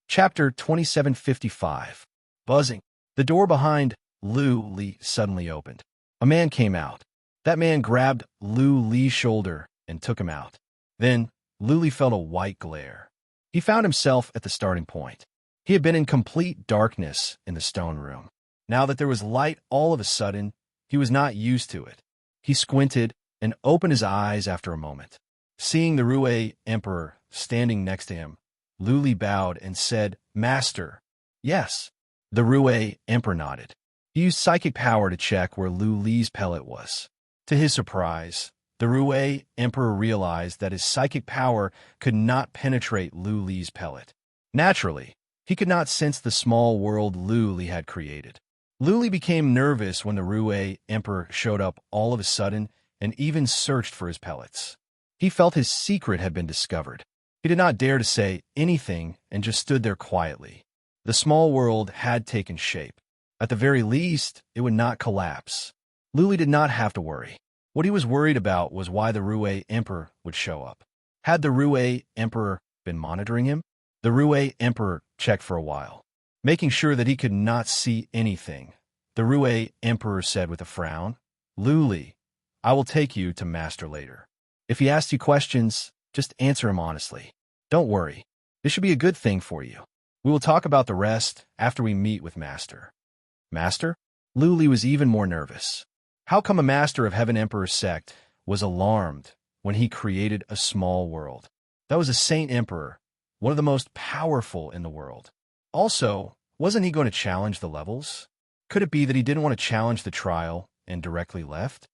Chapter 2755. Buzzing. The door behind Luli suddenly opened. A man came out. That man grabbed Luli's shoulder and took him out. Then, Luli felt a white glare. He found himself at the starting point. He had been in complete darkness in the stone room. Now that there was light all of a sudden, he was not used to it. He squinted and opened his eyes after a moment. Seeing the Rue Emperor standing next to him, Luli bowed and said, Master. Yes. The Rue Emperor nodded. He used psychic power to check where Luli's pellet was. To his surprise, the Rue Emperor realized that his psychic power could not penetrate Luli's pellet. Naturally, he could not sense the small world Luli had created. Luli became nervous when the Rue Emperor showed up all of a sudden and even searched for his pellets. He felt his secret had been discovered. He did not dare to say anything and just stood there quietly. The small world had taken shape. At the very least, it would not collapse. Luli did not have to worry. What he was worried about was why the Rue Emperor would show up. Had the Rue Emperor been monitoring him? The Rue Emperor checked for a while. Making sure that he could not see anything, the Rue Emperor said with a frown, Lu Li, I will take you to Master later. If he asks you questions, just answer him honestly. Don't worry. This should be a good thing for you. We will talk about the rest after we meet with Master. Master? Lu Li was even more nervous. How come a Master of Heaven Emperor's sect was alarmed when he created a small world? That was a Saint Emperor, one of the most powerful in the world. Also, wasn't he going to challenge the levels? Could it be that he didn't want to challenge the trial and directly left?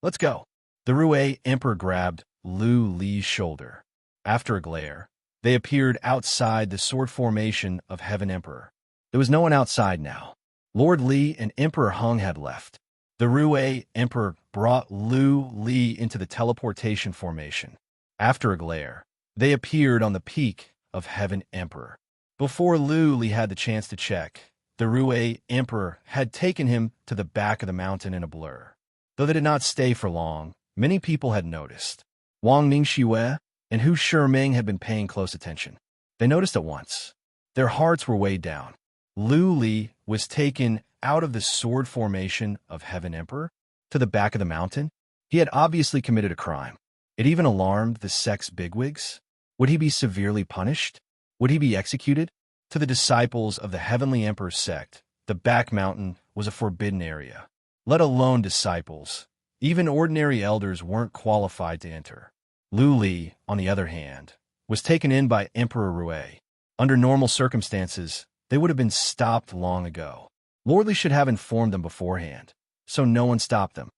Let's go. The Rue Emperor grabbed Lu Li's shoulder. After a glare, they appeared outside the sword formation of Heaven Emperor. There was no one outside now. Lord Li and Emperor Hung had left. The Rue Emperor brought Lu Li into the teleportation formation. After a glare, they appeared on the peak of Heaven Emperor. Before Lu Li had the chance to check, the Rue Emperor had taken him to the back of the mountain in a blur. Though they did not stay for long, many people had noticed. Wang Ningxue and Hu Shiming had been paying close attention. They noticed at once. Their hearts were weighed down. Lu Li was taken out of the sword formation of Heaven Emperor to the back of the mountain. He had obviously committed a crime. It even alarmed the sect's bigwigs. Would he be severely punished? Would he be executed? To the disciples of the Heavenly Emperor's sect, the back mountain was a forbidden area. Let alone disciples. Even ordinary elders weren't qualified to enter. Lu Li, on the other hand, was taken in by Emperor Rue. Under normal circumstances, they would have been stopped long ago. Lord Li should have informed them beforehand, so no one stopped them.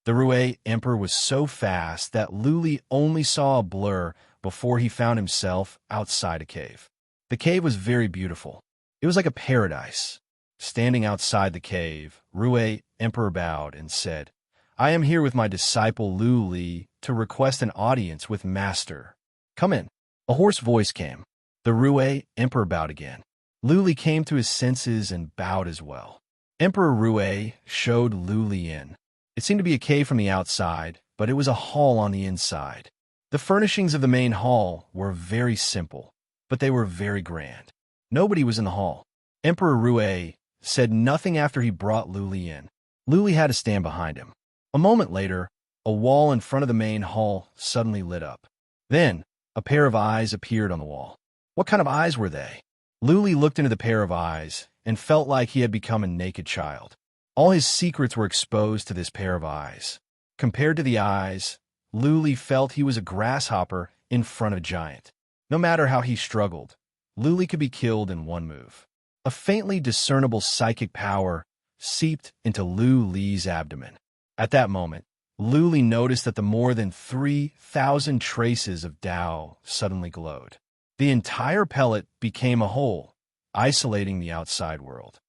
The Rue Emperor was so fast that Lu Li only saw a blur before he found himself outside a cave. The cave was very beautiful. It was like a paradise. Standing outside the cave, Rue Emperor bowed and said, I am here with my disciple Lu Li to request an audience with Master. Come in. A hoarse voice came. The Rue Emperor bowed again. Lu Li came to his senses and bowed as well. Emperor Rue showed Lu Li in. It seemed to be a cave from the outside, but it was a hall on the inside. The furnishings of the main hall were very simple, but they were very grand. Nobody was in the hall. Emperor Rue said nothing after he brought Lu Li in. Lu Li had to stand behind him. A moment later, a wall in front of the main hall suddenly lit up. Then, a pair of eyes appeared on the wall. What kind of eyes were they? Lu Li looked into the pair of eyes and felt like he had become a naked child. All his secrets were exposed to this pair of eyes. Compared to the eyes, Lu Li felt he was a grasshopper in front of a giant. No matter how he struggled, Lu Li could be killed in one move. A faintly discernible psychic power seeped into Lu Li's abdomen. At that moment, Lu Li noticed that the more than 3,000 traces of Tao suddenly glowed. The entire pellet became a whole, isolating the outside world.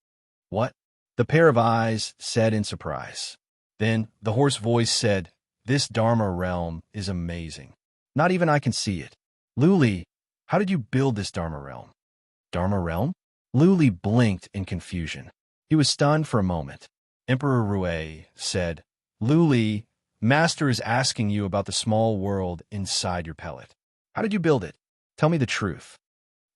What? The pair of eyes said in surprise. Then the hoarse voice said, This Dharma realm is amazing. Not even I can see it. Lu Li, how did you build this Dharma realm? Dharma realm? Lu Li blinked in confusion. He was stunned for a moment. Emperor Rue said, Lu Li, Master is asking you about the small world inside your pellet. How did you build it? Tell me the truth.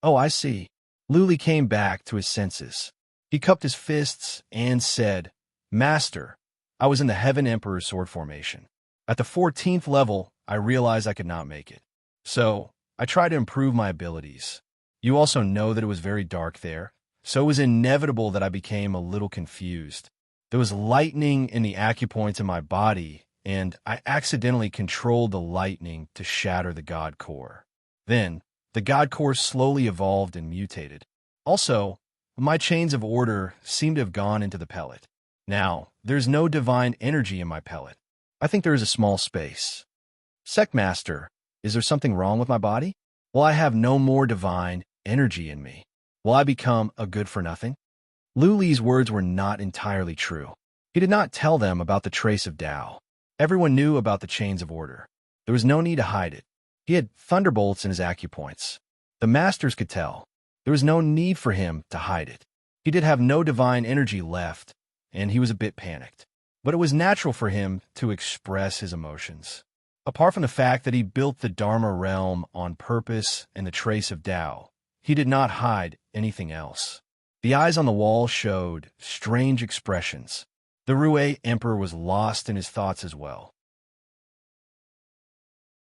Oh, I see. Lu Li came back to his senses. He cupped his fists and said, Master, I was in the Heaven Emperor's sword formation. At the 14th level, I realized I could not make it. So, I tried to improve my abilities. You also know that it was very dark there, so it was inevitable that I became a little confused. There was lightning in the acupoints in my body, and I accidentally controlled the lightning to shatter the God Core. Then, the God Core slowly evolved and mutated. Also, my chains of order seem to have gone into the pellet. Now, there's no divine energy in my pellet. I think there is a small space. Sectmaster, is there something wrong with my body? Will I have no more divine energy in me? Will I become a good-for-nothing? Lu Li's words were not entirely true. He did not tell them about the trace of Tao. Everyone knew about the chains of order. There was no need to hide it. He had thunderbolts in his acupoints. The masters could tell. There was no need for him to hide it. He did have no divine energy left, and he was a bit panicked. But it was natural for him to express his emotions. Apart from the fact that he built the Dharma realm on purpose and the trace of Tao, he did not hide anything else. The eyes on the wall showed strange expressions. The Rue Emperor was lost in his thoughts as well.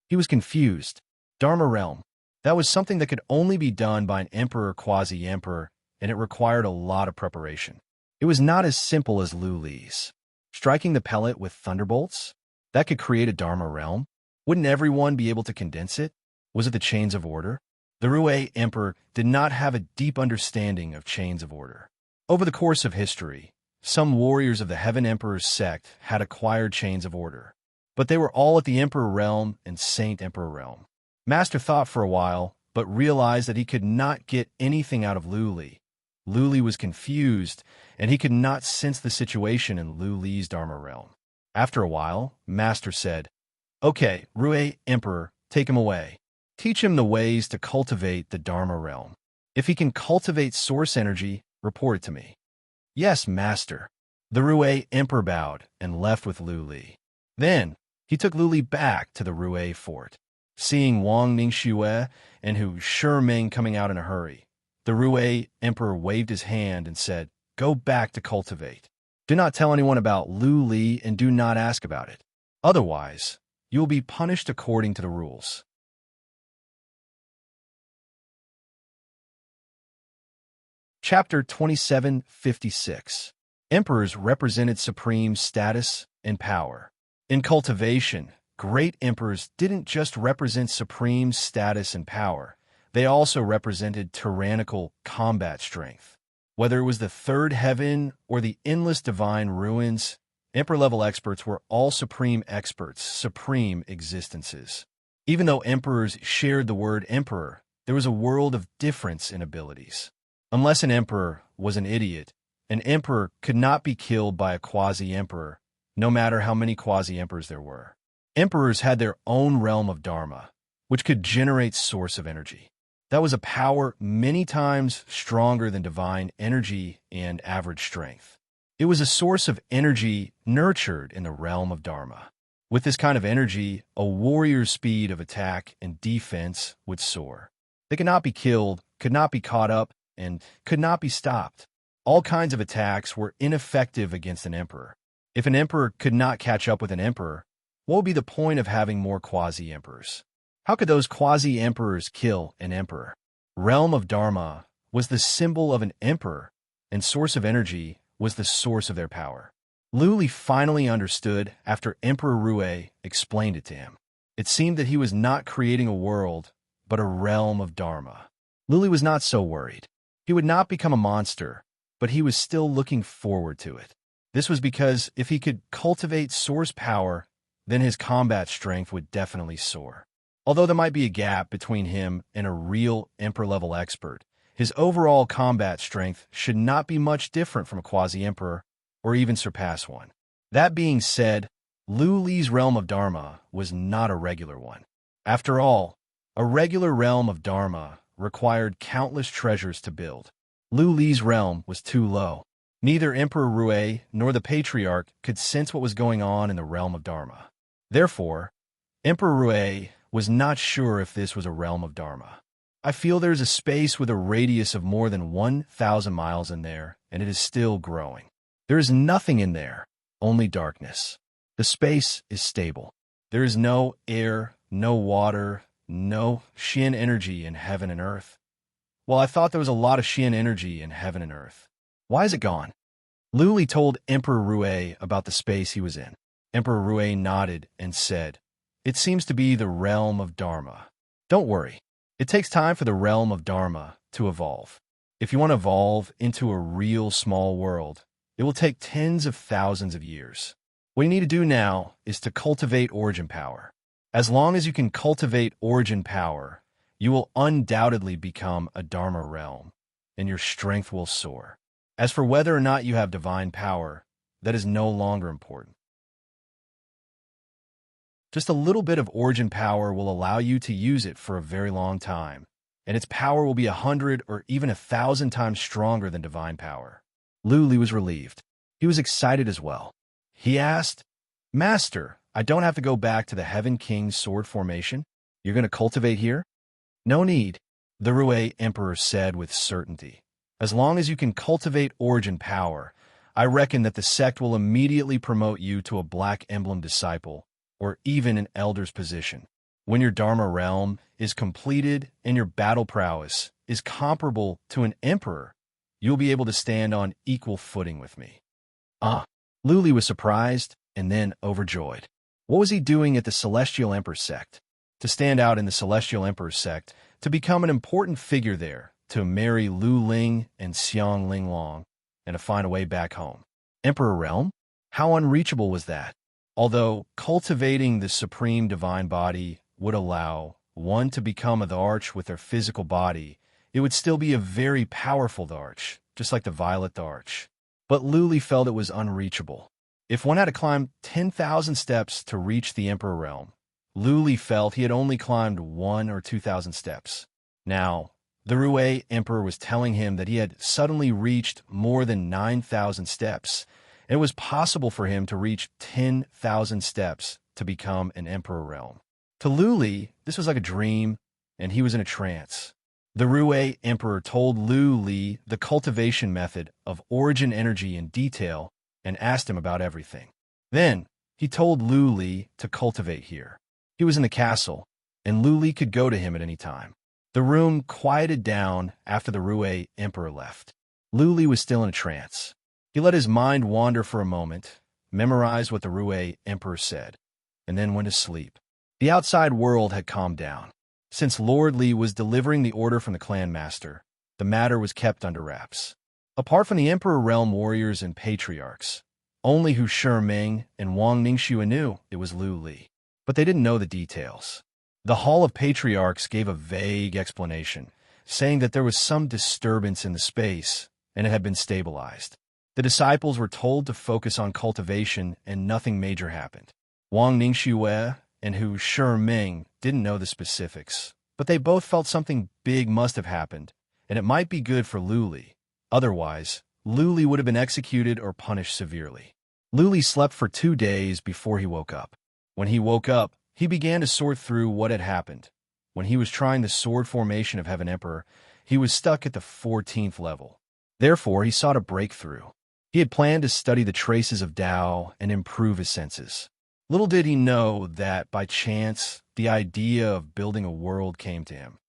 He was confused. Dharma realm. That was something that could only be done by an emperor or quasi-emperor, and it required a lot of preparation. It was not as simple as Lu Li's. Striking the pellet with thunderbolts? That could create a Dharma realm? Wouldn't everyone be able to condense it? Was it the chains of order? The Rue Emperor did not have a deep understanding of chains of order. Over the course of history, some warriors of the Heaven Emperor's sect had acquired chains of order, but they were all at the Emperor realm and Saint Emperor realm. Master thought for a while, but realized that he could not get anything out of Lu Li. Lu Li was confused, and he could not sense the situation in Lu Li's Dharma realm. After a while, Master said, "Okay, Rue Emperor, take him away. Teach him the ways to cultivate the Dharma realm. If he can cultivate source energy, report it to me." "Yes, Master." The Rue Emperor bowed and left with Lu Li. Then, he took Lu Li back to the Rue fort. Seeing Wang Ningxue and Hu Shiming coming out in a hurry, the Rue Emperor waved his hand and said, "Go back to cultivate. Do not tell anyone about Lu Li and do not ask about it. Otherwise, you will be punished according to the rules." Chapter 2756. Emperors represented supreme status and power. In cultivation, great emperors didn't just represent supreme status and power, they also represented tyrannical combat strength. Whether it was the third heaven or the endless divine ruins, emperor-level experts were all supreme experts, supreme existences. Even though emperors shared the word emperor, there was a world of difference in abilities. Unless an emperor was an idiot, an emperor could not be killed by a quasi-emperor, no matter how many quasi-emperors there were. Emperors had their own realm of Dharma, which could generate source of energy. That was a power many times stronger than divine energy and average strength. It was a source of energy nurtured in the realm of Dharma. With this kind of energy, a warrior's speed of attack and defense would soar. They could not be killed, could not be caught up, and could not be stopped. All kinds of attacks were ineffective against an emperor. If an emperor could not catch up with an emperor, what would be the point of having more quasi-emperors? How could those quasi-emperors kill an emperor? Realm of Dharma was the symbol of an emperor, and source of energy was the source of their power. Lu Li finally understood after Emperor Rue explained it to him. It seemed that he was not creating a world, but a realm of Dharma. Lu Li was not so worried. He would not become a monster, but he was still looking forward to it. This was because if he could cultivate source power, then his combat strength would definitely soar. Although there might be a gap between him and a real emperor-level expert, his overall combat strength should not be much different from a quasi-emperor, or even surpass one. That being said, Lu Li's realm of Dharma was not a regular one. After all, a regular realm of Dharma required countless treasures to build. Lu Li's realm was too low. Neither Emperor Rue nor the Patriarch could sense what was going on in the realm of Dharma. Therefore, Emperor Rue was not sure if this was a realm of Dharma. "I feel there is a space with a radius of more than 1,000 miles in there, and it is still growing. There is nothing in there, only darkness. The space is stable. There is no air, no water, no Xian energy in heaven and earth. Well, I thought there was a lot of Xian energy in heaven and earth. Why is it gone?" Lu Li told Emperor Rue about the space he was in. Emperor Rue nodded and said, "It seems to be the realm of Dharma. Don't worry. It takes time for the realm of Dharma to evolve. If you want to evolve into a real small world, it will take tens of thousands of years. What you need to do now is to cultivate origin power. As long as you can cultivate origin power, you will undoubtedly become a Dharma realm, and your strength will soar. As for whether or not you have divine power, that is no longer important. Just a little bit of origin power will allow you to use it for a very long time, and its power will be 100 or even 1,000 times stronger than divine power." Lu Li was relieved. He was excited as well. He asked, "Master, I don't have to go back to the Heaven King's sword formation? You're going to cultivate here?" "No need. The Rue Emperor said with certainty. As long as you can cultivate origin power, I reckon that the sect will immediately promote you to a Black Emblem disciple, or even an elder's position. When your Dharma realm is completed and your battle prowess is comparable to an emperor, you'll be able to stand on equal footing with me. Luli was surprised and then overjoyed. What was he doing at the Celestial Emperor sect? To stand out in the Celestial Emperor sect, to become an important figure there, to marry Lu Ling and Xiang Ling Long, and to find a way back home. Emperor realm? How unreachable was that? Although cultivating the supreme divine body would allow one to become the arch with their physical body, it would still be a very powerful arch, just like the Violet Arch. But Luli felt it was unreachable. If one had to climb 10,000 steps to reach the Emperor realm, Luli felt he had only climbed 1,000 or 2,000 steps. Now, the Rue Emperor was telling him that he had suddenly reached more than 9,000 steps, and it was possible for him to reach 10,000 steps to become an Emperor realm. To Luli, this was like a dream, and he was in a trance. The Rue Emperor told Luli the cultivation method of origin energy in detail and asked him about everything. Then, he told Luli to cultivate here. He was in the castle, and Luli could go to him at any time. The room quieted down after the Rue Emperor left. Luli was still in a trance. He let his mind wander for a moment, memorized what the Rue Emperor said, and then went to sleep. The outside world had calmed down. Since Lord Li was delivering the order from the clan master, the matter was kept under wraps. Apart from the Emperor realm warriors and patriarchs, only Hu Shiming and Wang Ningxue knew it was Lu Li. But they didn't know the details. The Hall of Patriarchs gave a vague explanation, saying that there was some disturbance in the space, and it had been stabilized. The disciples were told to focus on cultivation, and nothing major happened. Wang Ningxue and Hu Shiming didn't know the specifics, but they both felt something big must have happened, and it might be good for Luli. Otherwise, Luli would have been executed or punished severely. Luli slept for 2 days before he woke up. When he woke up, he began to sort through what had happened. When he was trying the sword formation of Heaven Emperor, he was stuck at the 14th level. Therefore, he sought a breakthrough. He had planned to study the traces of Tao and improve his senses. Little did he know that, by chance, the idea of building a world came to him.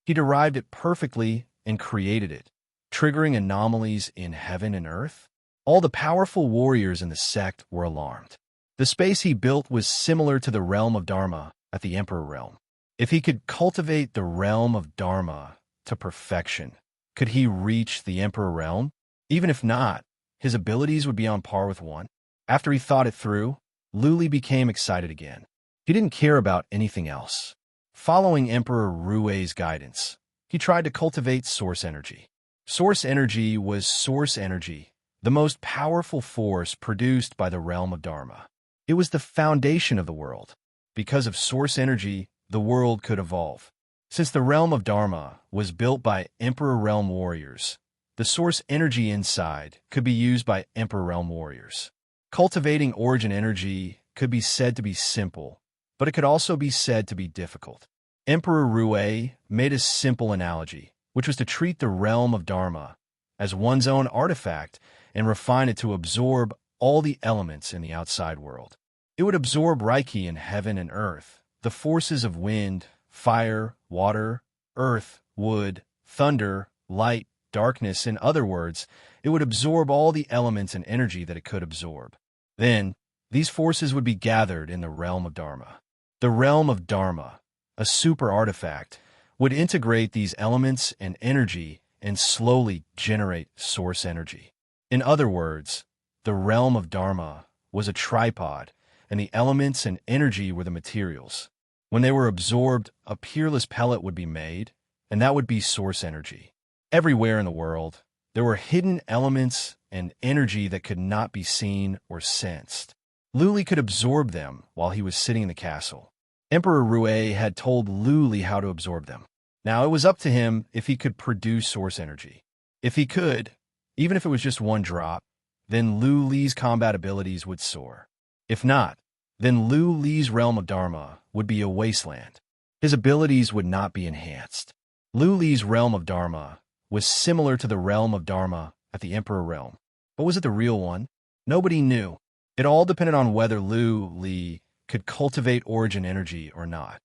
He derived it perfectly and created it, triggering anomalies in heaven and earth. All the powerful warriors in the sect were alarmed. The space he built was similar to the realm of Dharma at the Emperor realm. If he could cultivate the realm of Dharma to perfection, could he reach the Emperor realm? Even if not, his abilities would be on par with one. After he thought it through, Luli became excited again. He didn't care about anything else. Following Emperor Rue's guidance, he tried to cultivate source energy. Source energy was source energy, the most powerful force produced by the realm of Dharma. It was the foundation of the world. Because of source energy, the world could evolve. Since the realm of Dharma was built by Emperor Realm warriors, the source energy inside could be used by Emperor Realm warriors. Cultivating origin energy could be said to be simple, but it could also be said to be difficult. Emperor Rue made a simple analogy, which was to treat the realm of Dharma as one's own artifact and refine it to absorb all the elements in the outside world. It would absorb Reiki in heaven and earth, the forces of wind, fire, water, earth, wood, thunder, light, darkness. In other words, it would absorb all the elements and energy that it could absorb. Then, these forces would be gathered in the realm of Dharma. The realm of Dharma, a super artifact, would integrate these elements and energy and slowly generate source energy. In other words, the realm of Dharma was a tripod, and the elements and energy were the materials. When they were absorbed, a peerless pellet would be made, and that would be source energy. Everywhere in the world, there were hidden elements and energy that could not be seen or sensed. Luli could absorb them while he was sitting in the castle. Emperor Rue had told Luli how to absorb them. Now it was up to him if he could produce source energy. If he could, even if it was just one drop, then Lu Li's combat abilities would soar. If not, then Lu Li's realm of Dharma would be a wasteland. his abilities would not be enhanced. Lu Li's realm of Dharma was similar to the realm of Dharma at the Emperor realm. But was it the real one? Nobody knew. It all depended on whether Lu Li could cultivate origin energy or not.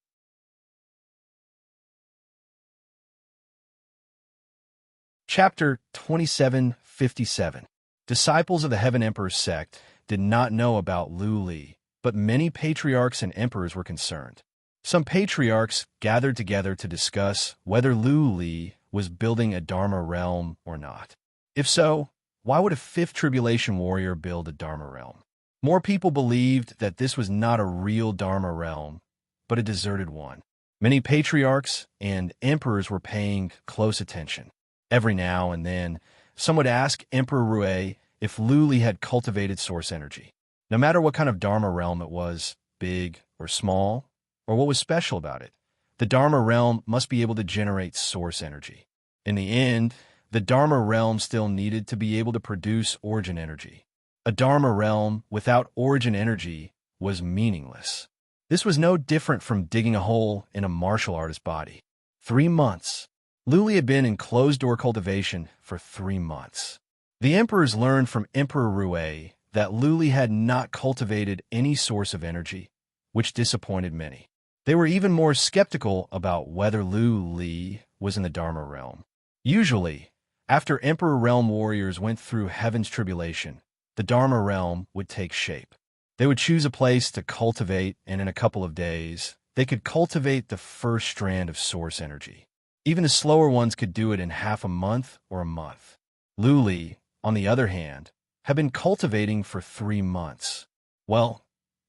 Chapter 2757. Disciples of the Heaven Emperor sect did not know about Lu Li, but many patriarchs and emperors were concerned. Some patriarchs gathered together to discuss whether Lu Li was building a Dharma realm or not. If so, why would a fifth tribulation warrior build a Dharma realm? More people believed that this was not a real Dharma realm, but a deserted one. Many patriarchs and emperors were paying close attention. Every now and then, some would ask Emperor Rui if Lu Li had cultivated source energy. No matter what kind of Dharma realm it was, big or small, or what was special about it, the Dharma realm must be able to generate source energy. In the end, the Dharma realm still needed to be able to produce origin energy. A Dharma realm without origin energy was meaningless. This was no different from digging a hole in a martial artist's body. 3 months. Lu Li had been in closed-door cultivation for 3 months. The emperors learned from Emperor Rui that Lu Li had not cultivated any source of energy, which disappointed many. They were even more skeptical about whether Lu Li was in the Dharma realm. Usually, after Emperor Realm warriors went through heaven's tribulation, the Dharma realm would take shape. They would choose a place to cultivate, and in a couple of days, they could cultivate the first strand of source energy. Even the slower ones could do it in half a month or a month. Lu Li, on the other hand, had been cultivating for 3 months. Well,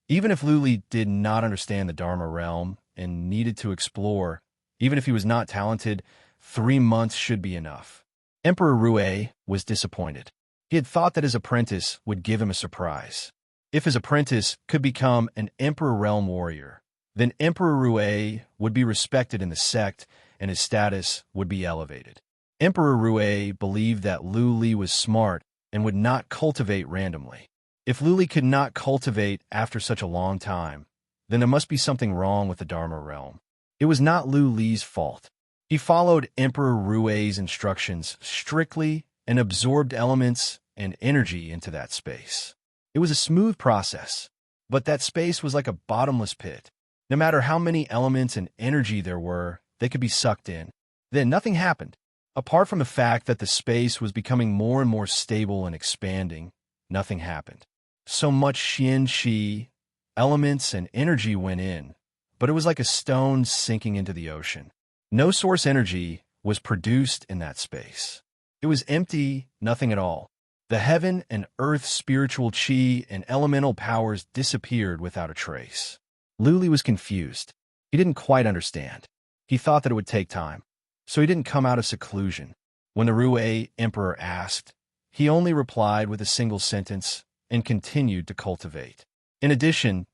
even if Lu Li did not understand the Dharma realm and needed to explore, even if he was not talented, 3 months should be enough. Emperor Rui was disappointed. He had thought that his apprentice would give him a surprise. If his apprentice could become an Emperor Realm warrior, then Emperor Rui would be respected in the sect and his status would be elevated. Emperor Rui believed that Lu Li was smart and would not cultivate randomly. If Lu Li could not cultivate after such a long time, then there must be something wrong with the Dharma realm. It was not Lu Li's fault. He followed Emperor Rui's instructions strictly and absorbed elements and energy into that space. It was a smooth process, but that space was like a bottomless pit. No matter how many elements and energy there were, they could be sucked in. Then nothing happened. Apart from the fact that the space was becoming more and more stable and expanding, nothing happened. So much Xian-Shi, elements and energy went in, but it was like a stone sinking into the ocean. No source energy was produced in that space. It was empty, nothing at all. The heaven and earth spiritual chi and elemental powers disappeared without a trace. Lu Li was confused. He didn't quite understand. He thought that it would take time, so he didn't come out of seclusion. When the Rui Emperor asked, he only replied with a single sentence and continued to cultivate. In addition,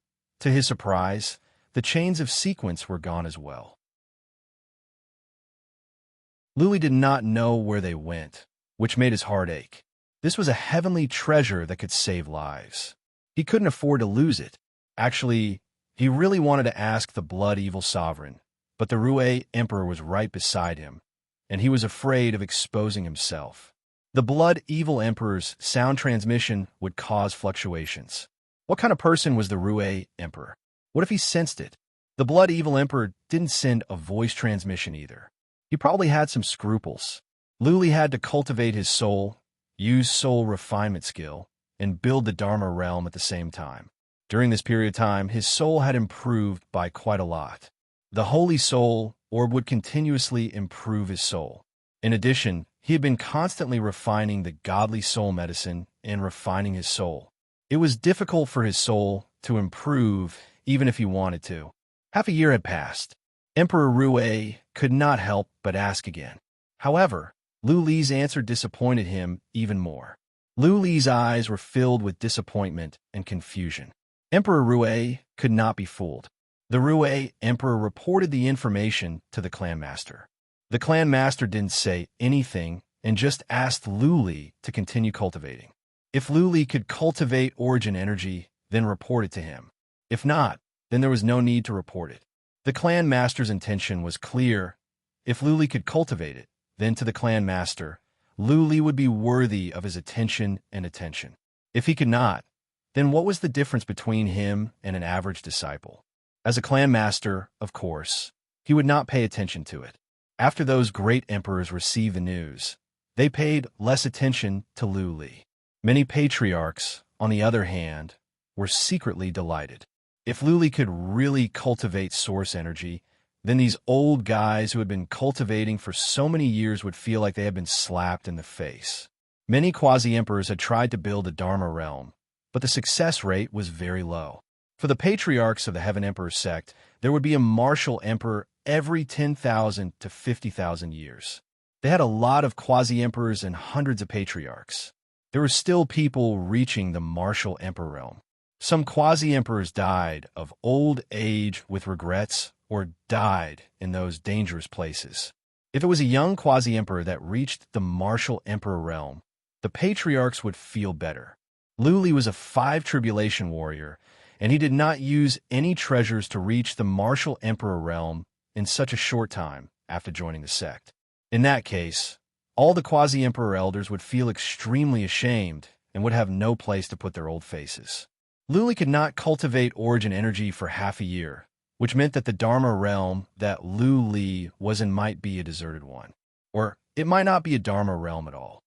to his surprise, the chains of sequence were gone as well. Lu Li did not know where they went, which made his heart ache. This was a heavenly treasure that could save lives. He couldn't afford to lose it. Actually, he really wanted to ask the Blood Evil Sovereign, but the Rui Emperor was right beside him, and he was afraid of exposing himself. The Blood Evil Emperor's sound transmission would cause fluctuations. What kind of person was the Rui Emperor? What if he sensed it? The Blood Evil Emperor didn't send a voice transmission either. He probably had some scruples. Lu Li had to cultivate his soul, use soul refinement skill, and build the Dharma realm at the same time. During this period of time, his soul had improved by quite a lot. The Holy Soul Orb would continuously improve his soul. In addition, he had been constantly refining the godly soul medicine and refining his soul. It was difficult for his soul to improve even if he wanted to. Half a year had passed. Emperor Rui could not help but ask again. However, Lu Li's answer disappointed him even more. Lu Li's eyes were filled with disappointment and confusion. Emperor Rui could not be fooled. The Rui Emperor reported the information to the clan master. The clan master didn't say anything and just asked Lu Li to continue cultivating. If Lu Li could cultivate origin energy, then report it to him. If not, then there was no need to report it. The clan master's intention was clear. If Luli could cultivate it, then to the clan master, Luli would be worthy of his attention and attention. If he could not, then what was the difference between him and an average disciple? As a clan master, of course, he would not pay attention to it. After those great emperors received the news, they paid less attention to Luli. Many patriarchs, on the other hand, were secretly delighted. If Luli could really cultivate source energy, then these old guys who had been cultivating for so many years would feel like they had been slapped in the face. Many quasi-emperors had tried to build a Dharma realm, but the success rate was very low. For the patriarchs of the Heaven Emperor sect, there would be a martial emperor every 10,000 to 50,000 years. They had a lot of quasi-emperors and hundreds of patriarchs. There were still people reaching the martial emperor realm. Some quasi-emperors died of old age with regrets or died in those dangerous places. If it was a young quasi-emperor that reached the martial emperor realm, the patriarchs would feel better. Luli was a 5 tribulation warrior, and he did not use any treasures to reach the martial emperor realm in such a short time after joining the sect. In that case, all the quasi-emperor elders would feel extremely ashamed and would have no place to put their old faces. Luli could not cultivate origin energy for half a year, which meant that the Dharma realm that Luli was in might be a deserted one. Or it might not be a Dharma realm at all.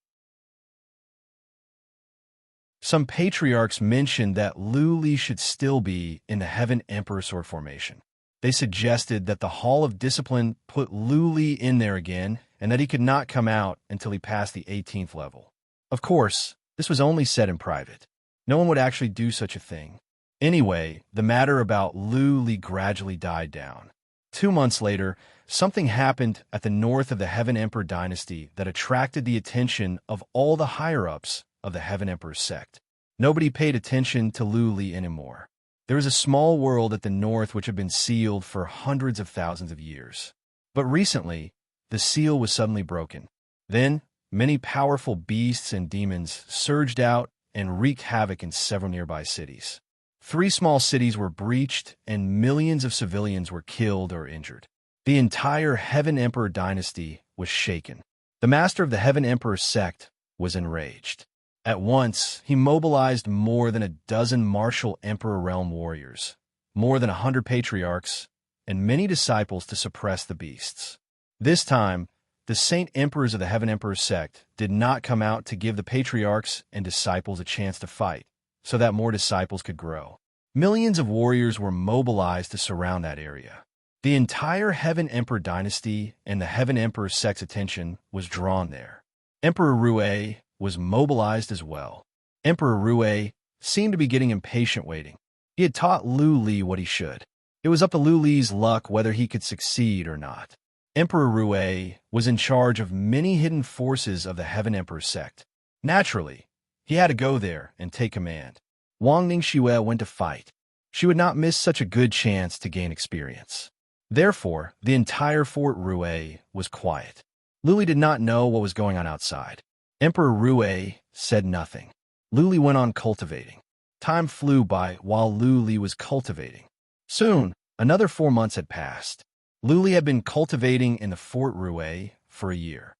Some patriarchs mentioned that Luli should still be in the Heaven Emperor Sword formation. They suggested that the Hall of Discipline put Luli in there again and that he could not come out until he passed the 18th level. Of course, this was only said in private. No one would actually do such a thing. Anyway, the matter about Luli gradually died down. 2 months later, something happened at the north of the Heaven Emperor dynasty that attracted the attention of all the higher-ups of the Heaven Emperor sect. Nobody paid attention to Luli anymore. There was a small world at the north which had been sealed for hundreds of thousands of years. But recently, the seal was suddenly broken. Then, many powerful beasts and demons surged out and wreaked havoc in several nearby cities. 3 small cities were breached, and millions of civilians were killed or injured. The entire Heaven Emperor dynasty was shaken. The master of the Heaven Emperor sect was enraged. At once, he mobilized more than a dozen martial Emperor realm warriors, more than 100 patriarchs, and many disciples to suppress the beasts. This time, the Saint Emperors of the Heaven Emperor sect did not come out to give the patriarchs and disciples a chance to fight, so that more disciples could grow. Millions of warriors were mobilized to surround that area. The entire Heaven Emperor dynasty and the Heaven Emperor sect's attention was drawn there. Emperor Rue was mobilized as well. Emperor Rue seemed to be getting impatient waiting. He had taught Luli what he should. It was up to Luli's luck whether he could succeed or not. Emperor Rue was in charge of many hidden forces of the Heaven Emperor sect. Naturally, he had to go there and take command. Wang Ningxue went to fight. She would not miss such a good chance to gain experience. Therefore, the entire Fort Rue was quiet. Luli did not know what was going on outside. Emperor Rue said nothing. Luli went on cultivating. Time flew by while Luli was cultivating. Soon, another 4 months had passed. Luli had been cultivating in the Fort Rue for a year.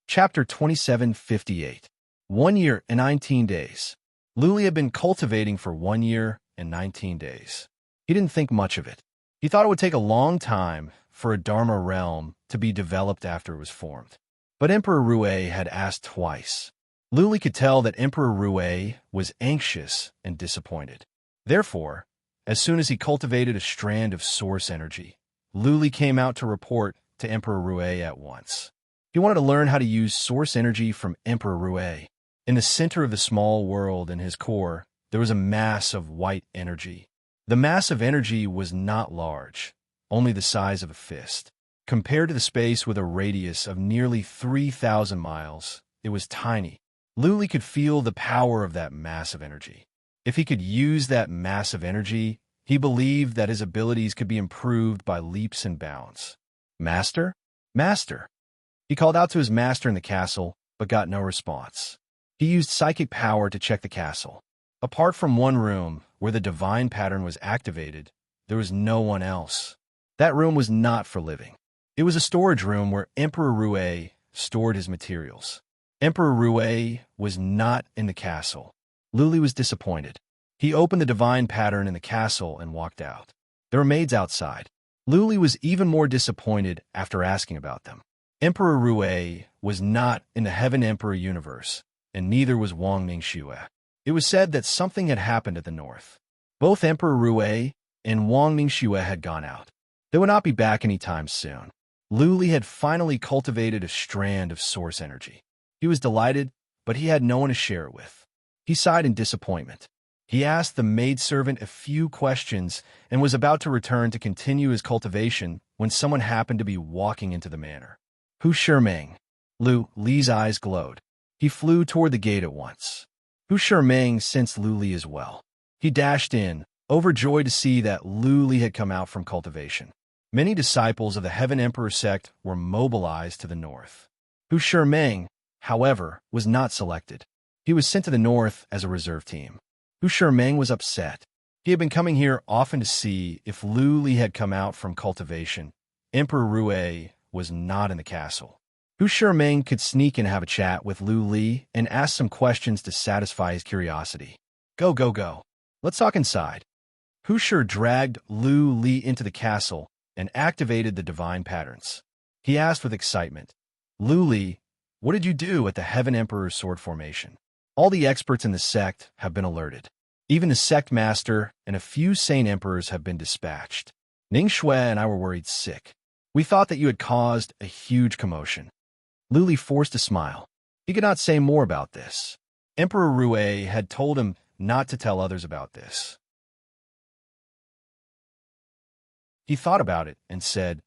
Chapter 2758. 1 year and 19 days. Luli had been cultivating for 1 year and 19 days. He didn't think much of it. He thought it would take a long time for a Dharma realm to be developed after it was formed. But Emperor Rue had asked twice. Luli could tell that Emperor Rue was anxious and disappointed. Therefore, as soon as he cultivated a strand of source energy, Luli came out to report to Emperor Rue at once. He wanted to learn how to use source energy from Emperor Rue. In the center of the small world in his core, there was a mass of white energy. The mass of energy was not large, only the size of a fist. Compared to the space with a radius of nearly 3,000 miles, it was tiny. Luli could feel the power of that mass of energy. If he could use that mass of energy, he believed that his abilities could be improved by leaps and bounds. Master? Master! He called out to his master in the castle, but got no response. He used psychic power to check the castle. Apart from one room where the divine pattern was activated, there was no one else. That room was not for living. It was a storage room where Emperor Rue stored his materials. Emperor Rue was not in the castle. Luli was disappointed. He opened the divine pattern in the castle and walked out. There were maids outside. Luli was even more disappointed after asking about them. Emperor Rue was not in the Heaven Emperor universe, and neither was Wang Mingxue. It was said that something had happened at the north. Both Emperor Rue and Wang Mingxue had gone out. They would not be back anytime soon. Luli had finally cultivated a strand of source energy. He was delighted, but he had no one to share it with. He sighed in disappointment. He asked the maidservant a few questions and was about to return to continue his cultivation when someone happened to be walking into the manor. Hu Shimeng. Li's eyes glowed. He flew toward the gate at once. Hu Shimeng sensed Li as well. He dashed in, overjoyed to see that Li had come out from cultivation. Many disciples of the Heaven Emperor sect were mobilized to the north. Hu Shimeng, however, was not selected. He was sent to the north as a reserve team. Hu Shimeng was upset. He had been coming here often to see if Li had come out from cultivation. Emperor Rue was not in the castle. Hu Shimeng could sneak and have a chat with Li and ask some questions to satisfy his curiosity. Go. Let's talk inside. Hu Shi dragged Li into the castle and activated the divine patterns. He asked with excitement, Li, what did you do at the Heaven Emperor's sword formation? All the experts in the sect have been alerted. Even the sect master and a few sane emperors have been dispatched. Ning Shui and I were worried sick. We thought that you had caused a huge commotion. Li forced a smile. He could not say more about this. Emperor Rue had told him not to tell others about this. He thought about it and said,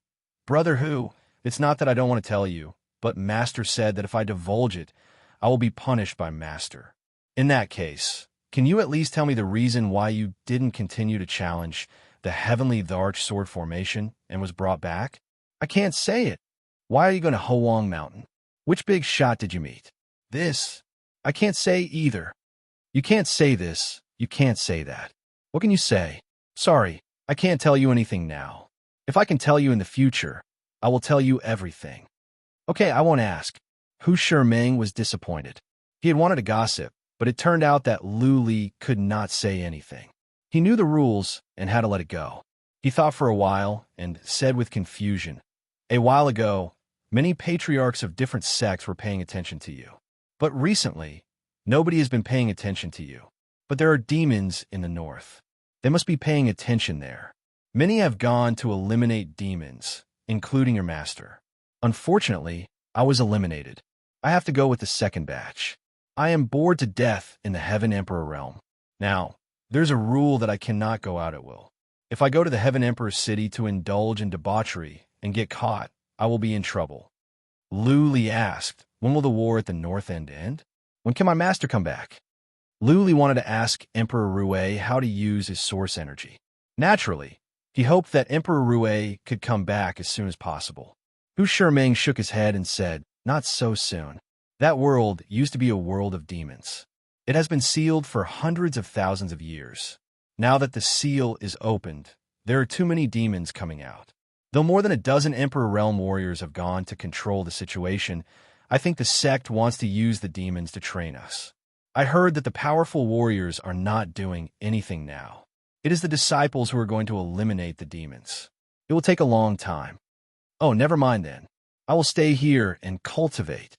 Brother Hu, it's not that I don't want to tell you, but Master said that if I divulge it, I will be punished by Master. In that case, can you at least tell me the reason why you didn't continue to challenge the Heavenly Arch Sword formation and was brought back? I can't say it. Why are you going to Hoang Mountain? Which big shot did you meet? This. I can't say either. You can't say this. You can't say that. What can you say? Sorry, I can't tell you anything now. If I can tell you in the future, I will tell you everything. Okay, I won't ask. Hu Shimeng was disappointed. He had wanted to gossip, but it turned out that Li could not say anything. He knew the rules and had to let it go. He thought for a while and said with confusion, A while ago, many patriarchs of different sects were paying attention to you. But recently, nobody has been paying attention to you. But there are demons in the north. They must be paying attention there. Many have gone to eliminate demons, including your master. Unfortunately, I was eliminated. I have to go with the second batch. I am bored to death in the Heaven Emperor realm. Now, there's a rule that I cannot go out at will. If I go to the Heaven Emperor city to indulge in debauchery and get caught, I will be in trouble. Li asked, when will the war at the north end? When can my master come back? Li wanted to ask Emperor Rue how to use his source energy. Naturally, he hoped that Emperor Rue could come back as soon as possible. Hu Shimeng shook his head and said, Not so soon. That world used to be a world of demons. It has been sealed for hundreds of thousands of years. Now that the seal is opened, there are too many demons coming out. Though more than a dozen Emperor Realm warriors have gone to control the situation, I think the sect wants to use the demons to train us. I heard that the powerful warriors are not doing anything now. It is the disciples who are going to eliminate the demons. It will take a long time. Oh, never mind then. I will stay here and cultivate.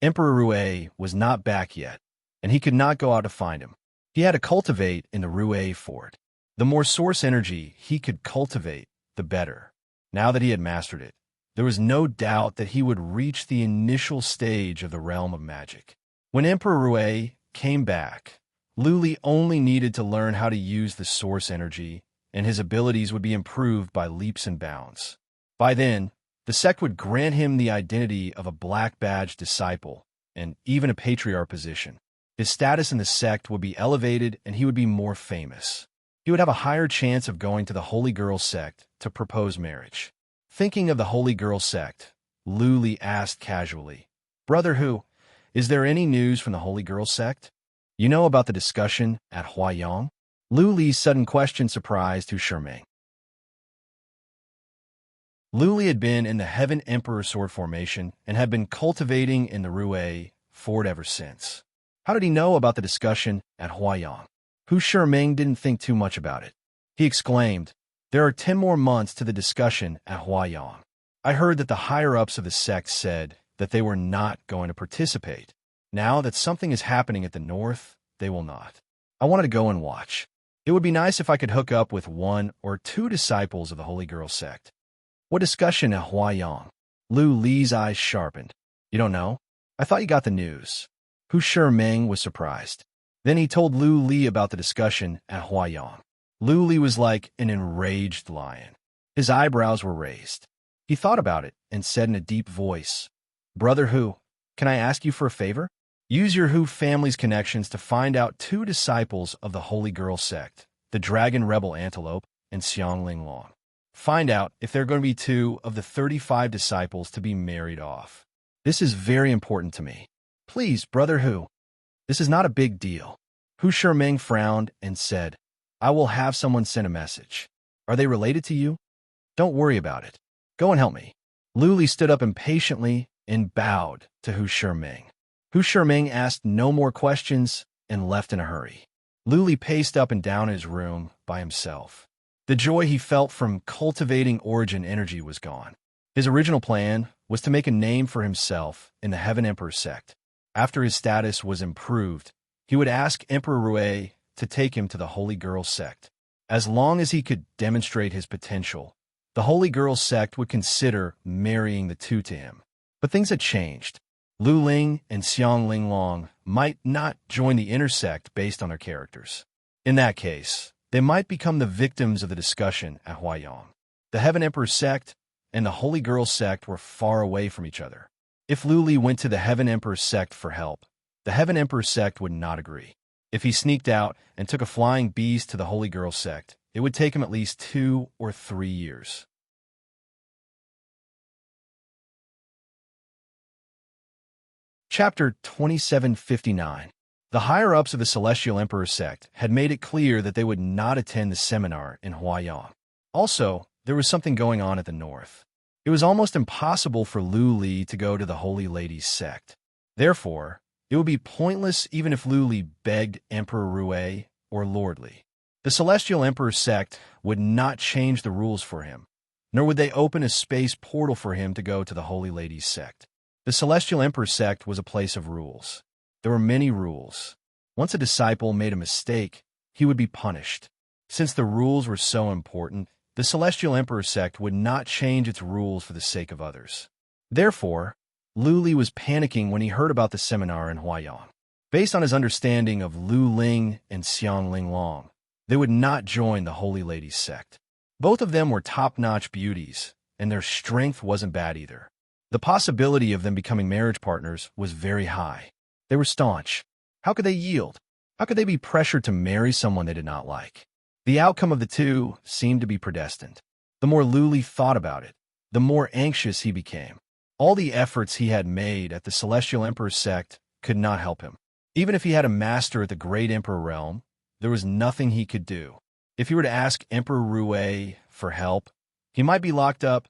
Emperor Rue was not back yet, and he could not go out to find him. He had to cultivate in the Rue fort. The more source energy he could cultivate, the better. Now that he had mastered it, there was no doubt that he would reach the initial stage of the realm of magic. When Emperor Rue came back, Li only needed to learn how to use the source energy, and his abilities would be improved by leaps and bounds. By then, the sect would grant him the identity of a black badge disciple, and even a patriarch position. His status in the sect would be elevated and he would be more famous. He would have a higher chance of going to the Holy Girl sect to propose marriage. Thinking of the Holy Girl sect, Li asked casually, Brother Hu, is there any news from the Holy Girl sect? You know about the discussion at Huaiyang? Lu Li's sudden question surprised Hu Shiming. Lu Li had been in the Heaven Emperor Sword formation and had been cultivating in the Rue fort ever since. How did he know about the discussion at Huaiyang? Hu Shiming didn't think too much about it. He exclaimed, "There are 10 more months to the discussion at Huaiyang. I heard that the higher-ups of the sect said that they were not going to participate. Now that something is happening at the north, they will not. I wanted to go and watch. It would be nice if I could hook up with 1 or 2 disciples of the Holy Girl sect." What discussion at Huaiyang? Lu Li's eyes sharpened. You don't know? I thought you got the news. Hu Shiming was surprised. Then he told Lu Li about the discussion at Huaiyang. Lu Li was like an enraged lion. His eyebrows were raised. He thought about it and said in a deep voice, "Brother Hu, can I ask you for a favor? Use your Hu family's connections to find out 2 disciples of the Holy Girl sect, the Dragon Rebel Antelope and Xiangling Long. Find out if there are going to be 2 of the 35 disciples to be married off. This is very important to me. Please, Brother Hu." This is not a big deal. Hu Shiming frowned and said, "I will have someone send a message. Are they related to you? Don't worry about it. Go and help me." Lu Li stood up impatiently and bowed to Hu Shiming. Hu Shiming asked no more questions and left in a hurry. Lu Li paced up and down in his room by himself. The joy he felt from cultivating origin energy was gone. His original plan was to make a name for himself in the Heaven Emperor sect. After his status was improved, he would ask Emperor Rue to take him to the Holy Girl sect. As long as he could demonstrate his potential, the Holy Girl sect would consider marrying the 2 to him. But things had changed. Lu Ling and Xiangling Long might not join the inner sect based on their characters. In that case, they might become the victims of the discussion at Huaiyang. The Heaven Emperor sect and the Holy Girl sect were far away from each other. If Lu Li went to the Heaven Emperor sect for help, the Heaven Emperor sect would not agree. If he sneaked out and took a flying beast to the Holy Girl sect, it would take him at least 2 or 3 years. Chapter 2759. The higher-ups of the Celestial Emperor sect had made it clear that they would not attend the seminar in Huaiyang. Also, there was something going on at the north. It was almost impossible for Lu Li to go to the Holy Lady's sect. Therefore, it would be pointless even if Lu Li begged Emperor Rue or Lord Li. The Celestial Emperor sect would not change the rules for him, nor would they open a space portal for him to go to the Holy Lady's sect. The Celestial Emperor sect was a place of rules. There were many rules. Once a disciple made a mistake, he would be punished. Since the rules were so important, the Celestial Emperor sect would not change its rules for the sake of others. Therefore, Lu Li was panicking when he heard about the seminar in Huaiyang. Based on his understanding of Lu Ling and Xiangling Long, they would not join the Holy Lady's sect. Both of them were top-notch beauties, and their strength wasn't bad either. The possibility of them becoming marriage partners was very high. They were staunch. How could they yield? How could they be pressured to marry someone they did not like? The outcome of the 2 seemed to be predestined. The more Lu Li thought about it, the more anxious he became. All the efforts he had made at the Celestial Emperor sect could not help him. Even if he had a master at the Great Emperor realm, there was nothing he could do. If he were to ask Emperor Rue for help, he might be locked up.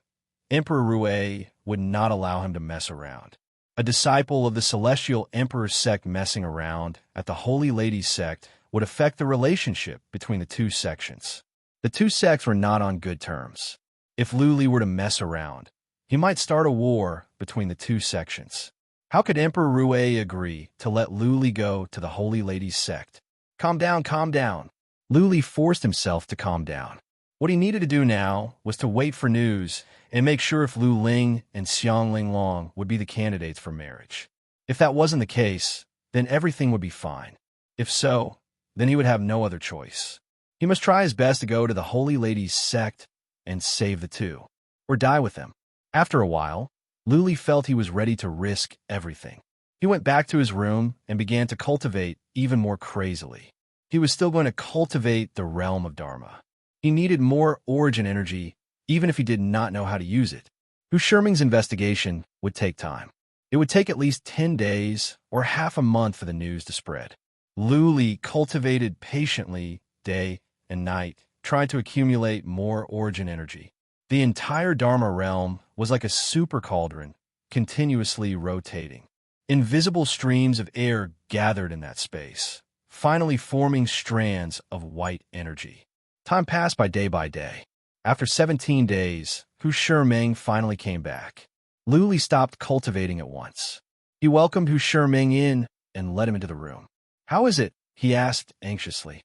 Emperor Rue would not allow him to mess around. A disciple of the Celestial Emperor sect messing around at the Holy Lady's sect would affect the relationship between the 2 sections. The 2 sects were not on good terms. If Lu Li were to mess around, he might start a war between the 2 sections. How could Emperor Rue agree to let Lu Li go to the Holy Lady's sect? Calm down, calm down. Lu Li forced himself to calm down. What he needed to do now was to wait for news and make sure if Lu Ling and Xiangling Long would be the candidates for marriage. If that wasn't the case, then everything would be fine. If so, then he would have no other choice. He must try his best to go to the Holy Lady's sect and save the 2, or die with them. After a while, Lu Li felt he was ready to risk everything. He went back to his room and began to cultivate even more crazily. He was still going to cultivate the realm of Dharma. He needed more origin energy, even if he did not know how to use it. Hu Shiming's investigation would take time. It would take at least 10 days or half a month for the news to spread. Luli cultivated patiently day and night, trying to accumulate more origin energy. The entire Dharma realm was like a super cauldron, continuously rotating. Invisible streams of air gathered in that space, finally forming strands of white energy. Time passed by day. After 17 days, Hu Shiming finally came back. Luli stopped cultivating at once. He welcomed Hu Shiming in and led him into the room. "How is it?" he asked anxiously.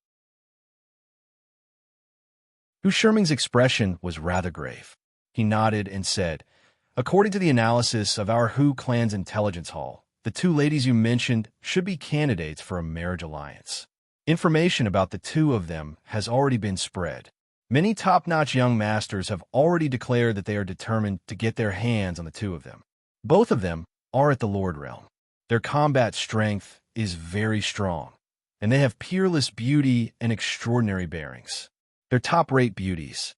Hu Shiming's expression was rather grave. He nodded and said, "According to the analysis of our Hu clan's intelligence hall, the two ladies you mentioned should be candidates for a marriage alliance. Information about the two of them has already been spread. Many top-notch young masters have already declared that they are determined to get their hands on the two of them. Both of them are at the Lord Realm. Their combat strength is very strong, and they have peerless beauty and extraordinary bearings. They're top-rate beauties."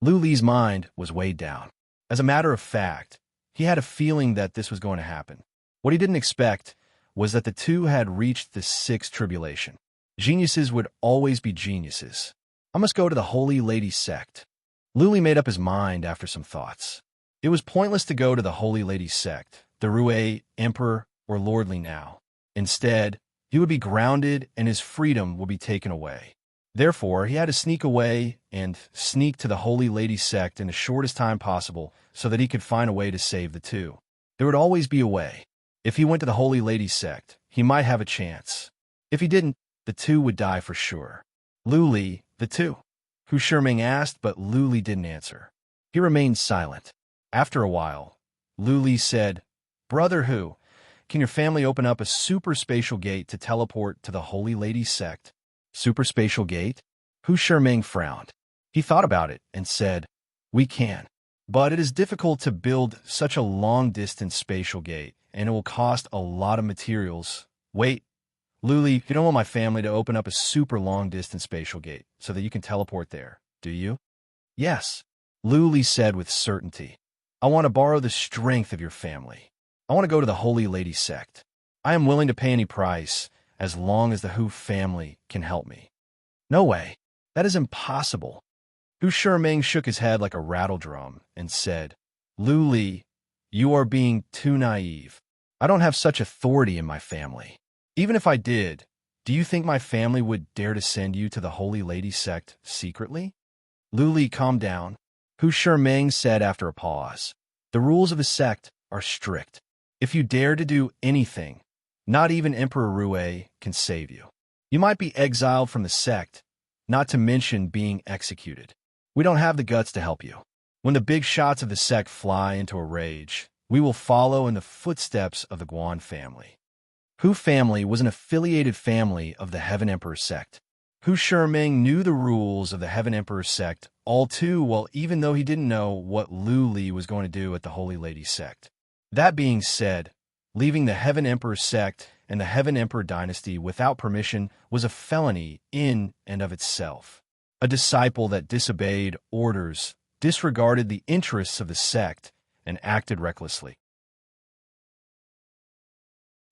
Luli's mind was weighed down. As a matter of fact, he had a feeling that this was going to happen. What he didn't expect was that the two had reached the sixth tribulation. Geniuses would always be geniuses. "I must go to the Holy Lady sect." Luli made up his mind after some thoughts. It was pointless to go to the Holy Lady sect, the Rue, Emperor, or Lordly now. Instead, he would be grounded and his freedom would be taken away. Therefore, he had to sneak away and sneak to the Holy Lady sect in the shortest time possible so that he could find a way to save the two. There would always be a way. If he went to the Holy Lady sect, he might have a chance. If he didn't, the two would die for sure. "Luli, the two?" Hu Shiming asked, but Luli didn't answer. He remained silent. After a while, Luli said, "Brother Hu, can your family open up a superspatial gate to teleport to the Holy Lady sect?" "Superspatial gate?" Hu Shiming frowned. He thought about it and said, "We can. But it is difficult to build such a long-distance spatial gate, and it will cost a lot of materials." "Wait, Luli, you don't want my family to open up a super long-distance spatial gate so that you can teleport there, do you?" "Yes," Luli said with certainty. "I want to borrow the strength of your family. I want to go to the Holy Lady sect. I am willing to pay any price as long as the Hu family can help me." "No way. That is impossible." Hu Shiming shook his head like a rattle drum and said, "Luli, you are being too naive. I don't have such authority in my family. Even if I did, do you think my family would dare to send you to the Holy Lady sect secretly?" "Luli, calm down," Hu Shiming said after a pause. "The rules of the sect are strict. If you dare to do anything, not even Emperor Rue can save you. You might be exiled from the sect, not to mention being executed. We don't have the guts to help you. When the big shots of the sect fly into a rage, we will follow in the footsteps of the Guan family." Hu family was an affiliated family of the Heaven Emperor sect. Hu Shiming knew the rules of the Heaven Emperor sect all too well, even though he didn't know what Luli was going to do at the Holy Lady sect. That being said, leaving the Heaven Emperor sect and the Heaven Emperor dynasty without permission was a felony in and of itself. A disciple that disobeyed orders, disregarded the interests of the sect, and acted recklessly.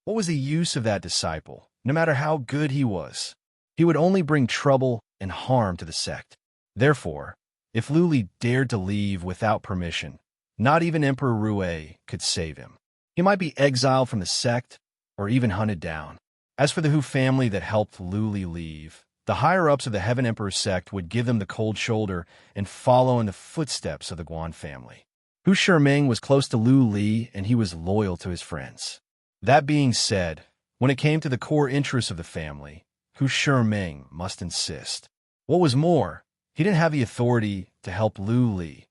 What was the use of that disciple, no matter how good he was? He would only bring trouble and harm to the sect. Therefore, if Luli dared to leave without permission, not even Emperor Rue could save him. He might be exiled from the sect or even hunted down. As for the Hu family that helped Luli leave, the higher-ups of the Heaven Emperor sect would give them the cold shoulder and follow in the footsteps of the Guan family. Hu Shiming was close to Luli and he was loyal to his friends. That being said, when it came to the core interests of the family, Hu Shiming must insist. What was more, he didn't have the authority to help Luli.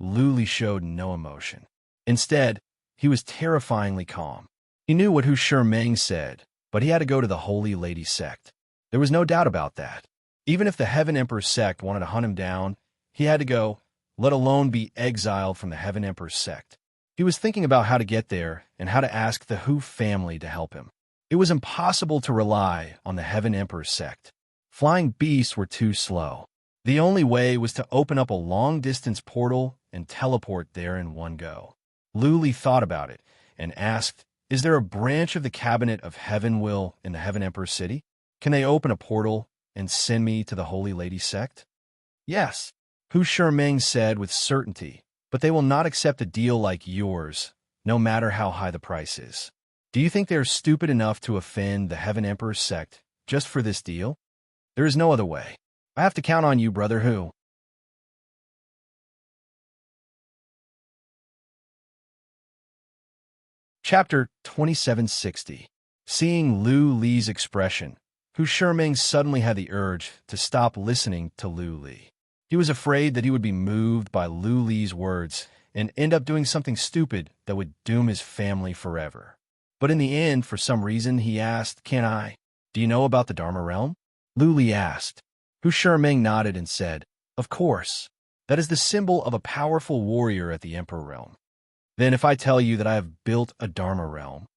Luli showed no emotion. Instead, he was terrifyingly calm. He knew what Hu Shiming said, but he had to go to the Holy Lady sect. There was no doubt about that. Even if the Heaven Emperor sect wanted to hunt him down, he had to go, let alone be exiled from the Heaven Emperor sect. He was thinking about how to get there and how to ask the Hu family to help him. It was impossible to rely on the Heaven Emperor sect. Flying beasts were too slow. The only way was to open up a long-distance portal and teleport there in one go. Luli thought about it and asked, "Is there a branch of the Cabinet of Heaven Will in the Heaven Emperor city?" Can they open a portal and send me to the Holy Lady sect? Yes, Hu Shiming said with certainty, but they will not accept a deal like yours, no matter how high the price is. Do you think they are stupid enough to offend the Heaven Emperor's sect just for this deal? There is no other way. I have to count on you, Brother Hu. Chapter 2760. Seeing Lu Li's expression, Hu Shiming suddenly had the urge to stop listening to Lu Li. He was afraid that he would be moved by Lu Li's words and end up doing something stupid that would doom his family forever. But in the end, for some reason, he asked, Do you know about the Dharma realm? Lu Li asked. Hu Shiming nodded and said, Of course. That is the symbol of a powerful warrior at the Emperor realm. Then if I tell you that I have built a Dharma realm,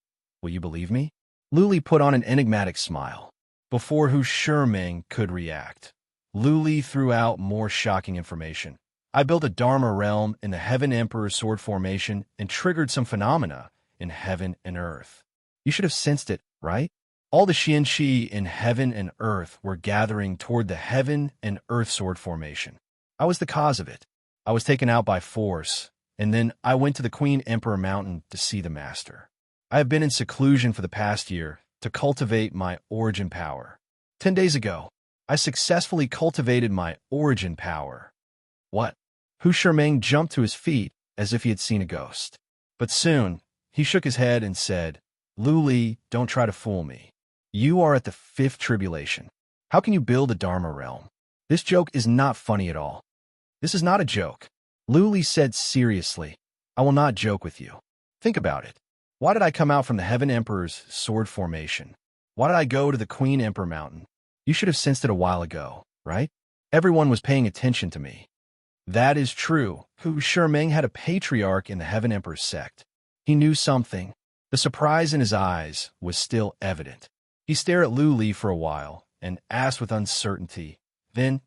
will you believe me? Lu Li put on an enigmatic smile. Before Hu Shiming could react, Lu Li threw out more shocking information. I built a Dharma realm in the Heaven Emperor's sword formation and triggered some phenomena in heaven and earth. You should have sensed it, right? All the Xianxi in heaven and earth were gathering toward the heaven and earth sword formation. I was the cause of it. I was taken out by force, and then I went to the Queen Emperor Mountain to see the master. I have been in seclusion for the past year to cultivate my origin power. 10 days ago, I successfully cultivated my origin power. What? Hu Shiming jumped to his feet as if he had seen a ghost. But soon, he shook his head and said, Lu Li, don't try to fool me. You are at the 5th tribulation. How can you build a Dharma realm? This joke is not funny at all. This is not a joke. Lu Li said seriously, I will not joke with you. Think about it. Why did I come out from the Heaven Emperor's sword formation? Why did I go to the Queen Emperor Mountain? You should have sensed it a while ago, right? Everyone was paying attention to me. That is true. Hu Shiming had a patriarch in the Heaven Emperor's sect. He knew something. The surprise in his eyes was still evident. He stared at Lu Li for a while and asked with uncertainty, Then,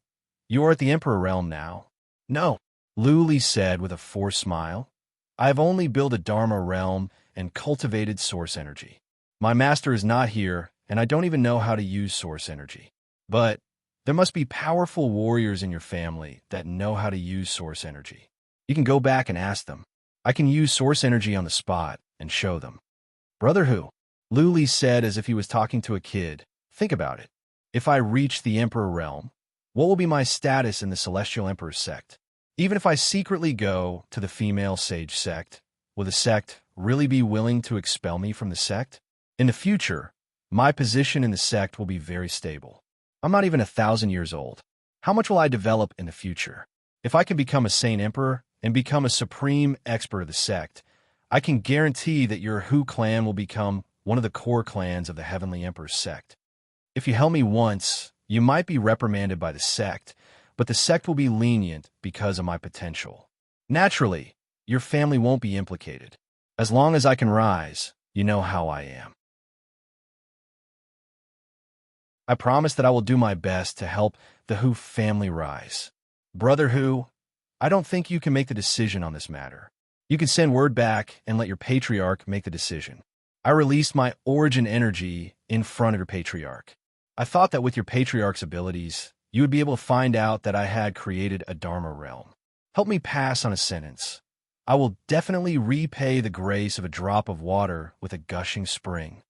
you are at the Emperor realm now? No, Lu Li said with a forced smile. I have only built a Dharma realm and cultivated source energy. My master is not here, and I don't even know how to use source energy. But there must be powerful warriors in your family that know how to use source energy. You can go back and ask them. I can use source energy on the spot and show them. Brother Hu, Lu Li said as if he was talking to a kid, think about it. If I reach the Emperor realm, what will be my status in the Celestial Emperor's sect? Even if I secretly go to the female sage sect, will the sect really be willing to expel me from the sect? In the future, my position in the sect will be very stable. I'm not even 1,000 years old. How much will I develop in the future? If I can become a Saint Emperor and become a supreme expert of the sect, I can guarantee that your Hu clan will become one of the core clans of the Heavenly Emperor's sect. If you help me once, you might be reprimanded by the sect, but the sect will be lenient because of my potential. Naturally, your family won't be implicated. As long as I can rise, you know how I am. I promise that I will do my best to help the Hu family rise. Brother Hu, I don't think you can make the decision on this matter. You can send word back and let your patriarch make the decision. I released my origin energy in front of your patriarch. I thought that with your patriarch's abilities, you would be able to find out that I had created a Dharma realm. Help me pass on a sentence. I will definitely repay the grace of a drop of water with a gushing spring.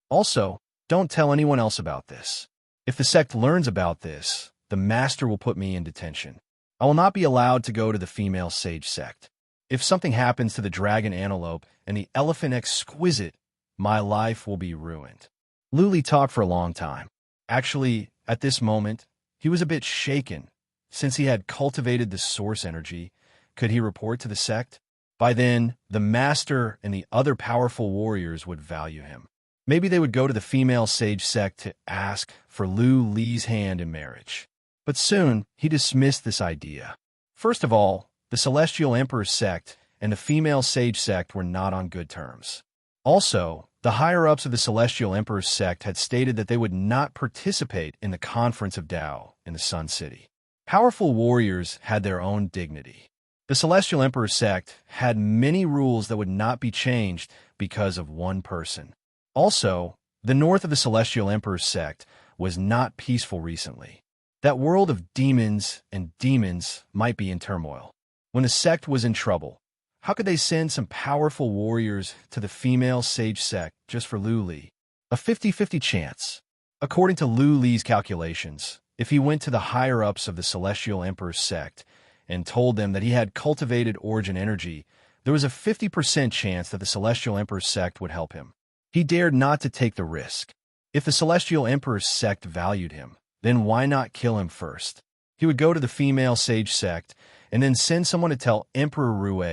Also, don't tell anyone else about this. If the sect learns about this, the master will put me in detention. I will not be allowed to go to the female sage sect. If something happens to the dragon antelope and the elephant exquisite, my life will be ruined. Lu Li talked for a long time. Actually, at this moment, he was a bit shaken. Since he had cultivated the source energy, could he report to the sect? By then, the master and the other powerful warriors would value him. Maybe they would go to the female sage sect to ask for Lu Li's hand in marriage. But soon, he dismissed this idea. First of all, the Celestial Emperor's sect and the female sage sect were not on good terms. Also, the higher-ups of the Celestial Emperor's sect had stated that they would not participate in the Conference of Tao in the Sun City. Powerful warriors had their own dignity. The Celestial Emperor's sect had many rules that would not be changed because of one person. Also, the north of the Celestial Emperor's sect was not peaceful recently. That world of demons and demons might be in turmoil. When the sect was in trouble, how could they send some powerful warriors to the female sage sect just for Lu Li? A 50-50 chance. According to Lu Li's calculations, if he went to the higher-ups of the Celestial Emperor's sect and told them that he had cultivated origin energy, there was a 50% chance that the Celestial Emperor's sect would help him. He dared not to take the risk. If the Celestial Emperor's sect valued him, then why not kill him first? He would go to the female sage sect and then send someone to tell Emperor Rue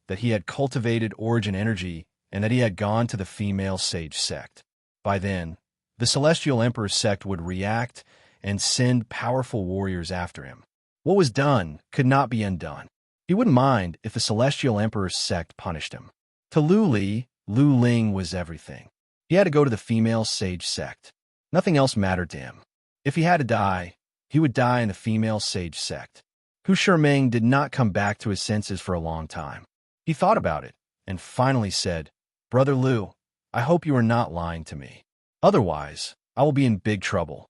that he had cultivated origin energy and that he had gone to the female sage sect. By then, the Celestial Emperor's sect would react and send powerful warriors after him. What was done could not be undone. He wouldn't mind if the Celestial Emperor's sect punished him. To Lu Li, Lu Ling was everything. He had to go to the female sage sect. Nothing else mattered to him. If he had to die, he would die in the female sage sect. Hu Shiming did not come back to his senses for a long time. He thought about it and finally said, "Brother Lu, I hope you are not lying to me. Otherwise, I will be in big trouble."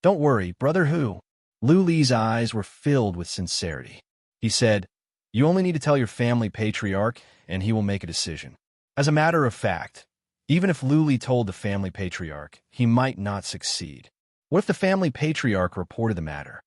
"Don't worry, Brother Hu." Lu Li's eyes were filled with sincerity. He said, "You only need to tell your family patriarch, and he will make a decision." As a matter of fact, even if Lu Li told the family patriarch, he might not succeed. What if the family patriarch reported the matter?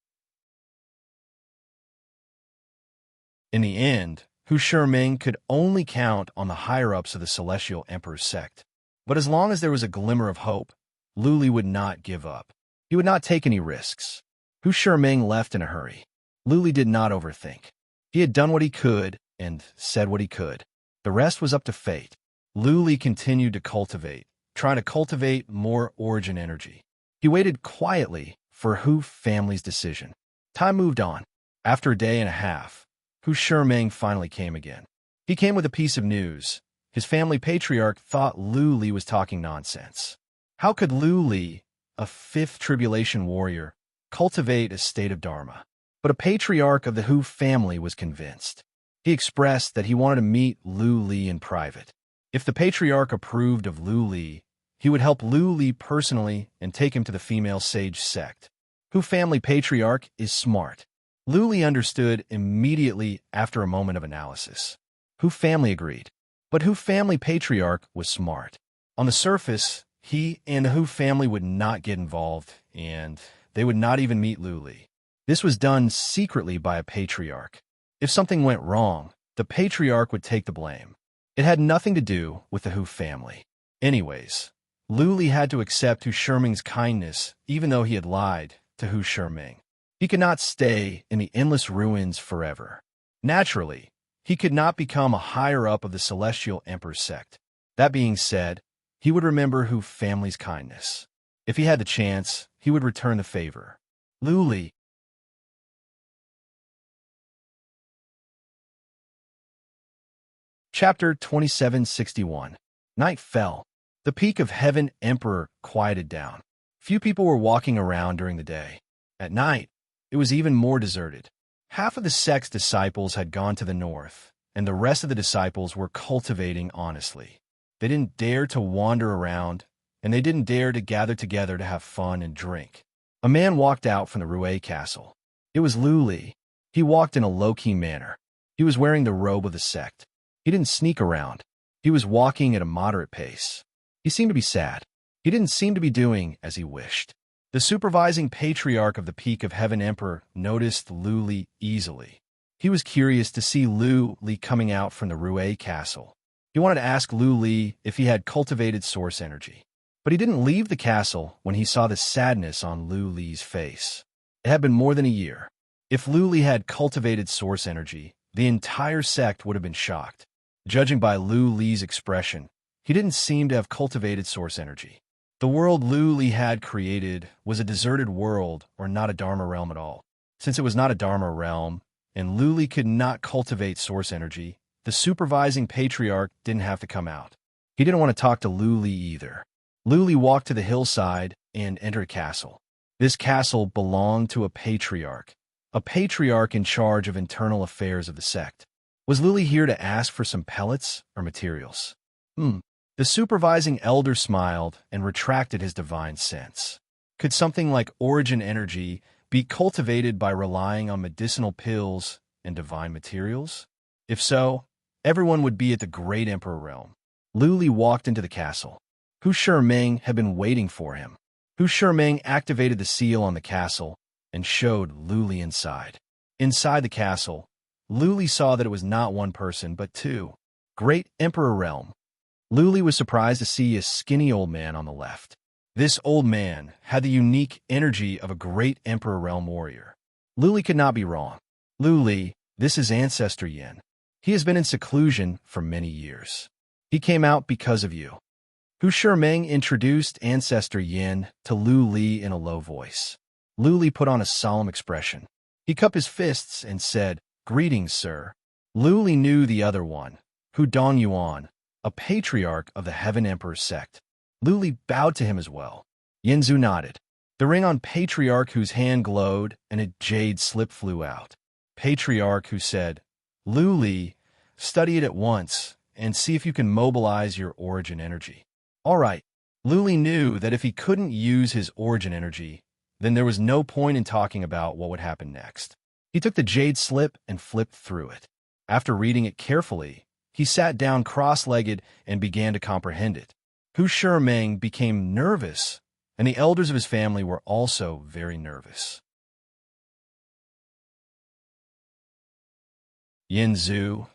In the end, Hu Shiming could only count on the higher-ups of the Celestial Emperor's sect. But as long as there was a glimmer of hope, Lu Li would not give up. He would not take any risks. Hu Shiming left in a hurry. Lu Li did not overthink. He had done what he could and said what he could. The rest was up to fate. Lu Li continued to cultivate, trying to cultivate more origin energy. He waited quietly for Hu family's decision. Time moved on. After a day and a half, Hu Shiming finally came again. He came with a piece of news. His family patriarch thought Lu Li was talking nonsense. How could Lu Li, a fifth tribulation warrior, cultivate a state of Dharma? But a patriarch of the Hu family was convinced. He expressed that he wanted to meet Lu Li in private. If the patriarch approved of Lu Li, he would help Lu Li personally and take him to the female sage sect. Hu family patriarch is smart. Lu Li understood immediately after a moment of analysis. Hu family agreed. But Hu family patriarch was smart. On the surface, he and the Hu family would not get involved, and they would not even meet Lu Li. This was done secretly by a patriarch. If something went wrong, the patriarch would take the blame. It had nothing to do with the Hu family. Anyways, Lu Li had to accept Hu Shiming's kindness even though he had lied to Hu Shiming. He could not stay in the endless ruins forever. Naturally, he could not become a higher-up of the Celestial Emperor's sect. That being said, he would remember Hu family's kindness. If he had the chance, he would return the favor. Lu Li. Chapter 2761. Night fell. The peak of Heaven Emperor quieted down. Few people were walking around during the day. At night, it was even more deserted. Half of the sect's disciples had gone to the north, and the rest of the disciples were cultivating honestly. They didn't dare to wander around, and they didn't dare to gather together to have fun and drink. A man walked out from the Rue castle. It was Lu Li. He walked in a low-key manner. He was wearing the robe of the sect. He didn't sneak around. He was walking at a moderate pace. He seemed to be sad. He didn't seem to be doing as he wished. The supervising patriarch of the Peak of Heaven Emperor noticed Lu Li easily. He was curious to see Lu Li coming out from the Rue castle. He wanted to ask Lu Li if he had cultivated source energy. But he didn't leave the castle when he saw the sadness on Lu Li's face. It had been more than a year. If Lu Li had cultivated source energy, the entire sect would have been shocked. Judging by Lu Li's expression, he didn't seem to have cultivated source energy. The world Lu Li had created was a deserted world or not a Dharma realm at all. Since it was not a Dharma realm, and Lu Li could not cultivate source energy, the supervising patriarch didn't have to come out. He didn't want to talk to Lu Li either. Lu Li walked to the hillside and entered a castle. This castle belonged to a patriarch in charge of internal affairs of the sect. Was Lu Li here to ask for some pellets or materials? The supervising elder smiled and retracted his divine sense. Could something like origin energy be cultivated by relying on medicinal pills and divine materials? If so, everyone would be at the great emperor realm. Lu Li walked into the castle. Hu Shiming had been waiting for him. Hu Shiming activated the seal on the castle and showed Lu Li inside. Inside the castle, Lu Li saw that it was not one person, but two. Great Emperor Realm. Lu Li was surprised to see a skinny old man on the left. This old man had the unique energy of a great Emperor Realm warrior. Lu Li could not be wrong. Lu Li, this is Ancestor Yin. He has been in seclusion for many years. He came out because of you. Hu Shiming introduced Ancestor Yin to Lu Li in a low voice. Lu Li put on a solemn expression. He cupped his fists and said, "Greetings, sir." Lu Li knew the other one, Hu Dongyuan, a patriarch of the Heaven Emperor sect. Lu Li bowed to him as well. Yinzu nodded. The ring on Patriarch Hu's hand glowed, and a jade slip flew out. Patriarch Hu said, "Lu Li, study it at once, and see if you can mobilize your origin energy." All right. Lu Li knew that if he couldn't use his origin energy, then there was no point in talking about what would happen next. He took the jade slip and flipped through it. After reading it carefully, he sat down cross-legged and began to comprehend it. Hu Shiming became nervous, and the elders of his family were also very nervous. Yin Zhu,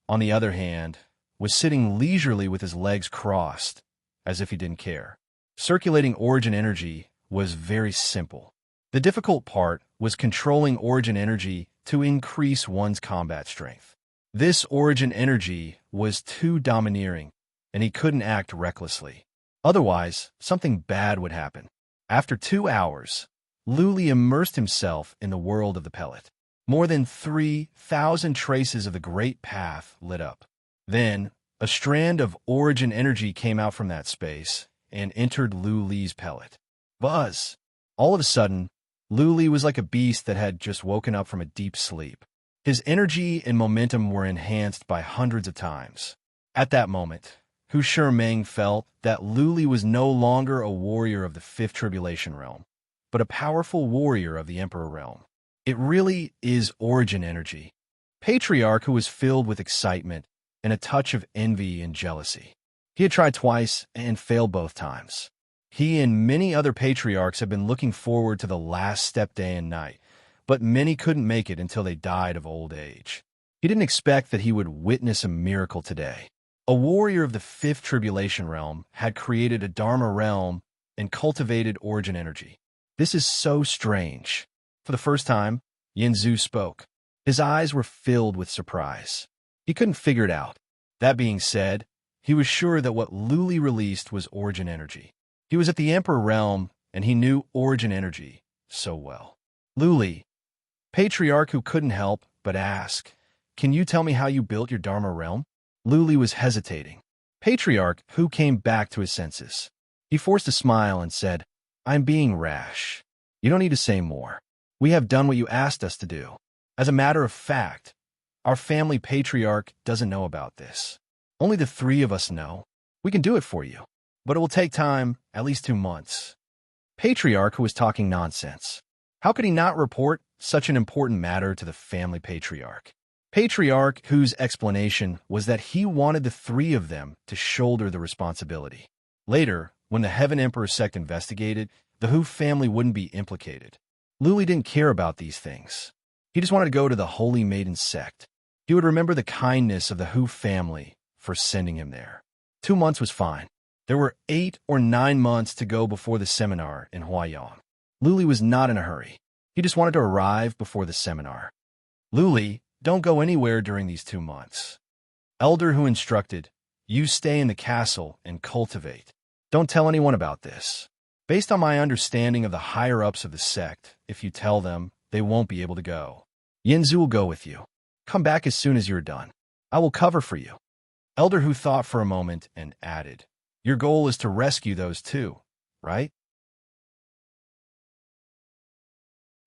on the other hand, was sitting leisurely with his legs crossed, as if he didn't care. Circulating origin energy was very simple. The difficult part was controlling origin energy to increase one's combat strength. This origin energy was too domineering, and he couldn't act recklessly. Otherwise, something bad would happen. After 2 hours, Lu Li immersed himself in the world of the pellet. More than 3,000 traces of the Great Path lit up. Then, a strand of origin energy came out from that space and entered Lu Li's pellet. Buzz! All of a sudden, Lu Li was like a beast that had just woken up from a deep sleep. His energy and momentum were enhanced by hundreds of times. At that moment, Hu Shiming felt that Lu Li was no longer a warrior of the Fifth Tribulation Realm, but a powerful warrior of the Emperor Realm. It really is origin energy. Patriarch Hu was filled with excitement and a touch of envy and jealousy. He had tried twice and failed both times. He and many other patriarchs had been looking forward to the last step day and night, but many couldn't make it until they died of old age. He didn't expect that he would witness a miracle today. A warrior of the Fifth Tribulation Realm had created a Dharma realm and cultivated origin energy. This is so strange. For the first time, Yin Zhu spoke. His eyes were filled with surprise. He couldn't figure it out. That being said, he was sure that what Lu Li released was origin energy. He was at the Emperor realm, and he knew origin energy so well. Lu Li, Patriarch Hu couldn't help but ask, "Can you tell me how you built your Dharma realm?" Lu Li was hesitating. Patriarch Hu came back to his senses. He forced a smile and said, "I'm being rash. You don't need to say more. We have done what you asked us to do. As a matter of fact, our family patriarch doesn't know about this. Only the three of us know. We can do it for you, but it will take time, at least 2 months." Patriarch Hu was talking nonsense. How could he not report such an important matter to the family patriarch? Patriarch Hu's explanation was that he wanted the three of them to shoulder the responsibility. Later, when the Heaven Emperor sect investigated, the Hu family wouldn't be implicated. Lu Li didn't care about these things. He just wanted to go to the Holy Maiden sect. He would remember the kindness of the Hu family for sending him there. 2 months was fine. There were 8 or 9 months to go before the seminar in Huaiyang. Lu Li was not in a hurry. He just wanted to arrive before the seminar. Lu Li, don't go anywhere during these 2 months. Elder Hu instructed, you stay in the castle and cultivate. Don't tell anyone about this. Based on my understanding of the higher-ups of the sect, if you tell them, they won't be able to go. Yinzu will go with you. Come back as soon as you're done. I will cover for you. Elder Hu thought for a moment and added, your goal is to rescue those two, right?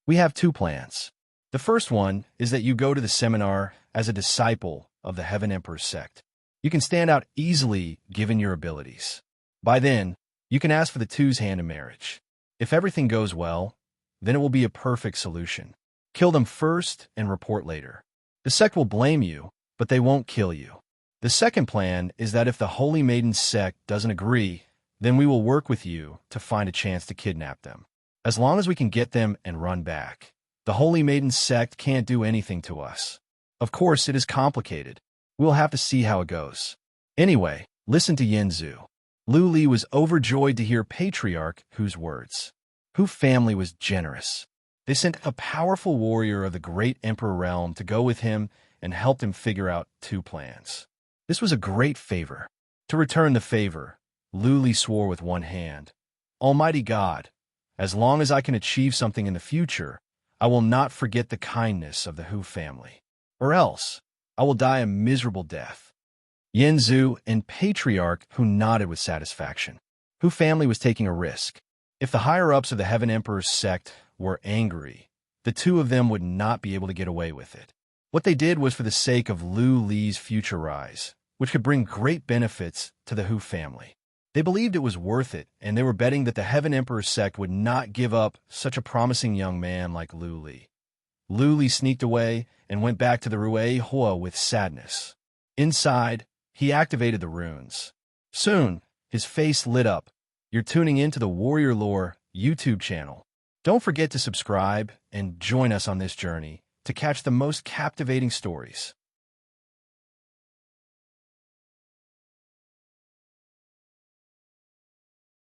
We have 2 plans. The first one is that you go to the seminar as a disciple of the Heaven Emperor sect. You can stand out easily given your abilities. By then, you can ask for the two's hand in marriage. If everything goes well, then it will be a perfect solution. Kill them first and report later. The sect will blame you, but they won't kill you. The second plan is that if the Holy Maiden sect doesn't agree, then we will work with you to find a chance to kidnap them. As long as we can get them and run back. The Holy Maiden sect can't do anything to us. Of course, it is complicated. We'll have to see how it goes. Anyway, listen to Yinzu. Lu Li was overjoyed to hear Patriarch Hu's words. Hu family was generous. They sent a powerful warrior of the great Emperor realm to go with him and helped him figure out 2 plans. This was a great favor. To return the favor, Lu Li swore with one hand, Almighty God, as long as I can achieve something in the future, I will not forget the kindness of the Hu family. Or else, I will die a miserable death. Yinzu and Patriarch Hu nodded with satisfaction. Hu family was taking a risk. If the higher-ups of the Heaven Emperor's sect were angry, the 2 of them would not be able to get away with it. What they did was for the sake of Lu Li's future rise, which could bring great benefits to the Hu family. They believed it was worth it, and they were betting that the Heaven Emperor's sect would not give up such a promising young man like Lu Li. Lu Li sneaked away and went back to the Rui Hua with sadness. Inside, he activated the runes. Soon, his face lit up. You're tuning into the Warrior Lore YouTube channel. Don't forget to subscribe and join us on this journey to catch the most captivating stories.